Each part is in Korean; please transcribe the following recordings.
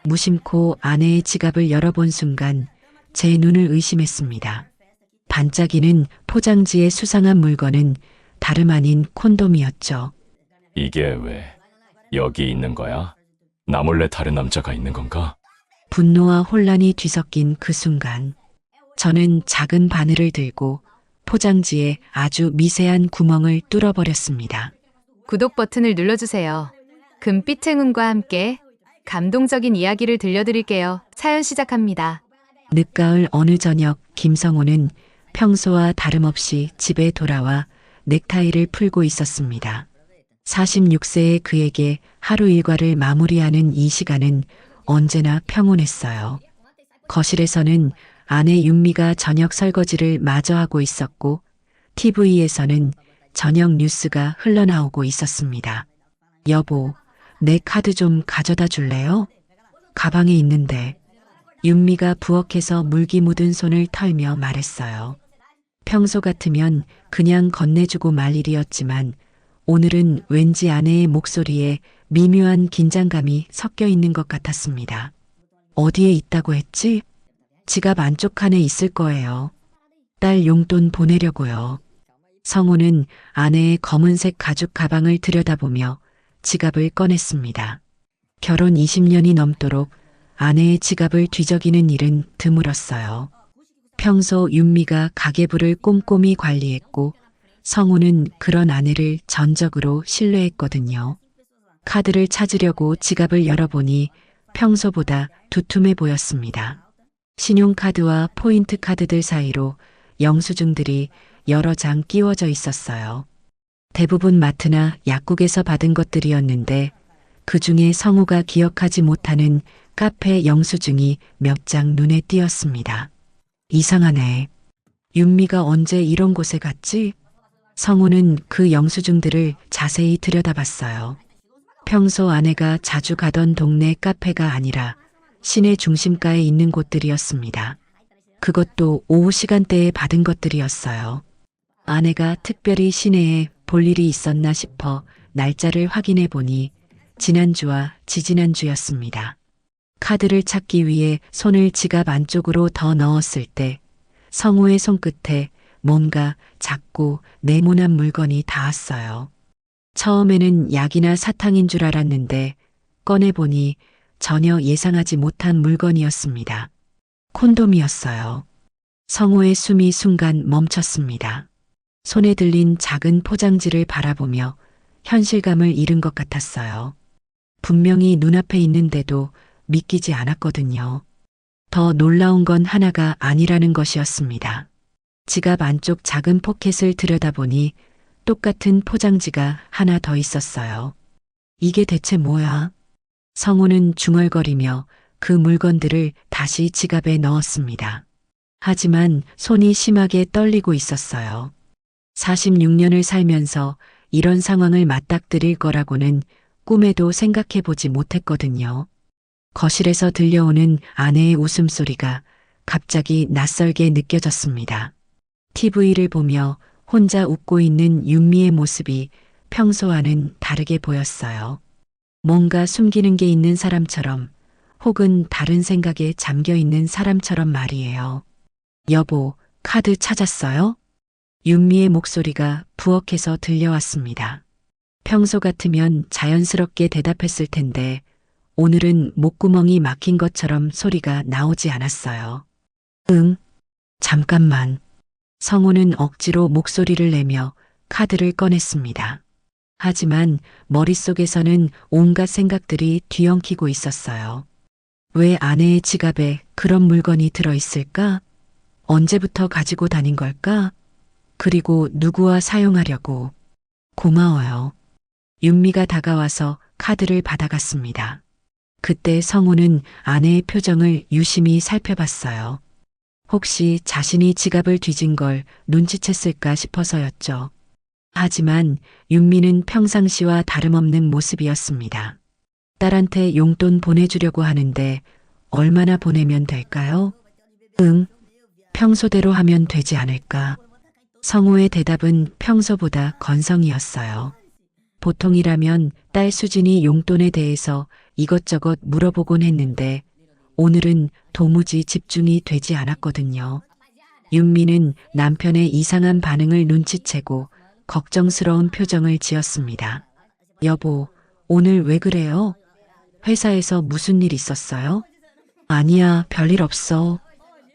무심코 아내의 지갑을 열어본 순간 제 눈을 의심했습니다. 반짝이는 포장지에 수상한 물건은 다름 아닌 콘돔이었죠. 이게 왜 여기 있는 거야? 나 몰래 다른 남자가 있는 건가? 분노와 혼란이 뒤섞인 그 순간 저는 작은 바늘을 들고 포장지에 아주 미세한 구멍을 뚫어버렸습니다. 구독 버튼을 눌러주세요. 금빛 행운과 함께 감동적인 이야기를 들려드릴게요. 사연 시작합니다. 늦가을 어느 저녁 김성호는 평소와 다름없이 집에 돌아와 넥타이를 풀고 있었습니다. 46세의 그에게 하루 일과를 마무리하는 이 시간은 언제나 평온했어요. 거실에서는 아내 윤미가 저녁 설거지를 마저 하고 있었고 TV에서는 저녁 뉴스가 흘러나오고 있었습니다. 여보, 내 카드 좀 가져다 줄래요? 가방에 있는데. 윤미가 부엌에서 물기 묻은 손을 털며 말했어요. 평소 같으면 그냥 건네주고 말 일이었지만 오늘은 왠지 아내의 목소리에 미묘한 긴장감이 섞여 있는 것 같았습니다. 어디에 있다고 했지? 지갑 안쪽 칸에 있을 거예요. 딸 용돈 보내려고요. 성우는 아내의 검은색 가죽 가방을 들여다보며 지갑을 꺼냈습니다. 결혼 20년이 넘도록 아내의 지갑을 뒤적이는 일은 드물었어요. 평소 윤미가 가계부를 꼼꼼히 관리했고 성우는 그런 아내를 전적으로 신뢰했거든요. 카드를 찾으려고 지갑을 열어보니 평소보다 두툼해 보였습니다. 신용카드와 포인트 카드들 사이로 영수증들이 여러 장 끼워져 있었어요. 대부분 마트나 약국에서 받은 것들이었는데 그 중에 성우가 기억하지 못하는 카페 영수증이 몇 장 눈에 띄었습니다. 이상하네. 윤미가 언제 이런 곳에 갔지? 성우는 그 영수증들을 자세히 들여다봤어요. 평소 아내가 자주 가던 동네 카페가 아니라 시내 중심가에 있는 곳들이었습니다. 그것도 오후 시간대에 받은 것들이었어요. 아내가 특별히 시내에 볼 일이 있었나 싶어 날짜를 확인해 보니 지난주와 지지난주였습니다. 카드를 찾기 위해 손을 지갑 안쪽으로 더 넣었을 때 성우의 손끝에 뭔가 작고 네모난 물건이 닿았어요. 처음에는 약이나 사탕인 줄 알았는데 꺼내보니 전혀 예상하지 못한 물건이었습니다. 콘돔이었어요. 성우의 숨이 순간 멈췄습니다. 손에 들린 작은 포장지를 바라보며 현실감을 잃은 것 같았어요. 분명히 눈앞에 있는데도 믿기지 않았거든요. 더 놀라운 건 하나가 아니라는 것이었습니다. 지갑 안쪽 작은 포켓을 들여다보니 똑같은 포장지가 하나 더 있었어요. 이게 대체 뭐야? 성우는 중얼거리며 그 물건들을 다시 지갑에 넣었습니다. 하지만 손이 심하게 떨리고 있었어요. 46년을 살면서 이런 상황을 맞닥뜨릴 거라고는 꿈에도 생각해 보지 못했거든요. 거실에서 들려오는 아내의 웃음소리가 갑자기 낯설게 느껴졌습니다. TV를 보며 혼자 웃고 있는 윤미의 모습이 평소와는 다르게 보였어요. 뭔가 숨기는 게 있는 사람처럼 혹은 다른 생각에 잠겨 있는 사람처럼 말이에요. 여보, 카드 찾았어요? 윤미의 목소리가 부엌에서 들려왔습니다. 평소 같으면 자연스럽게 대답했을 텐데 오늘은 목구멍이 막힌 것처럼 소리가 나오지 않았어요. 응, 잠깐만. 성우는 억지로 목소리를 내며 카드를 꺼냈습니다. 하지만 머릿속에서는 온갖 생각들이 뒤엉키고 있었어요. 왜 아내의 지갑에 그런 물건이 들어있을까? 언제부터 가지고 다닌 걸까? 그리고 누구와 사용하려고? 고마워요. 윤미가 다가와서 카드를 받아갔습니다. 그때 성우는 아내의 표정을 유심히 살펴봤어요. 혹시 자신이 지갑을 뒤진 걸 눈치챘을까 싶어서였죠. 하지만 윤미는 평상시와 다름없는 모습이었습니다. 딸한테 용돈 보내주려고 하는데 얼마나 보내면 될까요? 응, 평소대로 하면 되지 않을까. 성우의 대답은 평소보다 건성이었어요. 보통이라면 딸 수진이 용돈에 대해서 이것저것 물어보곤 했는데 오늘은 도무지 집중이 되지 않았거든요. 윤미는 남편의 이상한 반응을 눈치채고 걱정스러운 표정을 지었습니다. 여보, 오늘 왜 그래요? 회사에서 무슨 일 있었어요? 아니야, 별일 없어.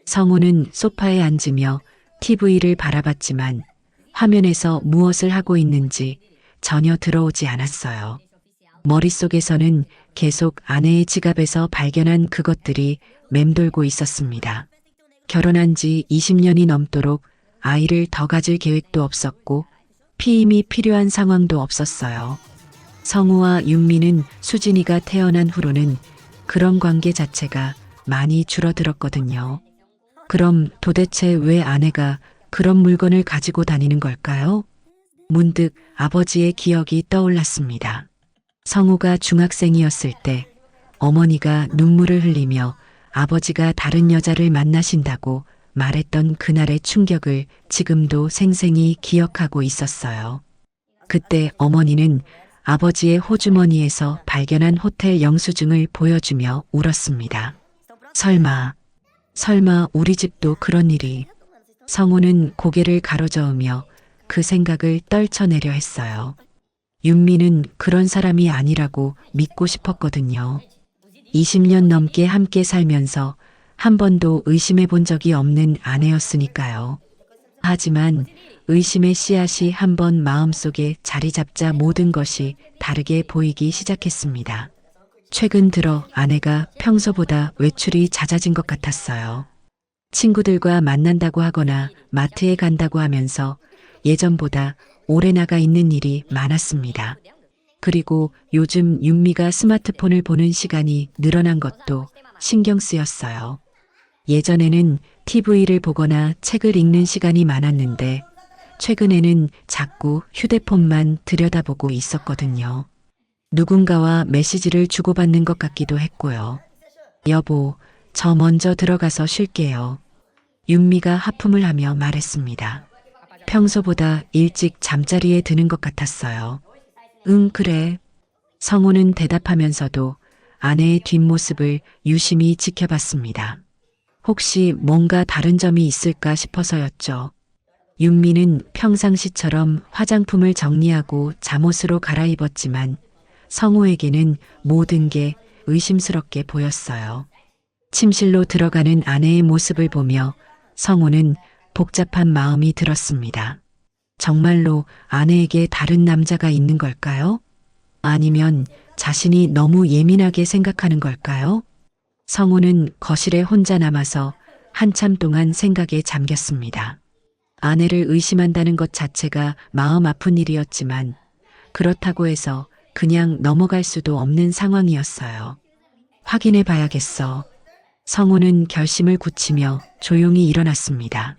성우는 소파에 앉으며 TV를 바라봤지만 화면에서 무엇을 하고 있는지 전혀 들어오지 않았어요. 머릿속에서는 계속 아내의 지갑에서 발견한 그것들이 맴돌고 있었습니다. 결혼한 지 20년이 넘도록 아이를 더 가질 계획도 없었고 피임이 필요한 상황도 없었어요. 성우와 윤미는 수진이가 태어난 후로는 그런 관계 자체가 많이 줄어들었거든요. 그럼 도대체 왜 아내가 그런 물건을 가지고 다니는 걸까요? 문득 아버지의 기억이 떠올랐습니다. 성우가 중학생이었을 때 어머니가 눈물을 흘리며 아버지가 다른 여자를 만나신다고 말했던 그날의 충격을 지금도 생생히 기억하고 있었어요. 그때 어머니는 아버지의 호주머니에서 발견한 호텔 영수증을 보여주며 울었습니다. 설마 우리 집도 그런 일이. 성우는 고개를 가로저으며 그 생각을 떨쳐내려 했어요. 윤미는 그런 사람이 아니라고 믿고 싶었거든요. 20년 넘게 함께 살면서 한 번도 의심해 본 적이 없는 아내였으니까요. 하지만 의심의 씨앗이 한번 마음속에 자리 잡자 모든 것이 다르게 보이기 시작했습니다. 최근 들어 아내가 평소보다 외출이 잦아진 것 같았어요. 친구들과 만난다고 하거나 마트에 간다고 하면서 예전보다 오래 나가 있는 일이 많았습니다. 그리고 요즘 윤미가 스마트폰을 보는 시간이 늘어난 것도 신경 쓰였어요. 예전에는 TV를 보거나 책을 읽는 시간이 많았는데 최근에는 자꾸 휴대폰만 들여다보고 있었거든요. 누군가와 메시지를 주고받는 것 같기도 했고요. 여보, 저 먼저 들어가서 쉴게요. 윤미가 하품을 하며 말했습니다. 평소보다 일찍 잠자리에 드는 것 같았어요. 응, 그래. 성우는 대답하면서도 아내의 뒷모습을 유심히 지켜봤습니다. 혹시 뭔가 다른 점이 있을까 싶어서였죠. 윤미는 평상시처럼 화장품을 정리하고 잠옷으로 갈아입었지만 성우에게는 모든 게 의심스럽게 보였어요. 침실로 들어가는 아내의 모습을 보며 성우는 복잡한 마음이 들었습니다. 정말로 아내에게 다른 남자가 있는 걸까요? 아니면 자신이 너무 예민하게 생각하는 걸까요? 성우는 거실에 혼자 남아서 한참 동안 생각에 잠겼습니다. 아내를 의심한다는 것 자체가 마음 아픈 일이었지만 그렇다고 해서 그냥 넘어갈 수도 없는 상황이었어요. 확인해 봐야겠어. 성우는 결심을 굳히며 조용히 일어났습니다.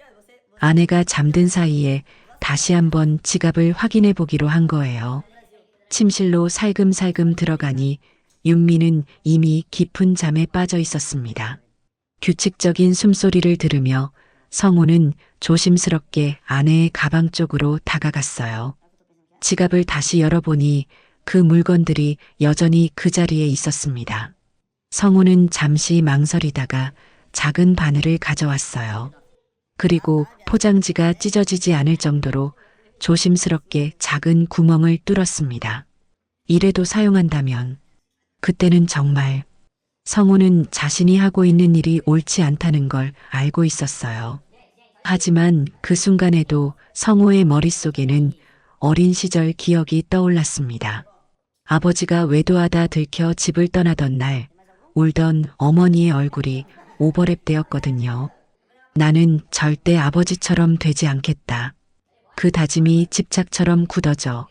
아내가 잠든 사이에 다시 한번 지갑을 확인해 보기로 한 거예요. 침실로 살금살금 들어가니 윤미는 이미 깊은 잠에 빠져 있었습니다. 규칙적인 숨소리를 들으며 성우는 조심스럽게 아내의 가방 쪽으로 다가갔어요. 지갑을 다시 열어보니 그 물건들이 여전히 그 자리에 있었습니다. 성우는 잠시 망설이다가 작은 바늘을 가져왔어요. 그리고 포장지가 찢어지지 않을 정도로 조심스럽게 작은 구멍을 뚫었습니다. 이래도 사용한다면 그때는 정말 성우는 자신이 하고 있는 일이 옳지 않다는 걸 알고 있었어요. 하지만 그 순간에도 성우의 머릿속에는 어린 시절 기억이 떠올랐습니다. 아버지가 외도하다 들켜 집을 떠나던 날 울던 어머니의 얼굴이 오버랩되었거든요. 나는 절대 아버지처럼 되지 않겠다. 그 다짐이 집착처럼 굳어져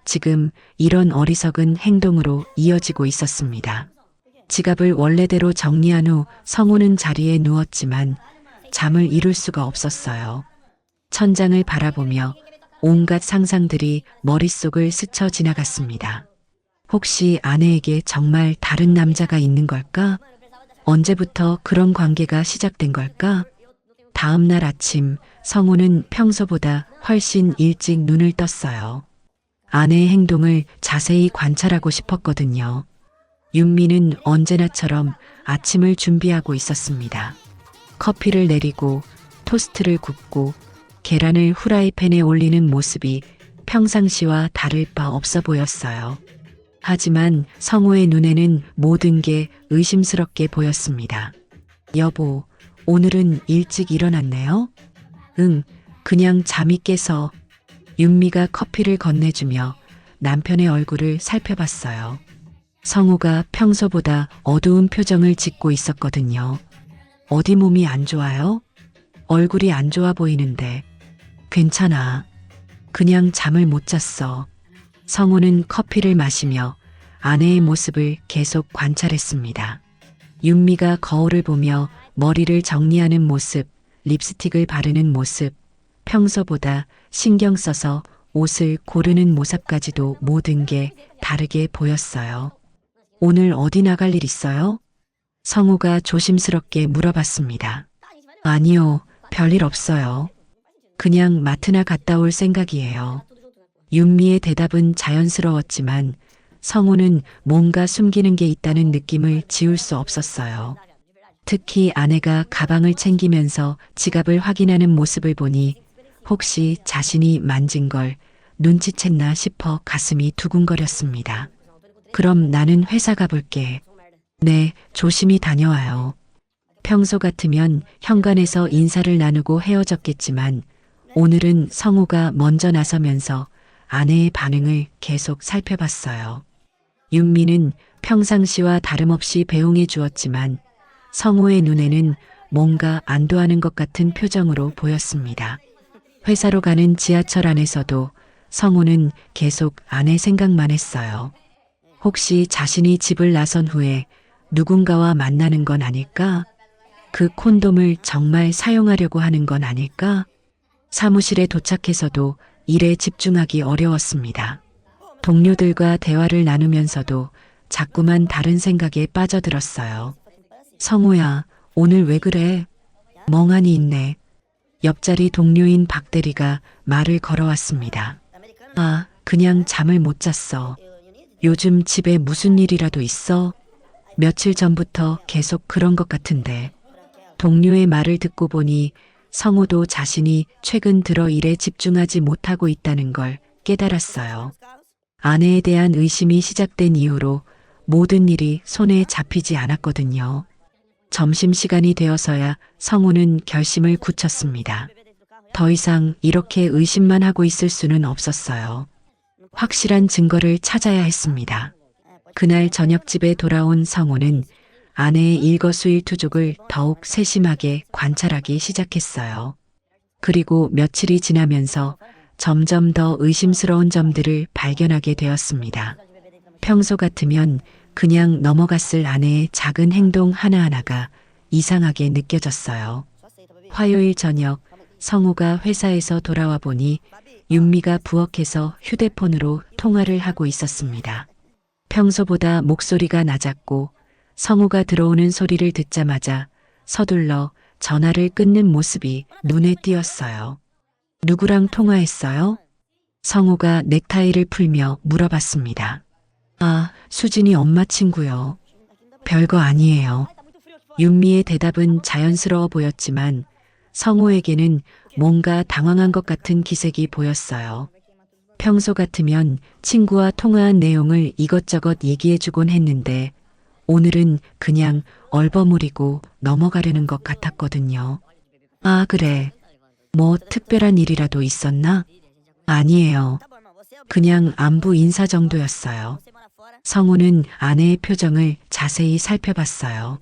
지금 이런 어리석은 행동으로 이어지고 있었습니다. 지갑을 원래대로 정리한 후 성우는 자리에 누웠지만 잠을 이룰 수가 없었어요. 천장을 바라보며 온갖 상상들이 머릿속을 스쳐 지나갔습니다. 혹시 아내에게 정말 다른 남자가 있는 걸까? 언제부터 그런 관계가 시작된 걸까? 다음 날 아침 성우는 평소보다 훨씬 일찍 눈을 떴어요. 아내의 행동을 자세히 관찰하고 싶었거든요. 윤미는 언제나처럼 아침을 준비하고 있었습니다. 커피를 내리고 토스트를 굽고 계란을 후라이팬에 올리는 모습이 평상시와 다를 바 없어 보였어요. 하지만 성우의 눈에는 모든 게 의심스럽게 보였습니다. 여보, 오늘은 일찍 일어났네요? 응, 그냥 잠이 깨서. 윤미가 커피를 건네주며 남편의 얼굴을 살펴봤어요. 성우가 평소보다 어두운 표정을 짓고 있었거든요. 어디 몸이 안 좋아요? 얼굴이 안 좋아 보이는데. 괜찮아. 그냥 잠을 못 잤어. 성우는 커피를 마시며 아내의 모습을 계속 관찰했습니다. 윤미가 거울을 보며 머리를 정리하는 모습, 립스틱을 바르는 모습, 평소보다 신경 써서 옷을 고르는 모습까지도 모든 게 다르게 보였어요. 오늘 어디 나갈 일 있어요? 성우가 조심스럽게 물어봤습니다. 아니요, 별일 없어요. 그냥 마트나 갔다 올 생각이에요. 윤미의 대답은 자연스러웠지만 성우는 뭔가 숨기는 게 있다는 느낌을 지울 수 없었어요. 특히 아내가 가방을 챙기면서 지갑을 확인하는 모습을 보니 혹시 자신이 만진 걸 눈치챘나 싶어 가슴이 두근거렸습니다. 그럼 나는 회사 가볼게. 네, 조심히 다녀와요. 평소 같으면 현관에서 인사를 나누고 헤어졌겠지만 오늘은 성우가 먼저 나서면서 아내의 반응을 계속 살펴봤어요. 윤미는 평상시와 다름없이 배웅해 주었지만 성우의 눈에는 뭔가 안도하는 것 같은 표정으로 보였습니다. 회사로 가는 지하철 안에서도 성우는 계속 아내 생각만 했어요. 혹시 자신이 집을 나선 후에 누군가와 만나는 건 아닐까? 그 콘돔을 정말 사용하려고 하는 건 아닐까? 사무실에 도착해서도 일에 집중하기 어려웠습니다. 동료들과 대화를 나누면서도 자꾸만 다른 생각에 빠져들었어요. 성우야, 오늘 왜 그래? 멍하니 있네. 옆자리 동료인 박대리가 말을 걸어왔습니다. 아, 그냥 잠을 못 잤어. 요즘 집에 무슨 일이라도 있어? 며칠 전부터 계속 그런 것 같은데. 동료의 말을 듣고 보니 성우도 자신이 최근 들어 일에 집중하지 못하고 있다는 걸 깨달았어요. 아내에 대한 의심이 시작된 이후로 모든 일이 손에 잡히지 않았거든요. 점심시간이 되어서야 성우는 결심을 굳혔습니다. 더 이상 이렇게 의심만 하고 있을 수는 없었어요. 확실한 증거를 찾아야 했습니다. 그날 저녁 집에 돌아온 성우는 아내의 일거수일투족을 더욱 세심하게 관찰하기 시작했어요. 그리고 며칠이 지나면서 점점 더 의심스러운 점들을 발견하게 되었습니다. 평소 같으면 그냥 넘어갔을 아내의 작은 행동 하나하나가 이상하게 느껴졌어요. 화요일 저녁 성우가 회사에서 돌아와 보니 윤미가 부엌에서 휴대폰으로 통화를 하고 있었습니다. 평소보다 목소리가 낮았고 성우가 들어오는 소리를 듣자마자 서둘러 전화를 끊는 모습이 눈에 띄었어요. 누구랑 통화했어요? 성우가 넥타이를 풀며 물어봤습니다. 아, 수진이 엄마 친구요. 별거 아니에요. 윤미의 대답은 자연스러워 보였지만 성우에게는 뭔가 당황한 것 같은 기색이 보였어요. 평소 같으면 친구와 통화한 내용을 이것저것 얘기해주곤 했는데 오늘은 그냥 얼버무리고 넘어가려는 것 같았거든요. 아, 그래. 뭐 특별한 일이라도 있었나? 아니에요. 그냥 안부 인사 정도였어요. 성우는 아내의 표정을 자세히 살펴봤어요.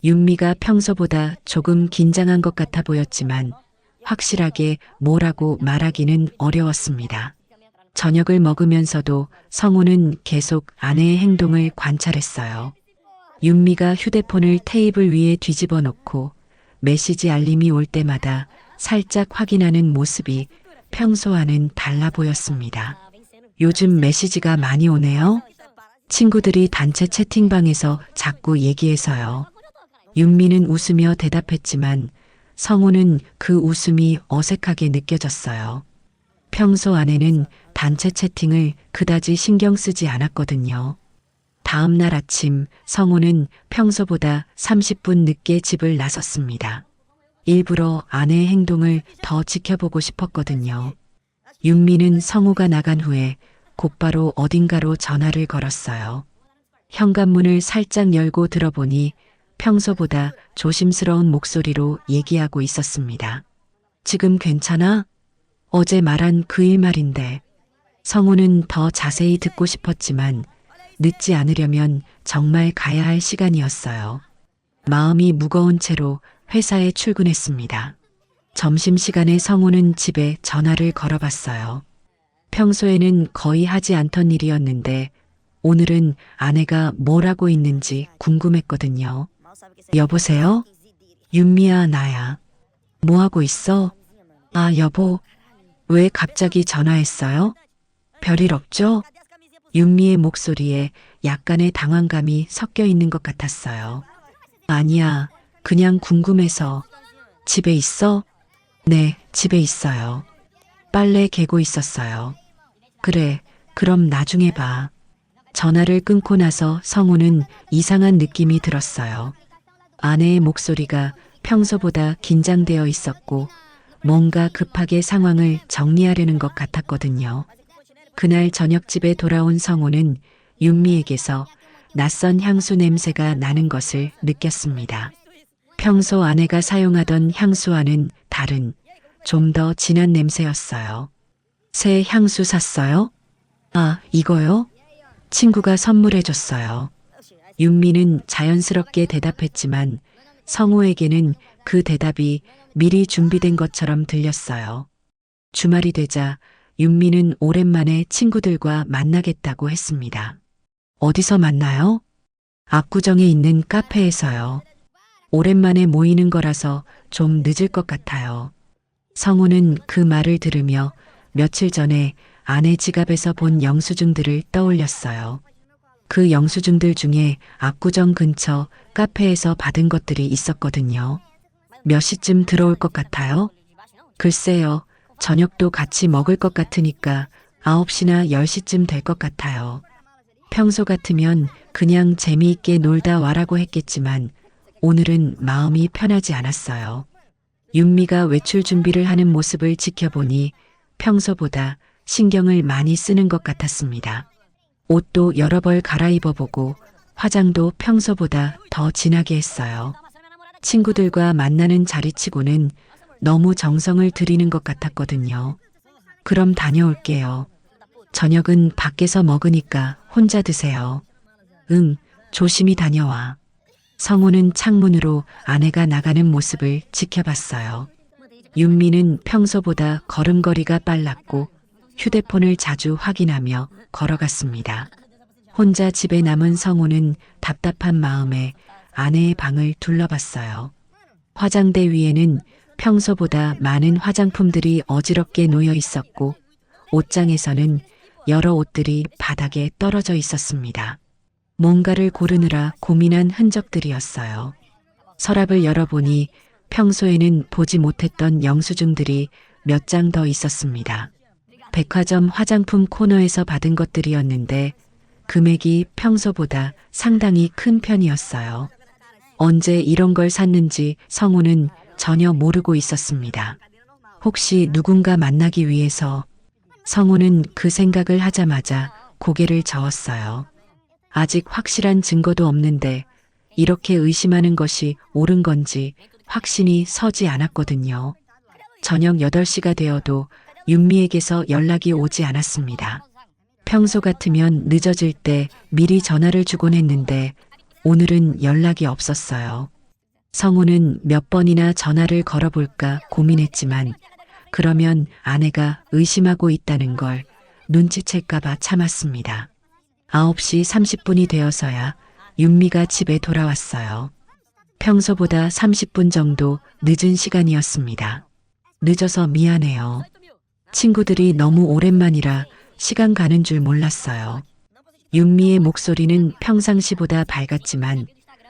윤미가 평소보다 조금 긴장한 것 같아 보였지만 확실하게 뭐라고 말하기는 어려웠습니다. 저녁을 먹으면서도 성우는 계속 아내의 행동을 관찰했어요. 윤미가 휴대폰을 테이블 위에 뒤집어 놓고 메시지 알림이 올 때마다 살짝 확인하는 모습이 평소와는 달라 보였습니다. 요즘 메시지가 많이 오네요. 친구들이 단체 채팅방에서 자꾸 얘기해서요. 윤미는 웃으며 대답했지만 성우는 그 웃음이 어색하게 느껴졌어요. 평소 아내는 단체 채팅을 그다지 신경 쓰지 않았거든요. 다음 날 아침 성우는 평소보다 30분 늦게 집을 나섰습니다. 일부러 아내의 행동을 더 지켜보고 싶었거든요. 윤미는 성우가 나간 후에 곧바로 어딘가로 전화를 걸었어요. 현관문을 살짝 열고 들어보니 평소보다 조심스러운 목소리로 얘기하고 있었습니다. 지금 괜찮아? 어제 말한 그 일 말인데. 성우는 더 자세히 듣고 싶었지만 늦지 않으려면 정말 가야 할 시간이었어요. 마음이 무거운 채로 회사에 출근했습니다. 점심시간에 성우는 집에 전화를 걸어봤어요. 평소에는 거의 하지 않던 일이었는데 오늘은 아내가 뭘 하고 있는지 궁금했거든요. 여보세요? 윤미야, 나야. 뭐 하고 있어? 아, 여보. 왜 갑자기 전화했어요? 별일 없죠? 윤미의 목소리에 약간의 당황감이 섞여 있는 것 같았어요. 아니야, 그냥 궁금해서. 집에 있어? 네, 집에 있어요. 빨래 개고 있었어요. 그래, 그럼 나중에 봐. 전화를 끊고 나서 성우는 이상한 느낌이 들었어요. 아내의 목소리가 평소보다 긴장되어 있었고 뭔가 급하게 상황을 정리하려는 것 같았거든요. 그날 저녁 집에 돌아온 성우는 윤미에게서 낯선 향수 냄새가 나는 것을 느꼈습니다. 평소 아내가 사용하던 향수와는 다른 좀 더 진한 냄새였어요. 새 향수 샀어요? 아, 이거요? 친구가 선물해줬어요. 윤미는 자연스럽게 대답했지만 성우에게는 그 대답이 미리 준비된 것처럼 들렸어요. 주말이 되자 윤미는 오랜만에 친구들과 만나겠다고 했습니다. 어디서 만나요? 압구정에 있는 카페에서요. 오랜만에 모이는 거라서 좀 늦을 것 같아요. 성우는 그 말을 들으며 며칠 전에 아내 지갑에서 본 영수증들을 떠올렸어요. 그 영수증들 중에 압구정 근처 카페에서 받은 것들이 있었거든요. 몇 시쯤 들어올 것 같아요? 글쎄요, 저녁도 같이 먹을 것 같으니까 9시나 10시쯤 될 것 같아요. 평소 같으면 그냥 재미있게 놀다 와라고 했겠지만 오늘은 마음이 편하지 않았어요. 윤미가 외출 준비를 하는 모습을 지켜보니 평소보다 신경을 많이 쓰는 것 같았습니다. 옷도 여러 벌 갈아입어보고 화장도 평소보다 더 진하게 했어요. 친구들과 만나는 자리치고는 너무 정성을 들이는 것 같았거든요. 그럼 다녀올게요. 저녁은 밖에서 먹으니까 혼자 드세요. 응, 조심히 다녀와. 성우는 창문으로 아내가 나가는 모습을 지켜봤어요. 윤미는 평소보다 걸음걸이가 빨랐고 휴대폰을 자주 확인하며 걸어갔습니다. 혼자 집에 남은 성우는 답답한 마음에 아내의 방을 둘러봤어요. 화장대 위에는 평소보다 많은 화장품들이 어지럽게 놓여 있었고 옷장에서는 여러 옷들이 바닥에 떨어져 있었습니다. 뭔가를 고르느라 고민한 흔적들이었어요. 서랍을 열어보니 평소에는 보지 못했던 영수증들이 몇 장 더 있었습니다. 백화점 화장품 코너에서 받은 것들이었는데 금액이 평소보다 상당히 큰 편이었어요. 언제 이런 걸 샀는지 성우는 전혀 모르고 있었습니다. 혹시 누군가 만나기 위해서? 성우는 그 생각을 하자마자 고개를 저었어요. 아직 확실한 증거도 없는데 이렇게 의심하는 것이 옳은 건지 확신이 서지 않았거든요. 저녁 8시가 되어도 윤미에게서 연락이 오지 않았습니다. 평소 같으면 늦어질 때 미리 전화를 주곤 했는데 오늘은 연락이 없었어요. 성우는 몇 번이나 전화를 걸어볼까 고민했지만 그러면 아내가 의심하고 있다는 걸 눈치챌까봐 참았습니다. 9시 30분이 되어서야 윤미가 집에 돌아왔어요. 평소보다 30분 정도 늦은 시간이었습니다. 늦어서 미안해요. 친구들이 너무 오랜만이라 시간 가는 줄 몰랐어요. 윤미의 목소리는 평상시보다 밝았지만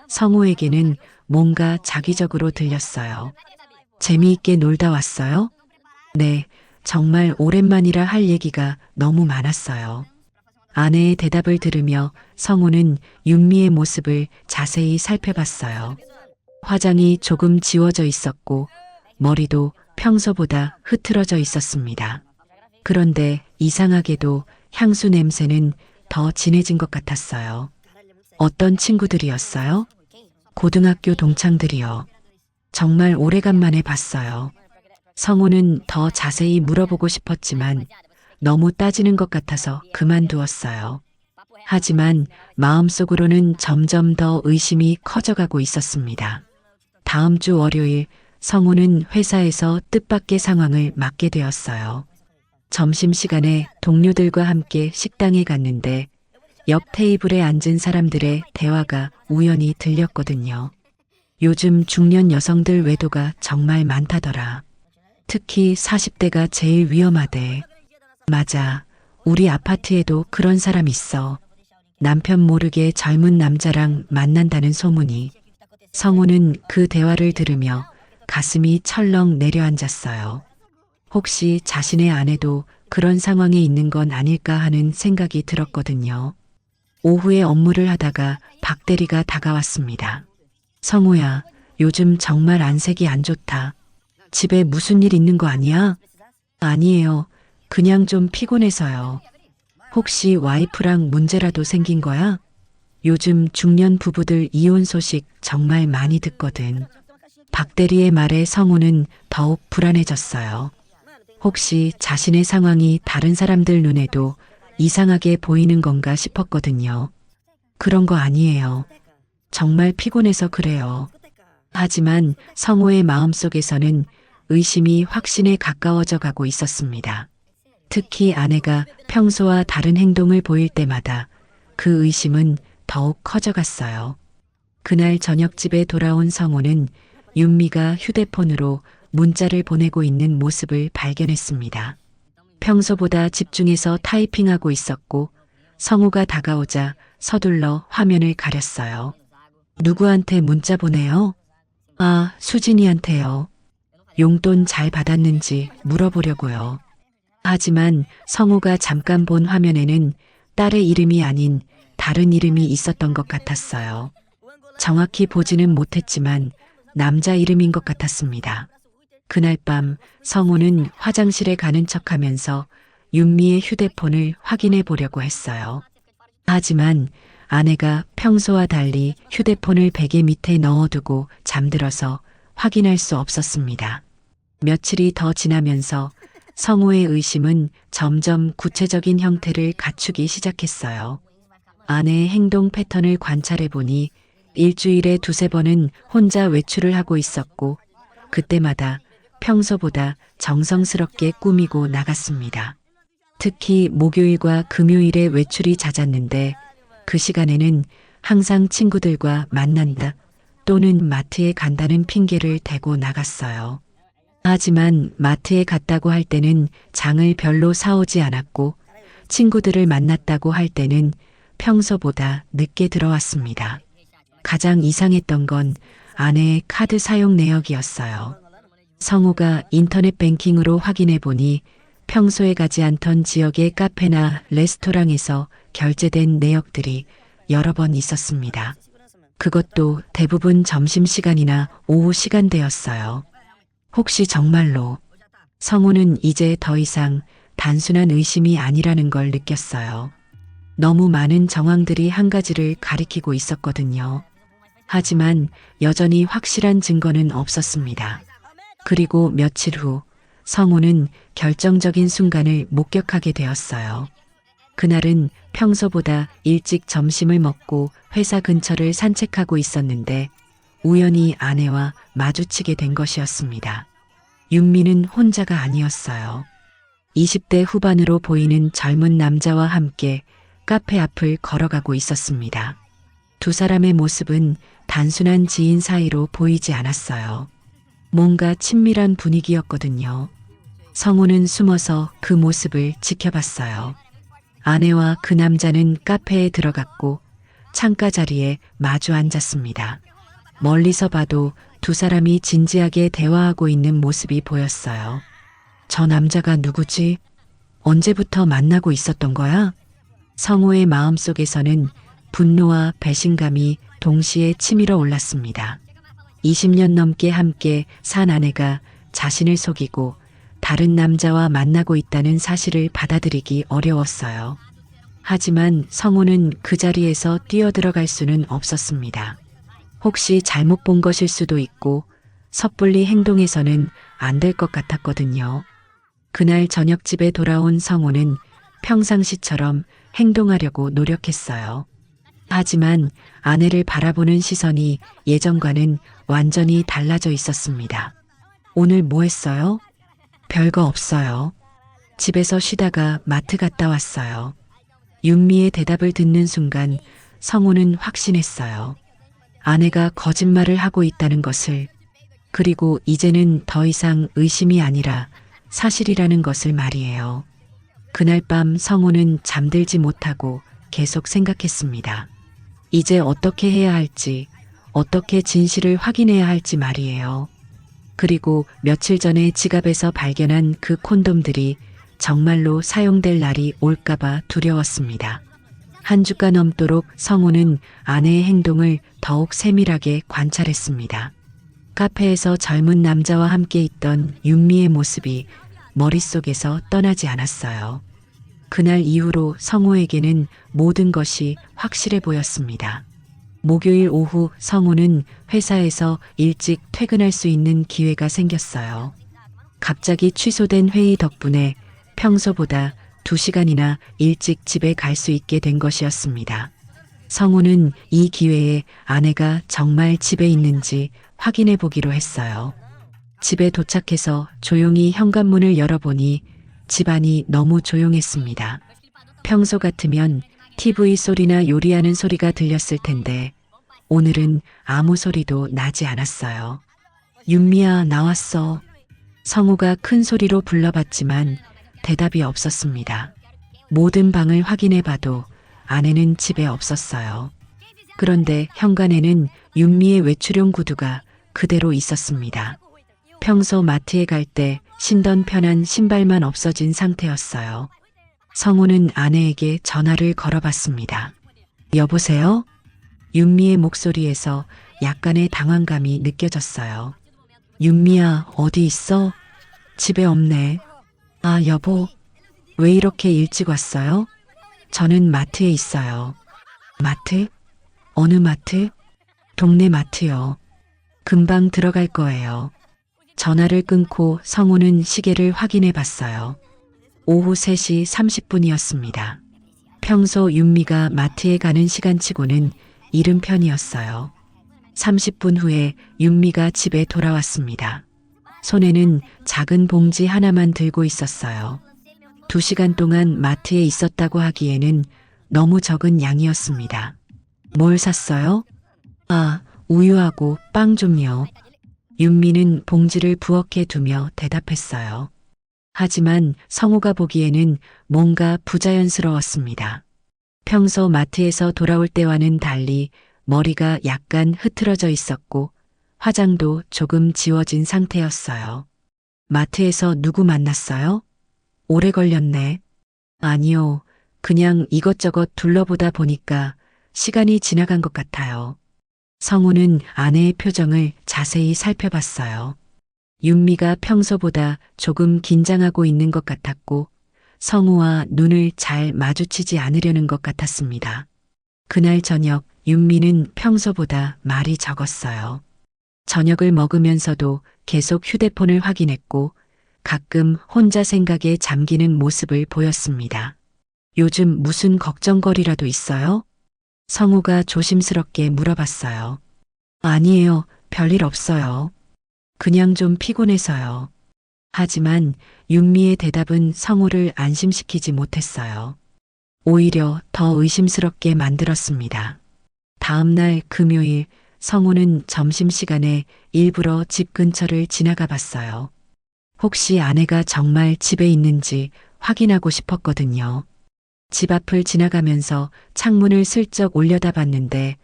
성우에게는 뭔가 자기적으로 들렸어요. 재미있게 놀다 왔어요? 네, 정말 오랜만이라 할 얘기가 너무 많았어요. 아내의 대답을 들으며 성우는 윤미의 모습을 자세히 살펴봤어요. 화장이 조금 지워져 있었고 머리도 평소보다 흐트러져 있었습니다. 그런데 이상하게도 향수 냄새는 더 진해진 것 같았어요. 어떤 친구들이었어요? 고등학교 동창들이요. 정말 오래간만에 봤어요. 성우는 더 자세히 물어보고 싶었지만 너무 따지는 것 같아서 그만두었어요. 하지만 마음속으로는 점점 더 의심이 커져가고 있었습니다. 다음 주 월요일 성우는 회사에서 뜻밖의 상황을 맞게 되었어요. 점심시간에 동료들과 함께 식당에 갔는데 옆 테이블에 앉은 사람들의 대화가 우연히 들렸거든요. 요즘 중년 여성들 외도가 정말 많다더라. 특히 40대가 제일 위험하대. 맞아. 우리 아파트에도 그런 사람 있어. 남편 모르게 젊은 남자랑 만난다는 소문이. 성우는 그 대화를 들으며 가슴이 철렁 내려앉았어요. 혹시 자신의 아내도 그런 상황에 있는 건 아닐까 하는 생각이 들었거든요. 오후에 업무를 하다가 박 대리가 다가왔습니다. 성우야, 요즘 정말 안색이 안 좋다. 집에 무슨 일 있는 거 아니야? 아니에요. 그냥 좀 피곤해서요. 혹시 와이프랑 문제라도 생긴 거야? 요즘 중년 부부들 이혼 소식 정말 많이 듣거든. 박 대리의 말에 성우는 더욱 불안해졌어요. 혹시 자신의 상황이 다른 사람들 눈에도 이상하게 보이는 건가 싶었거든요. 그런 거 아니에요. 정말 피곤해서 그래요. 하지만 성우의 마음속에서는 의심이 확신에 가까워져 가고 있었습니다. 특히 아내가 평소와 다른 행동을 보일 때마다 그 의심은 더욱 커져갔어요. 그날 저녁 집에 돌아온 성우는 윤미가 휴대폰으로 문자를 보내고 있는 모습을 발견했습니다. 평소보다 집중해서 타이핑하고 있었고 성우가 다가오자 서둘러 화면을 가렸어요. 누구한테 문자 보내요? 아, 수진이한테요. 용돈 잘 받았는지 물어보려고요. 하지만 성우가 잠깐 본 화면에는 딸의 이름이 아닌 다른 이름이 있었던 것 같았어요. 정확히 보지는 못했지만 남자 이름인 것 같았습니다. 그날 밤 성우는 화장실에 가는 척하면서 윤미의 휴대폰을 확인해 보려고 했어요. 하지만 아내가 평소와 달리 휴대폰을 베개 밑에 넣어두고 잠들어서 확인할 수 없었습니다. 며칠이 더 지나면서 성우의 의심은 점점 구체적인 형태를 갖추기 시작했어요. 아내의 행동 패턴을 관찰해 보니 일주일에 2-3번은 혼자 외출을 하고 있었고 그때마다 평소보다 정성스럽게 꾸미고 나갔습니다. 특히 목요일과 금요일에 외출이 잦았는데 그 시간에는 항상 친구들과 만난다 또는 마트에 간다는 핑계를 대고 나갔어요. 하지만 마트에 갔다고 할 때는 장을 별로 사오지 않았고 친구들을 만났다고 할 때는 평소보다 늦게 들어왔습니다. 가장 이상했던 건 아내의 카드 사용 내역이었어요. 성우가 인터넷 뱅킹으로 확인해 보니 평소에 가지 않던 지역의 카페나 레스토랑에서 결제된 내역들이 여러 번 있었습니다. 그것도 대부분 점심시간이나 오후 시간대였어요. 혹시 정말로 성우는 이제 더 이상 단순한 의심이 아니라는 걸 느꼈어요. 너무 많은 정황들이 한 가지를 가리키고 있었거든요. 하지만 여전히 확실한 증거는 없었습니다. 그리고 며칠 후 성우는 결정적인 순간을 목격하게 되었어요. 그날은 평소보다 일찍 점심을 먹고 회사 근처를 산책하고 있었는데 우연히 아내와 마주치게 된 것이었습니다. 윤미는 혼자가 아니었어요. 20대 후반으로 보이는 젊은 남자와 함께 카페 앞을 걸어가고 있었습니다. 두 사람의 모습은 단순한 지인 사이로 보이지 않았어요. 뭔가 친밀한 분위기였거든요. 성우는 숨어서 그 모습을 지켜봤어요. 아내와 그 남자는 카페에 들어갔고 창가 자리에 마주 앉았습니다. 멀리서 봐도 두 사람이 진지하게 대화하고 있는 모습이 보였어요. 저 남자가 누구지? 언제부터 만나고 있었던 거야? 성우의 마음속에서는 분노와 배신감이 동시에 치밀어 올랐습니다. 20년 넘게 함께 산 아내가 자신을 속이고 다른 남자와 만나고 있다는 사실을 받아들이기 어려웠어요. 하지만 성우는 그 자리에서 뛰어들어갈 수는 없었습니다. 혹시 잘못 본 것일 수도 있고 섣불리 행동해서는 안 될 것 같았거든요. 그날 저녁 집에 돌아온 성우는 평상시처럼 행동하려고 노력했어요. 하지만 아내를 바라보는 시선이 예전과는 완전히 달라져 있었습니다. 오늘 뭐 했어요? 별거 없어요. 집에서 쉬다가 마트 갔다 왔어요. 윤미의 대답을 듣는 순간 성우는 확신했어요. 아내가 거짓말을 하고 있다는 것을, 그리고 이제는 더 이상 의심이 아니라 사실이라는 것을 말이에요. 그날 밤 성우는 잠들지 못하고 계속 생각했습니다. 이제 어떻게 해야 할지, 어떻게 진실을 확인해야 할지 말이에요. 그리고 며칠 전에 지갑에서 발견한 그 콘돔들이 정말로 사용될 날이 올까봐 두려웠습니다. 한 주가 넘도록 성우는 아내의 행동을 더욱 세밀하게 관찰했습니다. 카페에서 젊은 남자와 함께 있던 윤미의 모습이 머릿속에서 떠나지 않았어요. 그날 이후로 성우에게는 모든 것이 확실해 보였습니다. 목요일 오후 성우는 회사에서 일찍 퇴근할 수 있는 기회가 생겼어요. 갑자기 취소된 회의 덕분에 평소보다 2시간이나 일찍 집에 갈 수 있게 된 것이었습니다. 성우는 이 기회에 아내가 정말 집에 있는지 확인해 보기로 했어요. 집에 도착해서 조용히 현관문을 열어보니 집안이 너무 조용했습니다. 평소 같으면 TV 소리나 요리하는 소리가 들렸을 텐데 오늘은 아무 소리도 나지 않았어요. 윤미야, 나왔어. 성우가 큰 소리로 불러봤지만 대답이 없었습니다. 모든 방을 확인해봐도 아내는 집에 없었어요. 그런데 현관에는 윤미의 외출용 구두가 그대로 있었습니다. 평소 마트에 갈 때 신던 편한 신발만 없어진 상태였어요. 성우는 아내에게 전화를 걸어봤습니다. 여보세요? 윤미의 목소리에서 약간의 당황감이 느껴졌어요. 윤미야, 어디 있어? 집에 없네. 아, 여보, 왜 이렇게 일찍 왔어요? 저는 마트에 있어요. 마트? 어느 마트? 동네 마트요. 금방 들어갈 거예요. 전화를 끊고 성우는 시계를 확인해 봤어요. 오후 3시 30분이었습니다. 평소 윤미가 마트에 가는 시간치고는 이른 편이었어요. 30분 후에 윤미가 집에 돌아왔습니다. 손에는 작은 봉지 하나만 들고 있었어요. 2시간 동안 마트에 있었다고 하기에는 너무 적은 양이었습니다. 뭘 샀어요? 아, 우유하고 빵 좀요. 윤미는 봉지를 부엌에 두며 대답했어요. 하지만 성우가 보기에는 뭔가 부자연스러웠습니다. 평소 마트에서 돌아올 때와는 달리 머리가 약간 흐트러져 있었고 화장도 조금 지워진 상태였어요. 마트에서 누구 만났어요? 오래 걸렸네. 아니요, 그냥 이것저것 둘러보다 보니까 시간이 지나간 것 같아요. 성우는 아내의 표정을 자세히 살펴봤어요. 윤미가 평소보다 조금 긴장하고 있는 것 같았고 성우와 눈을 잘 마주치지 않으려는 것 같았습니다. 그날 저녁 윤미는 평소보다 말이 적었어요. 저녁을 먹으면서도 계속 휴대폰을 확인했고 가끔 혼자 생각에 잠기는 모습을 보였습니다. 요즘 무슨 걱정거리라도 있어요? 성우가 조심스럽게 물어봤어요. 아니에요, 별일 없어요. 그냥 좀 피곤해서요. 하지만 윤미의 대답은 성우를 안심시키지 못했어요. 오히려 더 의심스럽게 만들었습니다. 다음 날 금요일 성우는 점심시간에 일부러 집 근처를 지나가 봤어요. 혹시 아내가 정말 집에 있는지 확인하고 싶었거든요. 집 앞을 지나가면서 창문을 슬쩍 올려다봤는데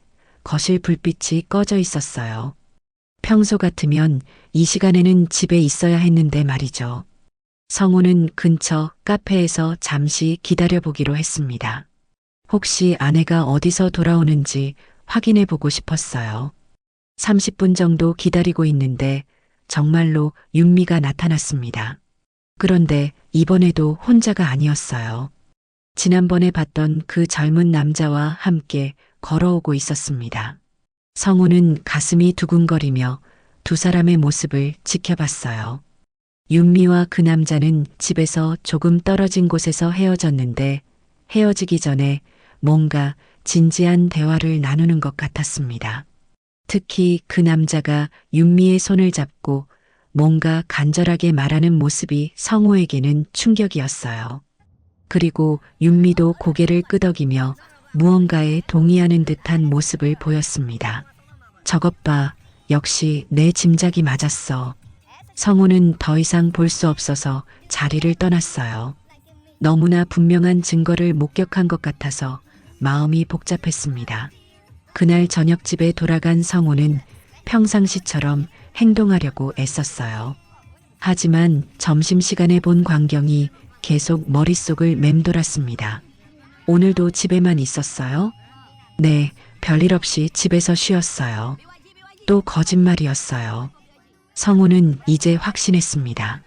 거실 불빛이 꺼져 있었어요. 평소 같으면 이 시간에는 집에 있어야 했는데 말이죠. 성우는 근처 카페에서 잠시 기다려보기로 했습니다. 혹시 아내가 어디서 돌아오는지 확인해 보고 싶었어요. 30분 정도 기다리고 있는데 정말로 윤미가 나타났습니다. 그런데 이번에도 혼자가 아니었어요. 지난번에 봤던 그 젊은 남자와 함께 걸어오고 있었습니다. 성우는 가슴이 두근거리며 두 사람의 모습을 지켜봤어요. 윤미와 그 남자는 집에서 조금 떨어진 곳에서 헤어졌는데 헤어지기 전에 뭔가 진지한 대화를 나누는 것 같았습니다. 특히 그 남자가 윤미의 손을 잡고 뭔가 간절하게 말하는 모습이 성우에게는 충격이었어요. 그리고 윤미도 고개를 끄덕이며 무언가에 동의하는 듯한 모습을 보였습니다. 저것 봐, 역시 내 짐작이 맞았어. 성우는 더 이상 볼 수 없어서 자리를 떠났어요. 너무나 분명한 증거를 목격한 것 같아서 마음이 복잡했습니다. 그날 저녁 집에 돌아간 성우는 평상시처럼 행동하려고 애썼어요. 하지만 점심시간에 본 광경이 계속 머릿속을 맴돌았습니다. 오늘도 집에만 있었어요? 네, 별일 없이 집에서 쉬었어요. 또 거짓말이었어요. 성우는 이제 확신했습니다.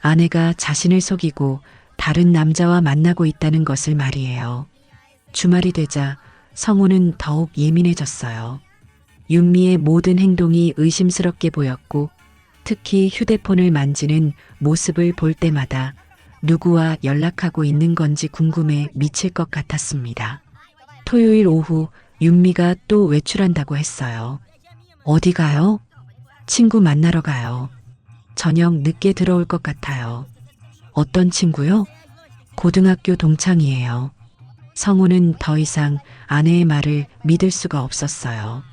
아내가 자신을 속이고 다른 남자와 만나고 있다는 것을 말이에요. 주말이 되자 성우는 더욱 예민해졌어요. 윤미의 모든 행동이 의심스럽게 보였고 특히 휴대폰을 만지는 모습을 볼 때마다 누구와 연락하고 있는 건지 궁금해 미칠 것 같았습니다. 토요일 오후 윤미가 또 외출한다고 했어요. 어디 가요? 친구 만나러 가요. 저녁 늦게 들어올 것 같아요. 어떤 친구요? 고등학교 동창이에요. 성우는 더 이상 아내의 말을 믿을 수가 없었어요.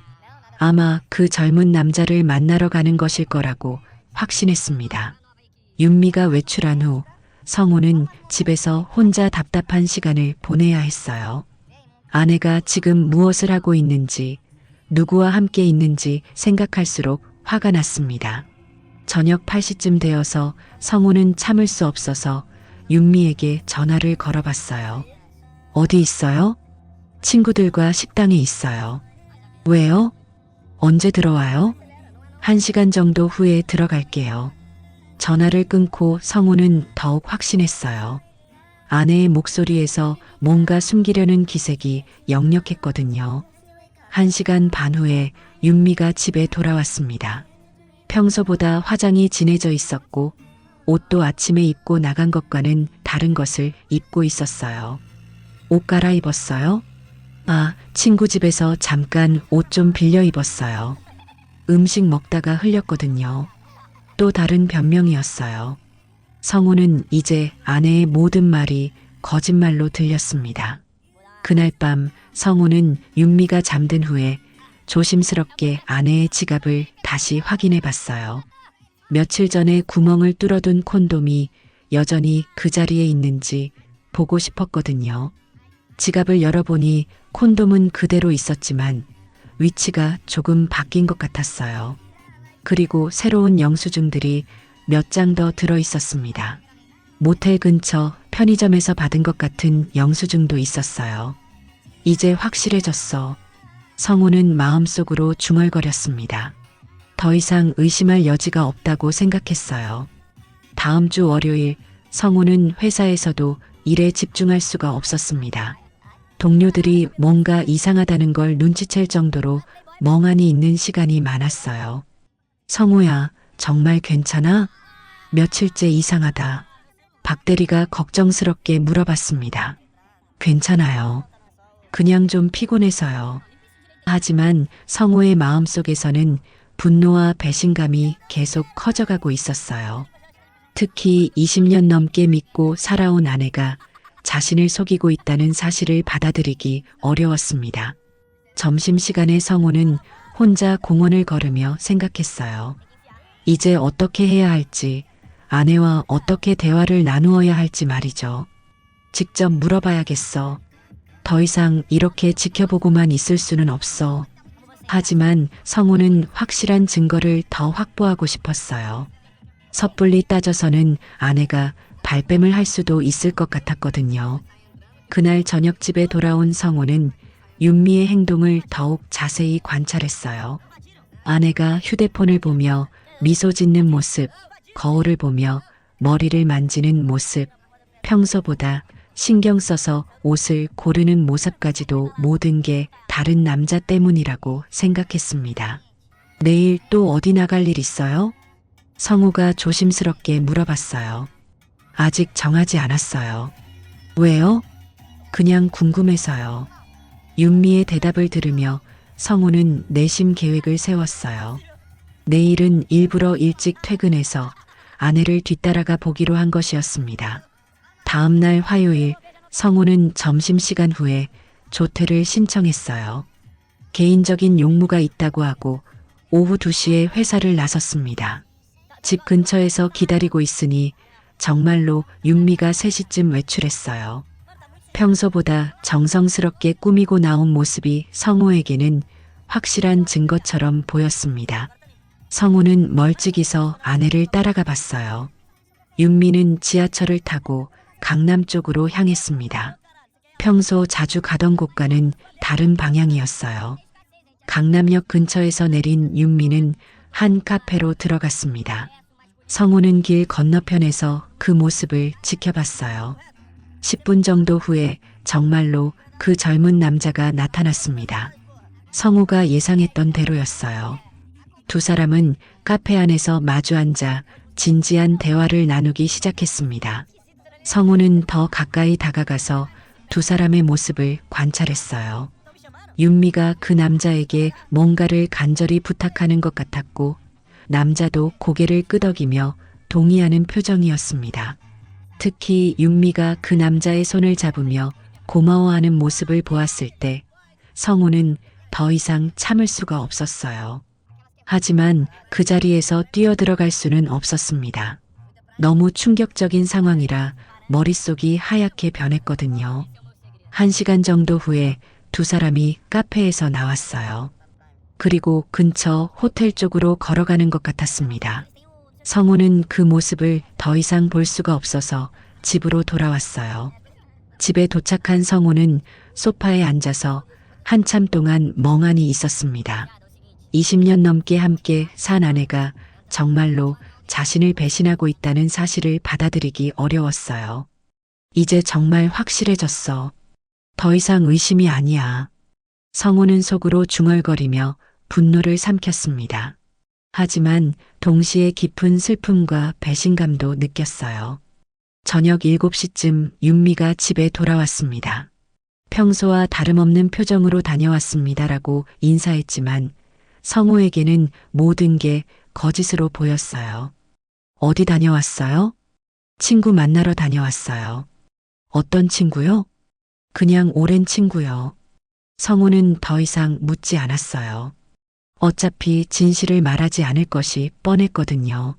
아마 그 젊은 남자를 만나러 가는 것일 거라고 확신했습니다. 윤미가 외출한 후 성우는 집에서 혼자 답답한 시간을 보내야 했어요. 아내가 지금 무엇을 하고 있는지, 누구와 함께 있는지 생각할수록 화가 났습니다. 저녁 8시쯤 되어서 성우는 참을 수 없어서 윤미에게 전화를 걸어봤어요. 어디 있어요? 친구들과 식당에 있어요. 왜요? 언제 들어와요? 1시간 정도 후에 들어갈게요. 전화를 끊고 성우는 더욱 확신했어요. 아내의 목소리에서 뭔가 숨기려는 기색이 역력했거든요. 1시간 반 후에 윤미가 집에 돌아왔습니다. 평소보다 화장이 진해져 있었고 옷도 아침에 입고 나간 것과는 다른 것을 입고 있었어요. 옷 갈아입었어요? 아, 친구 집에서 잠깐 옷 좀 빌려 입었어요. 음식 먹다가 흘렸거든요. 또 다른 변명이었어요. 성우는 이제 아내의 모든 말이 거짓말로 들렸습니다. 그날 밤 성우는 윤미가 잠든 후에 조심스럽게 아내의 지갑을 다시 확인해 봤어요. 며칠 전에 구멍을 뚫어둔 콘돔이 여전히 그 자리에 있는지 보고 싶었거든요. 지갑을 열어보니 콘돔은 그대로 있었지만 위치가 조금 바뀐 것 같았어요. 그리고 새로운 영수증들이 몇 장 더 들어 있었습니다. 모텔 근처 편의점에서 받은 것 같은 영수증도 있었어요. 이제 확실해졌어. 성우는 마음속으로 중얼거렸습니다. 더 이상 의심할 여지가 없다고 생각했어요. 다음 주 월요일 성우는 회사에서도 일에 집중할 수가 없었습니다. 동료들이 뭔가 이상하다는 걸 눈치챌 정도로 멍하니 있는 시간이 많았어요. 성우야, 정말 괜찮아? 며칠째 이상하다. 박 대리가 걱정스럽게 물어봤습니다. 괜찮아요. 그냥 좀 피곤해서요. 하지만 성우의 마음속에서는 분노와 배신감이 계속 커져가고 있었어요. 특히 20년 넘게 믿고 살아온 아내가 자신을 속이고 있다는 사실을 받아들이기 어려웠습니다. 점심시간에 성우는 혼자 공원을 걸으며 생각했어요. 이제 어떻게 해야 할지, 아내와 어떻게 대화를 나누어야 할지 말이죠. 직접 물어봐야겠어. 더 이상 이렇게 지켜보고만 있을 수는 없어. 하지만 성우는 확실한 증거를 더 확보하고 싶었어요. 섣불리 따져서는 아내가 발뺌을 할 수도 있을 것 같았거든요. 그날 저녁 집에 돌아온 성호는 윤미의 행동을 더욱 자세히 관찰했어요. 아내가 휴대폰을 보며 미소 짓는 모습, 거울을 보며 머리를 만지는 모습, 평소보다 신경 써서 옷을 고르는 모습까지도 모든 게 다른 남자 때문이라고 생각했습니다. 내일 또 어디 나갈 일 있어요? 성우가 조심스럽게 물어봤어요. 아직 정하지 않았어요. 왜요? 그냥 궁금해서요. 윤미의 대답을 들으며 성우는 내심 계획을 세웠어요. 내일은 일부러 일찍 퇴근해서 아내를 뒤따라가 보기로 한 것이었습니다. 다음 날 화요일, 성우는 점심시간 후에 조퇴를 신청했어요. 개인적인 용무가 있다고 하고 오후 2시에 회사를 나섰습니다. 집 근처에서 기다리고 있으니 정말로 윤미가 3시쯤 외출했어요. 평소보다 정성스럽게 꾸미고 나온 모습이 성우에게는 확실한 증거처럼 보였습니다. 성우는 멀찍이 서 아내를 따라가 봤어요. 윤미는 지하철을 타고 강남 쪽으로 향했습니다. 평소 자주 가던 곳과는 다른 방향이었어요. 강남역 근처에서 내린 윤미는 한 카페로 들어갔습니다. 성우는 길 건너편에서 그 모습을 지켜봤어요. 10분 정도 후에 정말로 그 젊은 남자가 나타났습니다. 성우가 예상했던 대로였어요. 두 사람은 카페 안에서 마주 앉아 진지한 대화를 나누기 시작했습니다. 성우는 더 가까이 다가가서 두 사람의 모습을 관찰했어요. 윤미가 그 남자에게 뭔가를 간절히 부탁하는 것 같았고 남자도 고개를 끄덕이며 동의하는 표정이었습니다. 특히 윤미가 그 남자의 손을 잡으며 고마워하는 모습을 보았을 때 성우는 더 이상 참을 수가 없었어요. 하지만 그 자리에서 뛰어들어갈 수는 없었습니다. 너무 충격적인 상황이라 머릿속이 하얗게 변했거든요. 1시간 정도 후에 두 사람이 카페에서 나왔어요. 그리고 근처 호텔 쪽으로 걸어가는 것 같았습니다. 성우는 그 모습을 더 이상 볼 수가 없어서 집으로 돌아왔어요. 집에 도착한 성우는 소파에 앉아서 한참 동안 멍하니 있었습니다. 20년 넘게 함께 산 아내가 정말로 자신을 배신하고 있다는 사실을 받아들이기 어려웠어요. 이제 정말 확실해졌어. 더 이상 의심이 아니야. 성우는 속으로 중얼거리며 분노를 삼켰습니다. 하지만 동시에 깊은 슬픔과 배신감도 느꼈어요. 저녁 7시쯤 윤미가 집에 돌아왔습니다. 평소와 다름없는 표정으로 다녀왔습니다라고 인사했지만 성우에게는 모든 게 거짓으로 보였어요. 어디 다녀왔어요? 친구 만나러 다녀왔어요. 어떤 친구요? 그냥 오랜 친구요. 성우는 더 이상 묻지 않았어요. 어차피 진실을 말하지 않을 것이 뻔했거든요.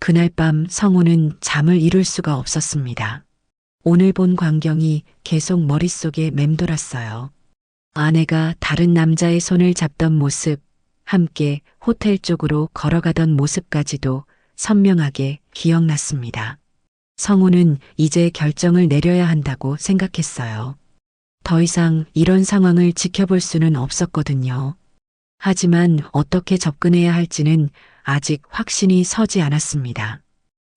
그날 밤 성우는 잠을 이룰 수가 없었습니다. 오늘 본 광경이 계속 머릿속에 맴돌았어요. 아내가 다른 남자의 손을 잡던 모습, 함께 호텔 쪽으로 걸어가던 모습까지도 선명하게 기억났습니다. 성우는 이제 결정을 내려야 한다고 생각했어요. 더 이상 이런 상황을 지켜볼 수는 없었거든요. 하지만 어떻게 접근해야 할지는 아직 확신이 서지 않았습니다.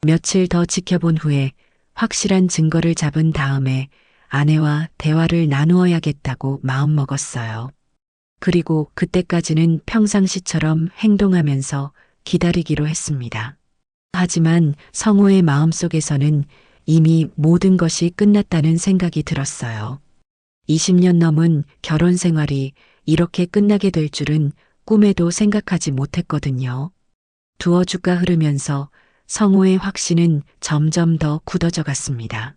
며칠 더 지켜본 후에 확실한 증거를 잡은 다음에 아내와 대화를 나누어야겠다고 마음먹었어요. 그리고 그때까지는 평상시처럼 행동하면서 기다리기로 했습니다. 하지만 성우의 마음속에서는 이미 모든 것이 끝났다는 생각이 들었어요. 20년 넘은 결혼 생활이 이렇게 끝나게 될 줄은 꿈에도 생각하지 못했거든요. 두어 주가 흐르면서 성우의 확신은 점점 더 굳어져 갔습니다.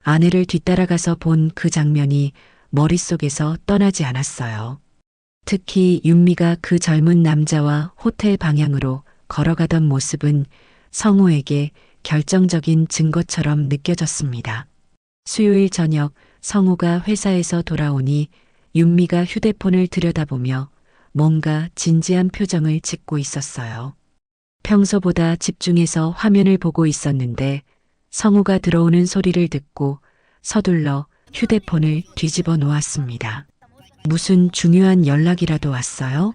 아내를 뒤따라가서 본 그 장면이 머릿속에서 떠나지 않았어요. 특히 윤미가 그 젊은 남자와 호텔 방향으로 걸어가던 모습은 성우에게 결정적인 증거처럼 느껴졌습니다. 수요일 저녁 성우가 회사에서 돌아오니 윤미가 휴대폰을 들여다보며 뭔가 진지한 표정을 짓고 있었어요. 평소보다 집중해서 화면을 보고 있었는데 성우가 들어오는 소리를 듣고 서둘러 휴대폰을 뒤집어 놓았습니다. 무슨 중요한 연락이라도 왔어요?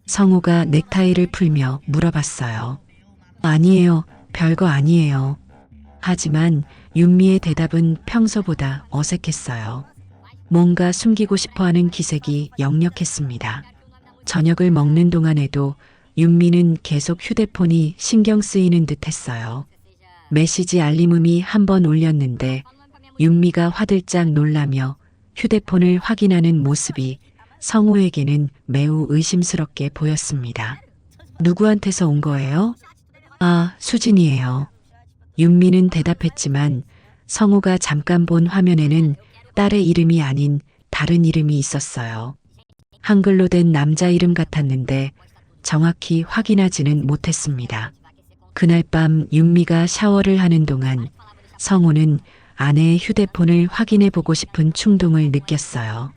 성우가 넥타이를 풀며 물어봤어요. 아니에요. 별거 아니에요. 하지만 윤미의 대답은 평소보다 어색했어요. 뭔가 숨기고 싶어하는 기색이 역력했습니다. 저녁을 먹는 동안에도 윤미는 계속 휴대폰이 신경 쓰이는 듯 했어요. 메시지 알림음이 한 번 울렸는데 윤미가 화들짝 놀라며 휴대폰을 확인하는 모습이 성우에게는 매우 의심스럽게 보였습니다. 누구한테서 온 거예요? 아, 수진이에요. 윤미는 대답했지만 성우가 잠깐 본 화면에는 딸의 이름이 아닌 다른 이름이 있었어요. 한글로 된 남자 이름 같았는데 정확히 확인하지는 못했습니다. 그날 밤 윤미가 샤워를 하는 동안 성우는 아내의 휴대폰을 확인해 보고 싶은 충동을 느꼈어요.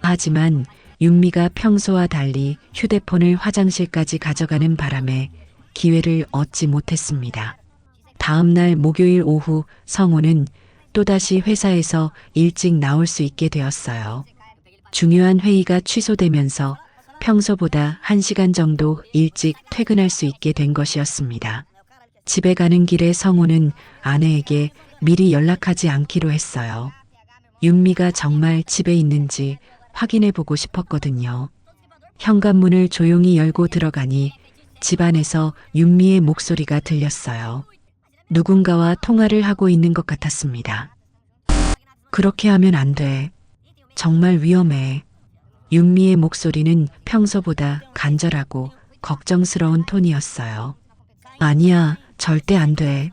하지만 윤미가 평소와 달리 휴대폰을 화장실까지 가져가는 바람에 기회를 얻지 못했습니다. 다음 날 목요일 오후 성우는 또다시 회사에서 일찍 나올 수 있게 되었어요. 중요한 회의가 취소되면서 평소보다 1시간 정도 일찍 퇴근할 수 있게 된 것이었습니다. 집에 가는 길에 성우는 아내에게 미리 연락하지 않기로 했어요. 윤미가 정말 집에 있는지 확인해 보고 싶었거든요. 현관문을 조용히 열고 들어가니 집 안에서 윤미의 목소리가 들렸어요. 누군가와 통화를 하고 있는 것 같았습니다. 그렇게 하면 안 돼. 정말 위험해. 윤미의 목소리는 평소보다 간절하고 걱정스러운 톤이었어요. 아니야, 절대 안 돼.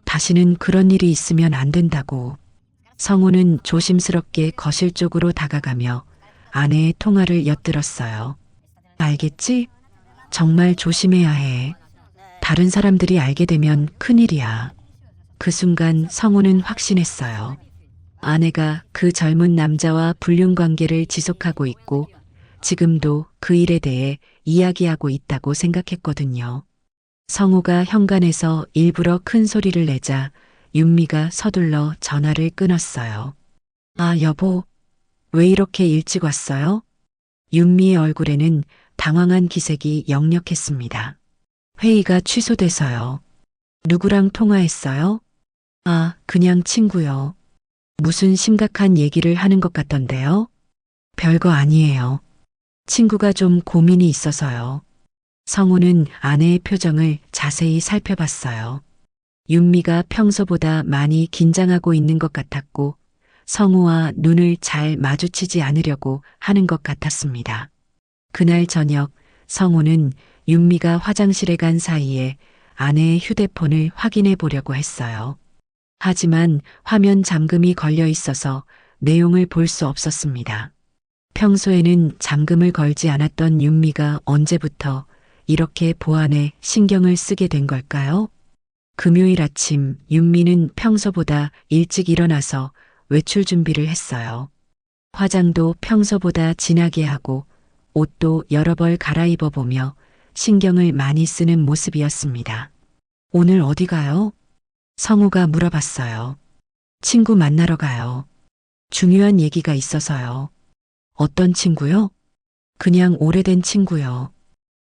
다시는 그런 일이 있으면 안 된다고. 성우는 조심스럽게 거실 쪽으로 다가가며 아내의 통화를 엿들었어요. 알겠지? 정말 조심해야 해. 다른 사람들이 알게 되면 큰일이야. 그 순간 성우는 확신했어요. 아내가 그 젊은 남자와 불륜 관계를 지속하고 있고 지금도 그 일에 대해 이야기하고 있다고 생각했거든요. 성우가 현관에서 일부러 큰 소리를 내자 윤미가 서둘러 전화를 끊었어요. 아, 여보, 왜 이렇게 일찍 왔어요? 윤미의 얼굴에는 당황한 기색이 역력했습니다. 회의가 취소돼서요. 누구랑 통화했어요? 아, 그냥 친구요. 무슨 심각한 얘기를 하는 것 같던데요? 별거 아니에요. 친구가 좀 고민이 있어서요. 성우는 아내의 표정을 자세히 살펴봤어요. 윤미가 평소보다 많이 긴장하고 있는 것 같았고 성우와 눈을 잘 마주치지 않으려고 하는 것 같았습니다. 그날 저녁 성우는 윤미가 화장실에 간 사이에 아내의 휴대폰을 확인해 보려고 했어요. 하지만 화면 잠금이 걸려 있어서 내용을 볼 수 없었습니다. 평소에는 잠금을 걸지 않았던 윤미가 언제부터 이렇게 보안에 신경을 쓰게 된 걸까요? 금요일 아침 윤미는 평소보다 일찍 일어나서 외출 준비를 했어요. 화장도 평소보다 진하게 하고 옷도 여러 벌 갈아입어 보며 신경을 많이 쓰는 모습이었습니다. 오늘 어디 가요? 성우가 물어봤어요. 친구 만나러 가요. 중요한 얘기가 있어서요. 어떤 친구요? 그냥 오래된 친구요.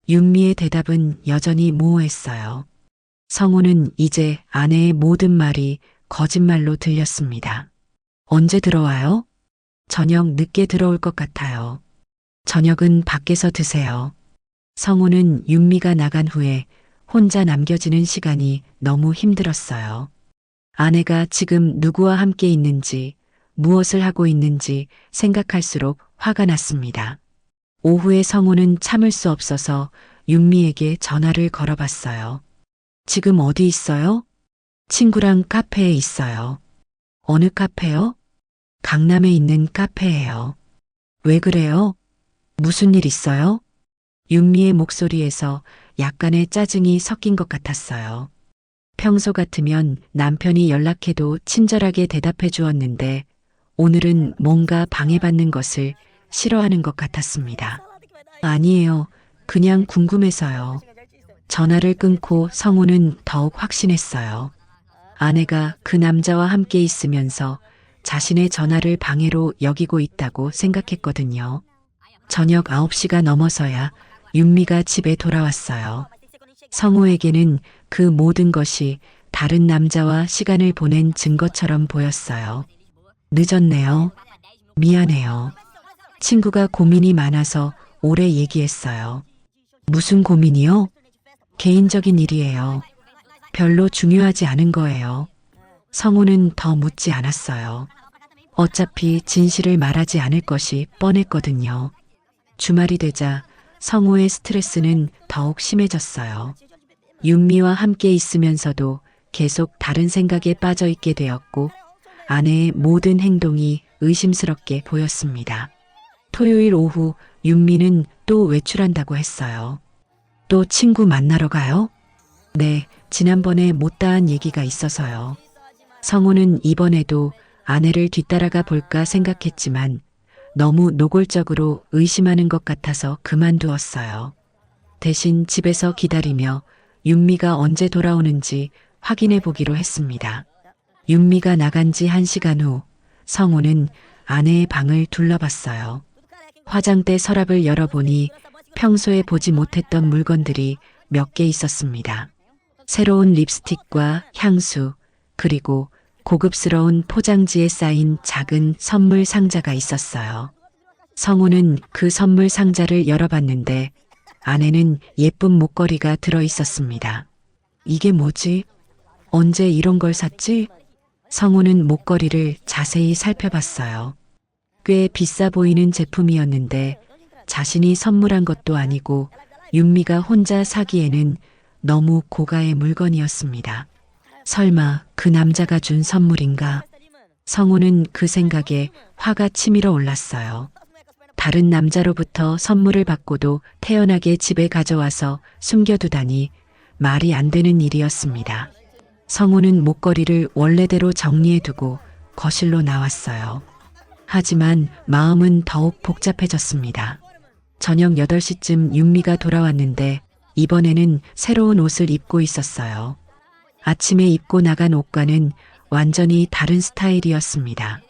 윤미의 대답은 여전히 모호했어요. 성우는 이제 아내의 모든 말이 거짓말로 들렸습니다. 언제 들어와요? 저녁 늦게 들어올 것 같아요. 저녁은 밖에서 드세요. 성우는 윤미가 나간 후에 혼자 남겨지는 시간이 너무 힘들었어요. 아내가 지금 누구와 함께 있는지, 무엇을 하고 있는지 생각할수록 화가 났습니다. 오후에 성우는 참을 수 없어서 윤미에게 전화를 걸어봤어요. 지금 어디 있어요? 친구랑 카페에 있어요. 어느 카페요? 강남에 있는 카페예요. 왜 그래요? 무슨 일 있어요? 윤미의 목소리에서 약간의 짜증이 섞인 것 같았어요. 평소 같으면 남편이 연락해도 친절하게 대답해 주었는데 오늘은 뭔가 방해받는 것을 싫어하는 것 같았습니다. 아니에요. 그냥 궁금해서요. 전화를 끊고 성우는 더욱 확신했어요. 아내가 그 남자와 함께 있으면서 자신의 전화를 방해로 여기고 있다고 생각했거든요. 저녁 9시가 넘어서야 윤미가 집에 돌아왔어요. 성우에게는 그 모든 것이 다른 남자와 시간을 보낸 증거처럼 보였어요. 늦었네요. 미안해요. 친구가 고민이 많아서 오래 얘기했어요. 무슨 고민이요? 개인적인 일이에요. 별로 중요하지 않은 거예요. 성우는 더 묻지 않았어요. 어차피 진실을 말하지 않을 것이 뻔했거든요. 주말이 되자 성우의 스트레스는 더욱 심해졌어요. 윤미와 함께 있으면서도 계속 다른 생각에 빠져 있게 되었고 아내의 모든 행동이 의심스럽게 보였습니다. 토요일 오후 윤미는 또 외출한다고 했어요. 또 친구 만나러 가요? 네, 지난번에 못다한 얘기가 있어서요. 성우는 이번에도 아내를 뒤따라가 볼까 생각했지만 너무 노골적으로 의심하는 것 같아서 그만두었어요. 대신 집에서 기다리며 윤미가 언제 돌아오는지 확인해 보기로 했습니다. 윤미가 나간 지 1시간 후 성우는 아내의 방을 둘러봤어요. 화장대 서랍을 열어보니 평소에 보지 못했던 물건들이 몇 개 있었습니다. 새로운 립스틱과 향수, 그리고 고급스러운 포장지에 쌓인 작은 선물 상자가 있었어요. 성우는 그 선물 상자를 열어봤는데 안에는 예쁜 목걸이가 들어 있었습니다. 이게 뭐지? 언제 이런 걸 샀지? 성우는 목걸이를 자세히 살펴봤어요. 꽤 비싸 보이는 제품이었는데 자신이 선물한 것도 아니고 윤미가 혼자 사기에는 너무 고가의 물건이었습니다. 설마 그 남자가 준 선물인가? 성우는 그 생각에 화가 치밀어 올랐어요. 다른 남자로부터 선물을 받고도 태연하게 집에 가져와서 숨겨두다니 말이 안 되는 일이었습니다. 성우는 목걸이를 원래대로 정리해두고 거실로 나왔어요. 하지만 마음은 더욱 복잡해졌습니다. 저녁 8시쯤 윤미가 돌아왔는데 이번에는 새로운 옷을 입고 있었어요. 아침에 입고 나간 옷과는 완전히 다른 스타일이었습니다.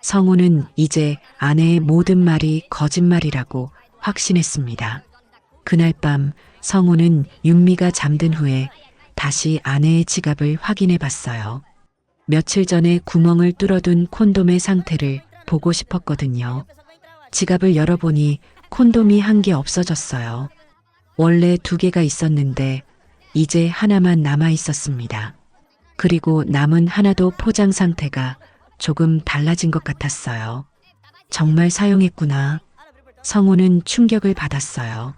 성우는 이제 아내의 모든 말이 거짓말이라고 확신했습니다. 그날 밤 성우는 윤미가 잠든 후에 다시 아내의 지갑을 확인해 봤어요. 며칠 전에 구멍을 뚫어둔 콘돔의 상태를 보고 싶었거든요. 지갑을 열어보니 콘돔이 1개 없어졌어요. 원래 2개가 있었는데 이제 하나만 남아 있었습니다. 그리고 남은 하나도 포장 상태가 조금 달라진 것 같았어요. 정말 사용했구나. 성우는 충격을 받았어요.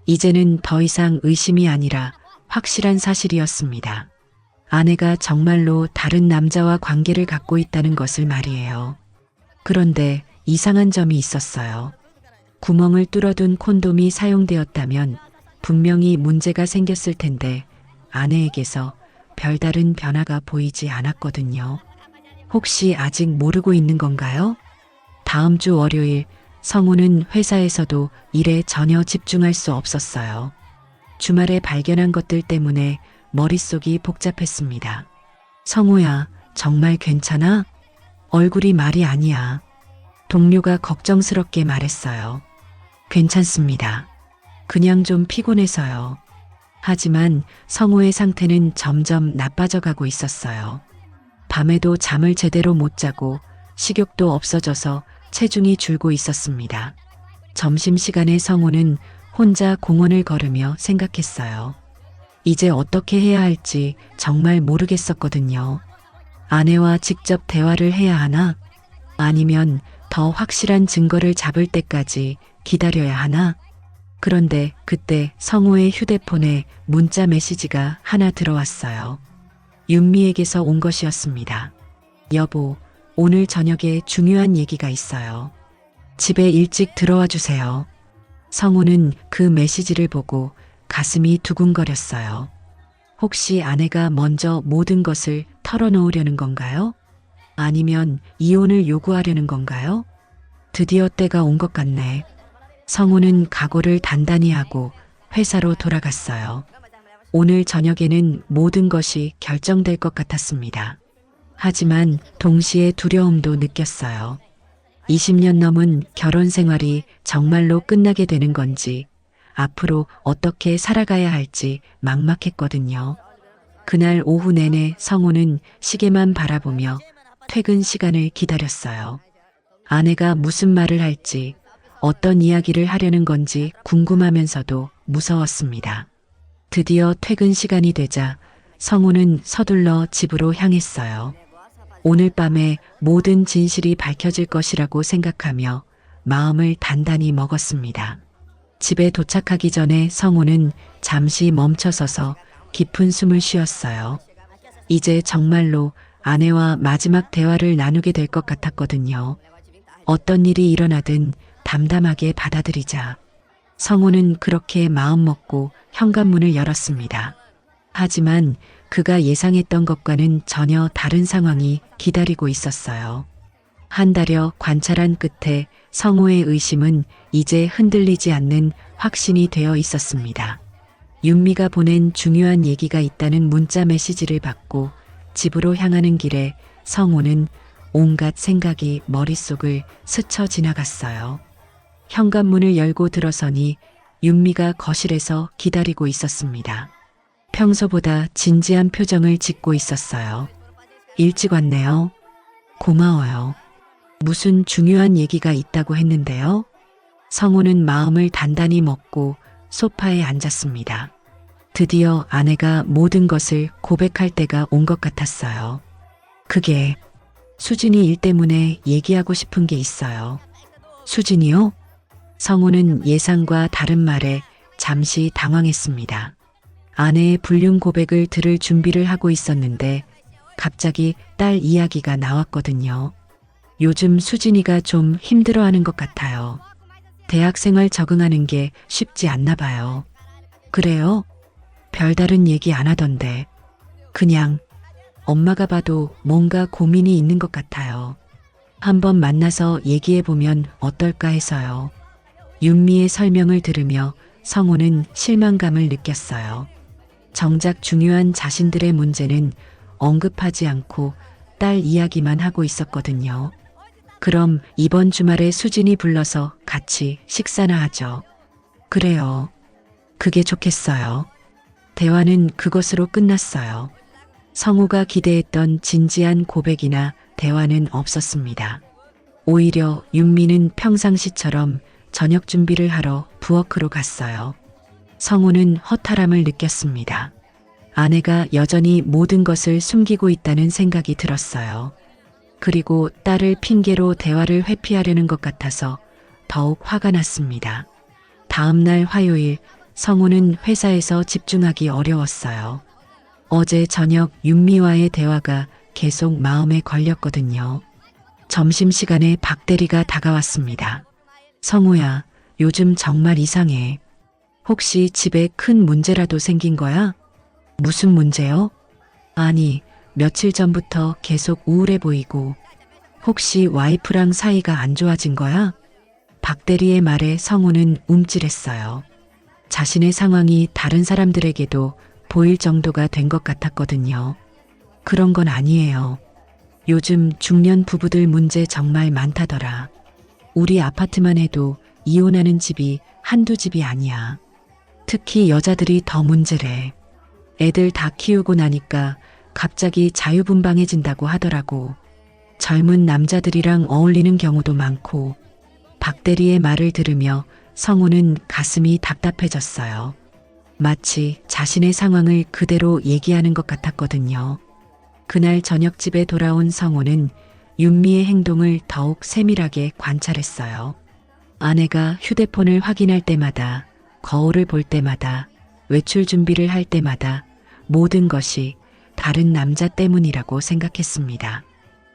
이제는 더 이상 의심이 아니라 확실한 사실이었습니다. 아내가 정말로 다른 남자와 관계를 갖고 있다는 것을 말이에요. 그런데 이상한 점이 있었어요. 구멍을 뚫어둔 콘돔이 사용되었다면 분명히 문제가 생겼을 텐데 아내에게서 별다른 변화가 보이지 않았거든요. 혹시 아직 모르고 있는 건가요? 다음 주 월요일 성우는 회사에서도 일에 전혀 집중할 수 없었어요. 주말에 발견한 것들 때문에 머릿속이 복잡했습니다. 성우야, 정말 괜찮아? 얼굴이 말이 아니야. 동료가 걱정스럽게 말했어요. 괜찮습니다. 그냥 좀 피곤해서요. 하지만 성우의 상태는 점점 나빠져 가고 있었어요. 밤에도 잠을 제대로 못 자고 식욕도 없어져서 체중이 줄고 있었습니다. 점심시간에 성우는 혼자 공원을 걸으며 생각했어요. 이제 어떻게 해야 할지 정말 모르겠었거든요. 아내와 직접 대화를 해야 하나? 아니면 더 확실한 증거를 잡을 때까지 기다려야 하나? 그런데 그때 성우의 휴대폰에 문자 메시지가 하나 들어왔어요. 윤미에게서 온 것이었습니다. 여보, 오늘 저녁에 중요한 얘기가 있어요. 집에 일찍 들어와 주세요. 성우는 그 메시지를 보고 가슴이 두근거렸어요. 혹시 아내가 먼저 모든 것을 털어놓으려는 건가요? 아니면 이혼을 요구하려는 건가요? 드디어 때가 온 것 같네. 성우는 각오를 단단히 하고 회사로 돌아갔어요. 오늘 저녁에는 모든 것이 결정될 것 같았습니다. 하지만 동시에 두려움도 느꼈어요. 20년 넘은 결혼 생활이 정말로 끝나게 되는 건지, 앞으로 어떻게 살아가야 할지 막막했거든요. 그날 오후 내내 성우는 시계만 바라보며 퇴근 시간을 기다렸어요. 아내가 무슨 말을 할지, 어떤 이야기를 하려는 건지 궁금하면서도 무서웠습니다. 드디어 퇴근 시간이 되자 성우는 서둘러 집으로 향했어요. 오늘 밤에 모든 진실이 밝혀질 것이라고 생각하며 마음을 단단히 먹었습니다. 집에 도착하기 전에 성우는 잠시 멈춰서서 깊은 숨을 쉬었어요. 이제 정말로 아내와 마지막 대화를 나누게 될 것 같았거든요. 어떤 일이 일어나든 담담하게 받아들이자. 성우는 그렇게 마음먹고 현관문을 열었습니다. 하지만 그가 예상했던 것과는 전혀 다른 상황이 기다리고 있었어요. 한 달여 관찰한 끝에 성우의 의심은 이제 흔들리지 않는 확신이 되어 있었습니다. 윤미가 보낸 중요한 얘기가 있다는 문자 메시지를 받고 집으로 향하는 길에 성우는 온갖 생각이 머릿속을 스쳐 지나갔어요. 현관문을 열고 들어서니 윤미가 거실에서 기다리고 있었습니다. 평소보다 진지한 표정을 짓고 있었어요. 일찍 왔네요. 고마워요. 무슨 중요한 얘기가 있다고 했는데요. 성우는 마음을 단단히 먹고 소파에 앉았습니다. 드디어 아내가 모든 것을 고백할 때가 온 것 같았어요. 그게 수진이 일 때문에 얘기하고 싶은 게 있어요. 수진이요? 성우는 예상과 다른 말에 잠시 당황했습니다. 아내의 불륜 고백을 들을 준비를 하고 있었는데 갑자기 딸 이야기가 나왔거든요. 요즘 수진이가 좀 힘들어하는 것 같아요. 대학 생활 적응하는 게 쉽지 않나 봐요. 그래요? 별다른 얘기 안 하던데. 그냥 엄마가 봐도 뭔가 고민이 있는 것 같아요. 한번 만나서 얘기해보면 어떨까 해서요. 윤미의 설명을 들으며 성우는 실망감을 느꼈어요. 정작 중요한 자신들의 문제는 언급하지 않고 딸 이야기만 하고 있었거든요. 그럼 이번 주말에 수진이 불러서 같이 식사나 하죠. 그래요. 그게 좋겠어요. 대화는 그것으로 끝났어요. 성우가 기대했던 진지한 고백이나 대화는 없었습니다. 오히려 윤미는 평상시처럼 저녁 준비를 하러 부엌으로 갔어요. 성우는 허탈함을 느꼈습니다. 아내가 여전히 모든 것을 숨기고 있다는 생각이 들었어요. 그리고 딸을 핑계로 대화를 회피하려는 것 같아서 더욱 화가 났습니다. 다음 날 화요일, 성우는 회사에서 집중하기 어려웠어요. 어제 저녁 윤미와의 대화가 계속 마음에 걸렸거든요. 점심시간에 박 대리가 다가왔습니다. 성우야, 요즘 정말 이상해. 혹시 집에 큰 문제라도 생긴 거야? 무슨 문제요? 아니, 며칠 전부터 계속 우울해 보이고. 혹시 와이프랑 사이가 안 좋아진 거야? 박 대리의 말에 성우는 움찔했어요. 자신의 상황이 다른 사람들에게도 보일 정도가 된 것 같았거든요. 그런 건 아니에요. 요즘 중년 부부들 문제 정말 많다더라. 우리 아파트만 해도 이혼하는 집이 한두 집이 아니야. 특히 여자들이 더 문제래. 애들 다 키우고 나니까 갑자기 자유분방해진다고 하더라고. 젊은 남자들이랑 어울리는 경우도 많고. 박 대리의 말을 들으며 성우는 가슴이 답답해졌어요. 마치 자신의 상황을 그대로 얘기하는 것 같았거든요. 그날 저녁 집에 돌아온 성우는 윤미의 행동을 더욱 세밀하게 관찰했어요. 아내가 휴대폰을 확인할 때마다, 거울을 볼 때마다, 외출 준비를 할 때마다 모든 것이 다른 남자 때문이라고 생각했습니다.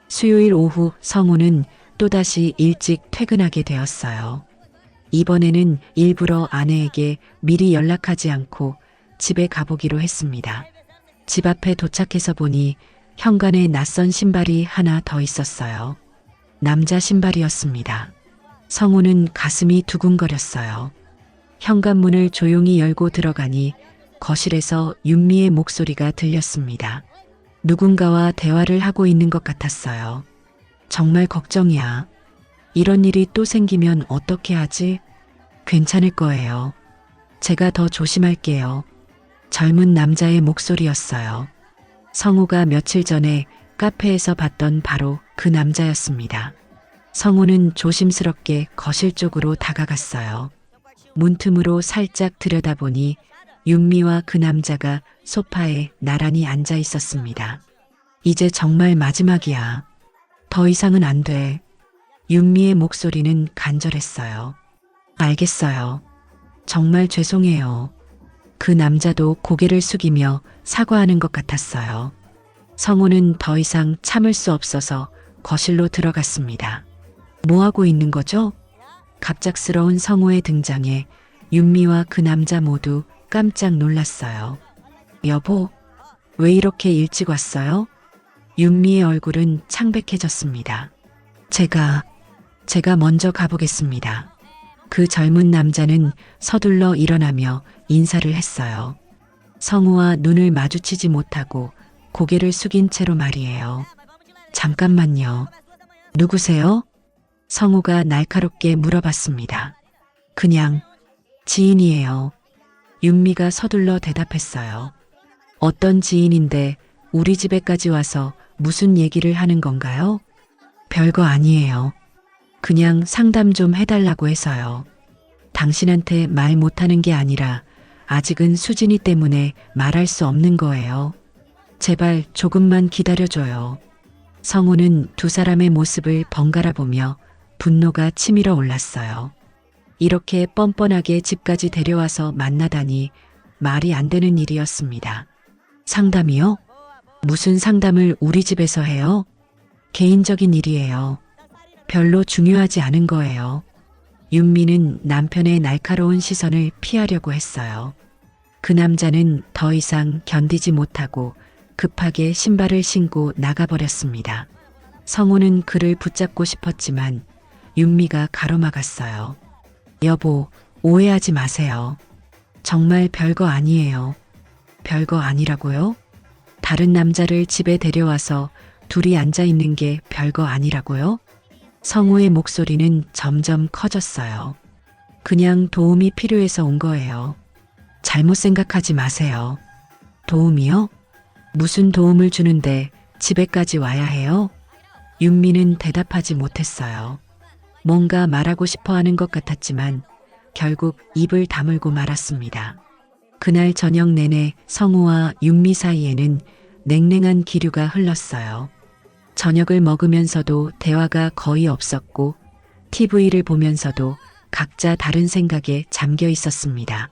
수요일 오후 성우는 또다시 일찍 퇴근하게 되었어요. 이번에는 일부러 아내에게 미리 연락하지 않고 집에 가보기로 했습니다. 집 앞에 도착해서 보니 현관에 낯선 신발이 하나 더 있었어요. 남자 신발이었습니다. 성우는 가슴이 두근거렸어요. 현관문을 조용히 열고 들어가니 거실에서 윤미의 목소리가 들렸습니다. 누군가와 대화를 하고 있는 것 같았어요. 정말 걱정이야. 이런 일이 또 생기면 어떻게 하지? 괜찮을 거예요. 제가 더 조심할게요. 젊은 남자의 목소리였어요. 성우가 며칠 전에 카페에서 봤던 바로 그 남자였습니다. 성우는 조심스럽게 거실 쪽으로 다가갔어요. 문틈으로 살짝 들여다보니 윤미와 그 남자가 소파에 나란히 앉아 있었습니다. 이제 정말 마지막이야. 더 이상은 안 돼. 윤미의 목소리는 간절했어요. 알겠어요. 정말 죄송해요. 그 남자도 고개를 숙이며 사과하는 것 같았어요. 성우는 더 이상 참을 수 없어서 거실로 들어갔습니다. 뭐 하고 있는 거죠? 갑작스러운 성우의 등장에 윤미와 그 남자 모두 깜짝 놀랐어요. 여보, 왜 이렇게 일찍 왔어요? 윤미의 얼굴은 창백해졌습니다. 제가 먼저 가보겠습니다. 그 젊은 남자는 서둘러 일어나며 인사를 했어요. 성우와 눈을 마주치지 못하고 고개를 숙인 채로 말이에요. 잠깐만요. 누구세요? 성우가 날카롭게 물어봤습니다. 그냥 지인이에요. 윤미가 서둘러 대답했어요. 어떤 지인인데 우리 집에까지 와서 무슨 얘기를 하는 건가요? 별거 아니에요. 그냥 상담 좀 해달라고 해서요. 당신한테 말 못하는 게 아니라 아직은 수진이 때문에 말할 수 없는 거예요. 제발 조금만 기다려줘요. 성우는 두 사람의 모습을 번갈아 보며 분노가 치밀어 올랐어요. 이렇게 뻔뻔하게 집까지 데려와서 만나다니 말이 안 되는 일이었습니다. 상담이요? 무슨 상담을 우리 집에서 해요? 개인적인 일이에요. 별로 중요하지 않은 거예요. 윤미는 남편의 날카로운 시선을 피하려고 했어요. 그 남자는 더 이상 견디지 못하고 급하게 신발을 신고 나가버렸습니다. 성우는 그를 붙잡고 싶었지만 윤미가 가로막았어요. 여보, 오해하지 마세요. 정말 별거 아니에요. 별거 아니라고요? 다른 남자를 집에 데려와서 둘이 앉아 있는 게 별거 아니라고요? 성우의 목소리는 점점 커졌어요. 그냥 도움이 필요해서 온 거예요. 잘못 생각하지 마세요. 도움이요? 무슨 도움을 주는데 집에까지 와야 해요? 윤미는 대답하지 못했어요. 뭔가 말하고 싶어 하는 것 같았지만 결국 입을 다물고 말았습니다. 그날 저녁 내내 성우와 윤미 사이에는 냉랭한 기류가 흘렀어요. 저녁을 먹으면서도 대화가 거의 없었고 TV를 보면서도 각자 다른 생각에 잠겨 있었습니다.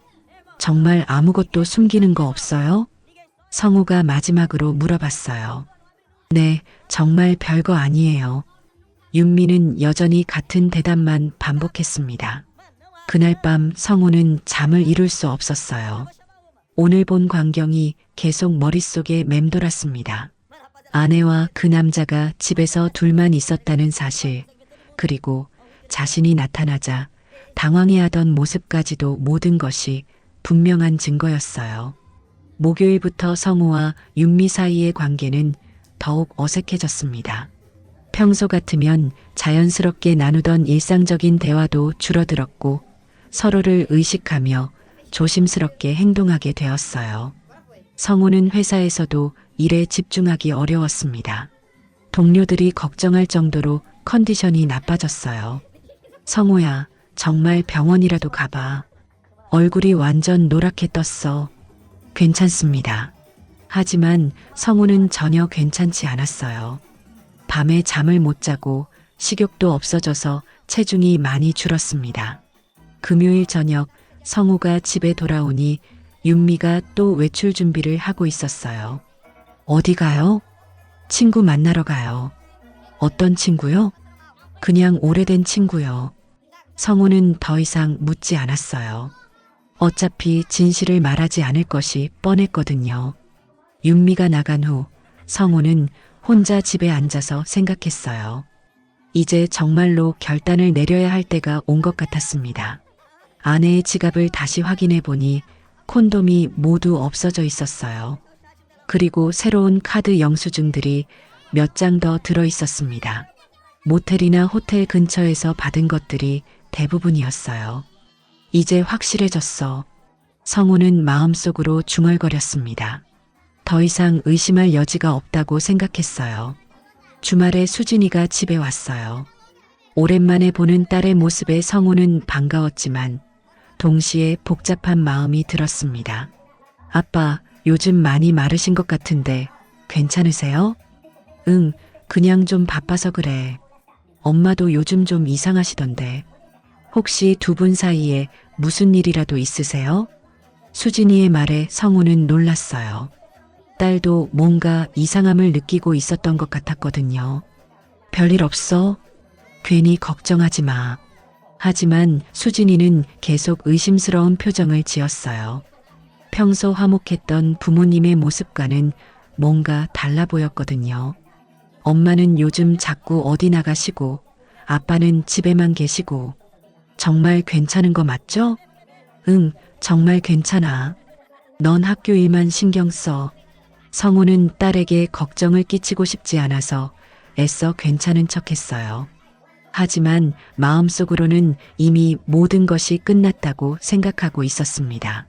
정말 아무것도 숨기는 거 없어요? 성우가 마지막으로 물어봤어요. 네, 정말 별거 아니에요. 윤미는 여전히 같은 대답만 반복했습니다. 그날 밤 성우는 잠을 이룰 수 없었어요. 오늘 본 광경이 계속 머릿속에 맴돌았습니다. 아내와 그 남자가 집에서 둘만 있었다는 사실, 그리고 자신이 나타나자 당황해하던 모습까지도 모든 것이 분명한 증거였어요. 목요일부터 성우와 윤미 사이의 관계는 더욱 어색해졌습니다. 평소 같으면 자연스럽게 나누던 일상적인 대화도 줄어들었고 서로를 의식하며 조심스럽게 행동하게 되었어요. 성우는 회사에서도 일에 집중하기 어려웠습니다. 동료들이 걱정할 정도로 컨디션이 나빠졌어요. 성우야, 정말 병원이라도 가봐. 얼굴이 완전 노랗게 떴어. 괜찮습니다. 하지만 성우는 전혀 괜찮지 않았어요. 밤에 잠을 못 자고 식욕도 없어져서 체중이 많이 줄었습니다. 금요일 저녁 성우가 집에 돌아오니 윤미가 또 외출 준비를 하고 있었어요. 어디 가요? 친구 만나러 가요. 어떤 친구요? 그냥 오래된 친구요. 성우는 더 이상 묻지 않았어요. 어차피 진실을 말하지 않을 것이 뻔했거든요. 윤미가 나간 후 성우는 혼자 집에 앉아서 생각했어요. 이제 정말로 결단을 내려야 할 때가 온 것 같았습니다. 아내의 지갑을 다시 확인해 보니 콘돔이 모두 없어져 있었어요. 그리고 새로운 카드 영수증들이 몇 장 더 들어 있었습니다. 모텔이나 호텔 근처에서 받은 것들이 대부분이었어요. 이제 확실해졌어. 성우는 마음속으로 중얼거렸습니다. 더 이상 의심할 여지가 없다고 생각했어요. 주말에 수진이가 집에 왔어요. 오랜만에 보는 딸의 모습에 성우는 반가웠지만 동시에 복잡한 마음이 들었습니다. 아빠, 요즘 많이 마르신 것 같은데 괜찮으세요? 응, 그냥 좀 바빠서 그래. 엄마도 요즘 좀 이상하시던데. 혹시 두 분 사이에 무슨 일이라도 있으세요? 수진이의 말에 성우는 놀랐어요. 딸도 뭔가 이상함을 느끼고 있었던 것 같았거든요. 별일 없어? 괜히 걱정하지 마. 하지만 수진이는 계속 의심스러운 표정을 지었어요. 평소 화목했던 부모님의 모습과는 뭔가 달라 보였거든요. 엄마는 요즘 자꾸 어디 나가시고 아빠는 집에만 계시고. 정말 괜찮은 거 맞죠? 응, 정말 괜찮아. 넌 학교 일만 신경 써. 성우는 딸에게 걱정을 끼치고 싶지 않아서 애써 괜찮은 척했어요. 하지만 마음속으로는 이미 모든 것이 끝났다고 생각하고 있었습니다.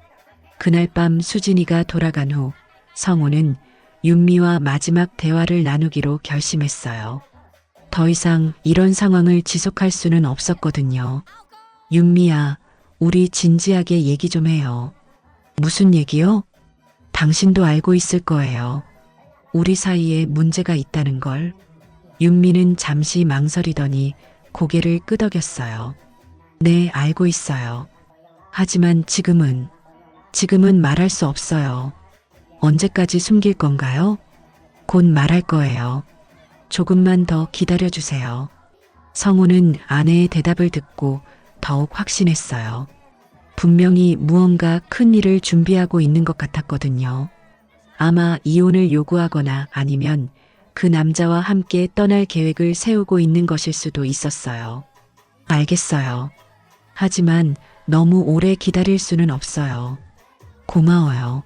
그날 밤 수진이가 돌아간 후 성우는 윤미와 마지막 대화를 나누기로 결심했어요. 더 이상 이런 상황을 지속할 수는 없었거든요. 윤미야, 우리 진지하게 얘기 좀 해요. 무슨 얘기요? 당신도 알고 있을 거예요. 우리 사이에 문제가 있다는 걸. 윤미는 잠시 망설이더니 고개를 끄덕였어요. 네, 알고 있어요. 하지만 지금은 말할 수 없어요. 언제까지 숨길 건가요? 곧 말할 거예요. 조금만 더 기다려주세요. 성우는 아내의 대답을 듣고 더욱 확신했어요. 분명히 무언가 큰 일을 준비하고 있는 것 같았거든요. 아마 이혼을 요구하거나 아니면 그 남자와 함께 떠날 계획을 세우고 있는 것일 수도 있었어요. 알겠어요. 하지만 너무 오래 기다릴 수는 없어요. 고마워요.